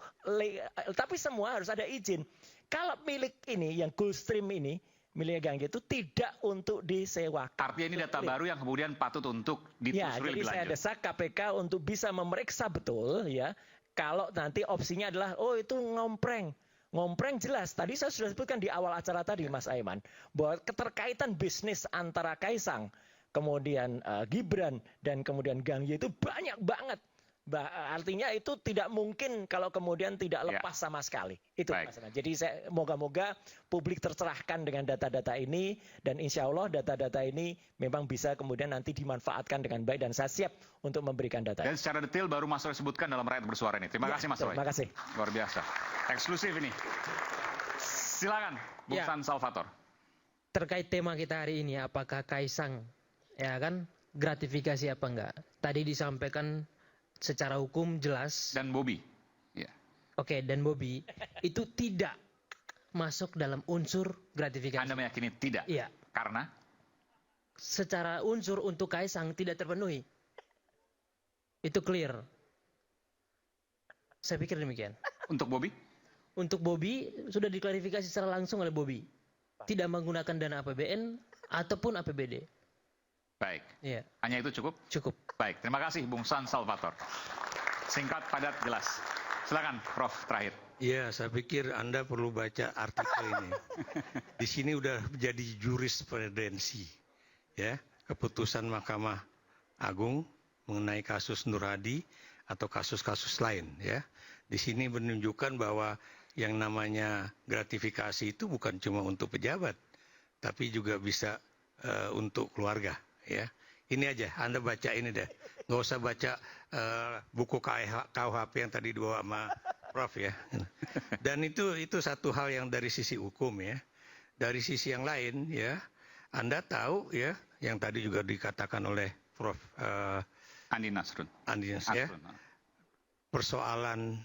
tapi semua harus ada izin. Kalau milik ini yang Gulfstream ini milik Gang itu tidak untuk disewakan. Artinya ini data baru yang kemudian patut untuk ditelusuri lebih lanjut. Jadi saya desak KPK untuk bisa memeriksa betul ya. Kalau nanti opsinya adalah itu ngompreng. Ngompreng jelas. Tadi saya sudah sebutkan di awal acara tadi Mas Aiman bahwa keterkaitan bisnis antara Kaisang, kemudian Gibran dan kemudian Gang Y itu banyak banget. Artinya itu tidak mungkin kalau kemudian tidak lepas sama sekali. Itu masalah. Jadi saya moga-moga publik tercerahkan dengan data-data ini dan insya Allah data-data ini memang bisa kemudian nanti dimanfaatkan dengan baik dan saya siap untuk memberikan data. Dan secara detail baru Mas Roy sebutkan dalam Rakyat Bersuara ini. Terima kasih Mas Roy. Terima kasih. Luar biasa. Eksklusif ini. Silakan Bung San Salvator. Terkait tema kita hari ini apakah Kaisang ya kan gratifikasi apa enggak? Tadi disampaikan secara hukum jelas. Dan Bobi. Ya. Oke, dan Bobi itu tidak masuk dalam unsur gratifikasi. Anda meyakini tidak? Iya. Karena? Secara unsur untuk Kaisang tidak terpenuhi. Itu clear. Saya pikir demikian. Untuk Bobi? Untuk Bobi sudah diklarifikasi secara langsung oleh Bobi. Tidak menggunakan dana APBN ataupun APBD. Baik. Iya. Hanya itu cukup? Cukup. Baik, terima kasih Bung San Salvator. Singkat, padat, jelas. Silakan, Prof. Terakhir. Iya, saya pikir Anda perlu baca artikel ini. Di sini udah menjadi jurisprudensi, ya, keputusan Mahkamah Agung mengenai kasus Nur Hadi atau kasus-kasus lain, ya. Di sini menunjukkan bahwa yang namanya gratifikasi itu bukan cuma untuk pejabat, tapi juga bisa untuk keluarga, ya. Ini aja, Anda baca ini deh. Nggak usah baca buku KUHP yang tadi dibawa sama Prof ya. Dan itu satu hal yang dari sisi hukum ya. Dari sisi yang lain ya, Anda tahu ya, yang tadi juga dikatakan oleh Prof. Andi Nasrun. Ya. Persoalan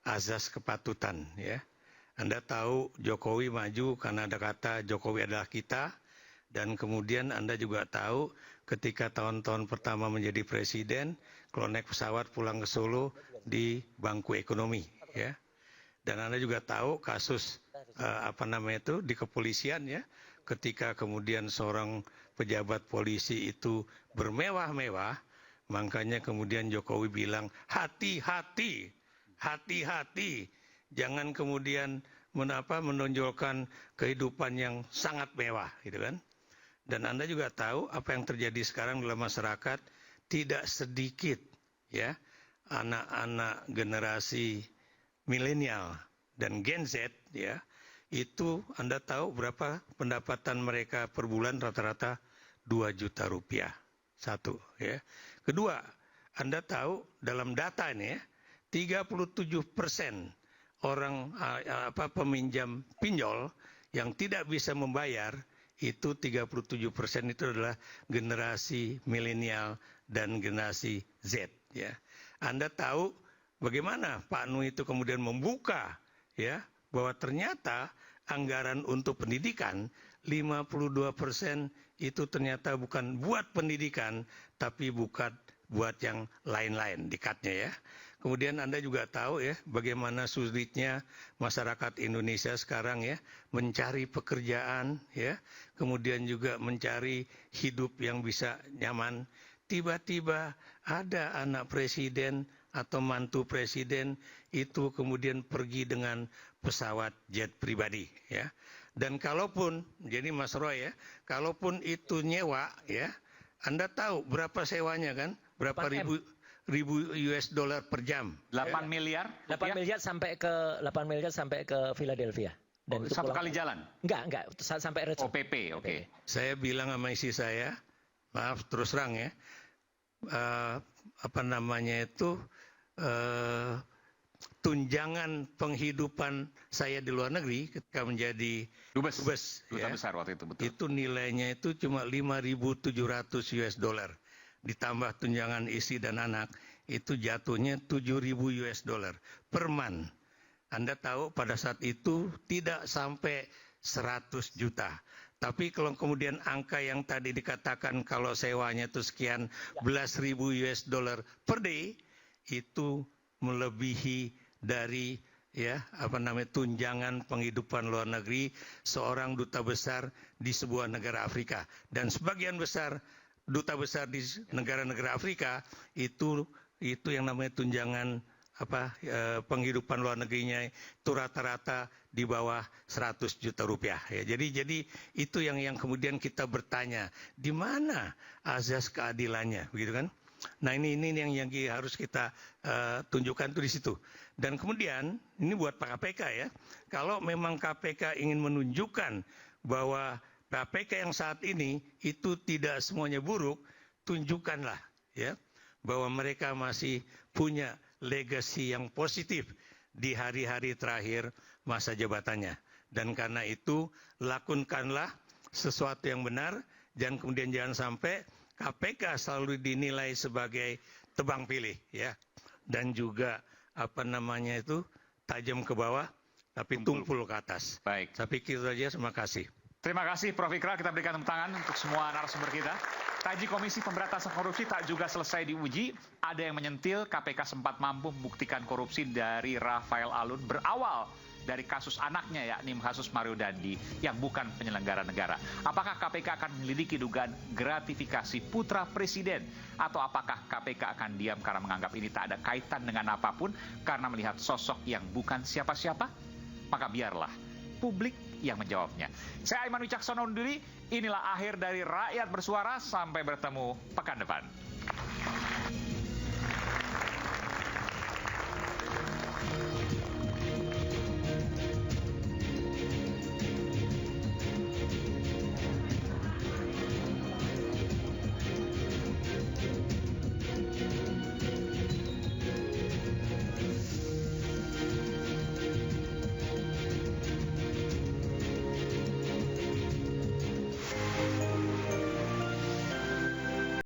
azas kepatutan ya. Anda tahu Jokowi maju karena ada kata Jokowi adalah kita. Dan kemudian Anda juga tahu ketika tahun-tahun pertama menjadi presiden, kalau naik pesawat pulang ke Solo di bangku ekonomi, ya. Dan Anda juga tahu kasus di kepolisian ya, ketika kemudian seorang pejabat polisi itu bermewah-mewah, makanya kemudian Jokowi bilang hati-hati, jangan kemudian menonjolkan kehidupan yang sangat mewah, gitu kan. Dan Anda juga tahu apa yang terjadi sekarang dalam masyarakat, tidak sedikit ya anak-anak generasi milenial dan Gen Z ya, itu Anda tahu berapa pendapatan mereka per bulan, rata-rata 2 juta rupiah. Satu ya. Kedua, Anda tahu dalam data ini ya, 37% orang peminjam pinjol yang tidak bisa membayar, itu 37% itu adalah generasi milenial dan generasi Z ya. Anda tahu bagaimana Pak Nuh itu kemudian membuka ya, bahwa ternyata anggaran untuk pendidikan 52% itu ternyata bukan buat pendidikan, tapi bukan buat yang lain-lain dikatnya ya. Kemudian Anda juga tahu ya bagaimana sulitnya masyarakat Indonesia sekarang ya mencari pekerjaan ya, kemudian juga mencari hidup yang bisa nyaman. Tiba-tiba ada anak presiden atau mantu presiden itu kemudian pergi dengan pesawat jet pribadi ya. Dan kalaupun, jadi Mas Roy ya, kalaupun itu nyewa ya, Anda tahu berapa sewanya kan? Berapa ribu US dollar per jam. 8 miliar? 8 miliar sampai ke Philadelphia. Dan satu kali jalan? Enggak, sampai Reco. OPP, oke. Saya bilang sama istri saya, maaf terus terang ya, tunjangan penghidupan saya di luar negeri ketika menjadi dubes duta besar waktu itu, betul. Itu nilainya itu cuma 5.700 US dollar. Ditambah tunjangan istri dan anak, itu jatuhnya 7.000 US dollar per month. Anda tahu pada saat itu tidak sampai 100 juta. Tapi kalau kemudian angka yang tadi dikatakan kalau sewanya itu sekian belas ribu US dollar per day, itu melebihi dari tunjangan penghidupan luar negeri seorang duta besar di sebuah negara Afrika. Dan sebagian besar duta besar di negara-negara Afrika itu yang namanya tunjangan penghidupan luar negerinya itu rata-rata di bawah 100 juta rupiah ya. Jadi itu yang kemudian kita bertanya, di mana azas keadilannya, begitu kan? Nah ini yang harus kita tunjukkan tuh di situ. Dan kemudian ini buat Pak KPK ya, kalau memang KPK ingin menunjukkan bahwa KPK yang saat ini itu tidak semuanya buruk, tunjukkanlah ya bahwa mereka masih punya legacy yang positif di hari-hari terakhir masa jabatannya. Dan karena itu lakukanlah sesuatu yang benar, dan kemudian jangan sampai KPK selalu dinilai sebagai tebang pilih ya, dan juga tajam ke bawah tapi tumpul ke atas. Baik. Saya pikir saja, terima kasih. Terima kasih Prof. Ikrar, kita berikan tepuk tangan untuk semua narasumber kita. Taji Komisi Pemberantasan Korupsi tak juga selesai diuji. Ada yang menyentil KPK sempat mampu membuktikan korupsi dari Rafael Alun berawal dari kasus anaknya, yakni kasus Mario Dandi yang bukan penyelenggara negara. Apakah KPK akan menyelidiki dugaan gratifikasi putra presiden? Atau apakah KPK akan diam karena menganggap ini tak ada kaitan dengan apapun karena melihat sosok yang bukan siapa-siapa? Maka biarlah publik yang menjawabnya. Saya Aiman Wicaksono undur diri. Inilah akhir dari Rakyat Bersuara. Sampai bertemu pekan depan.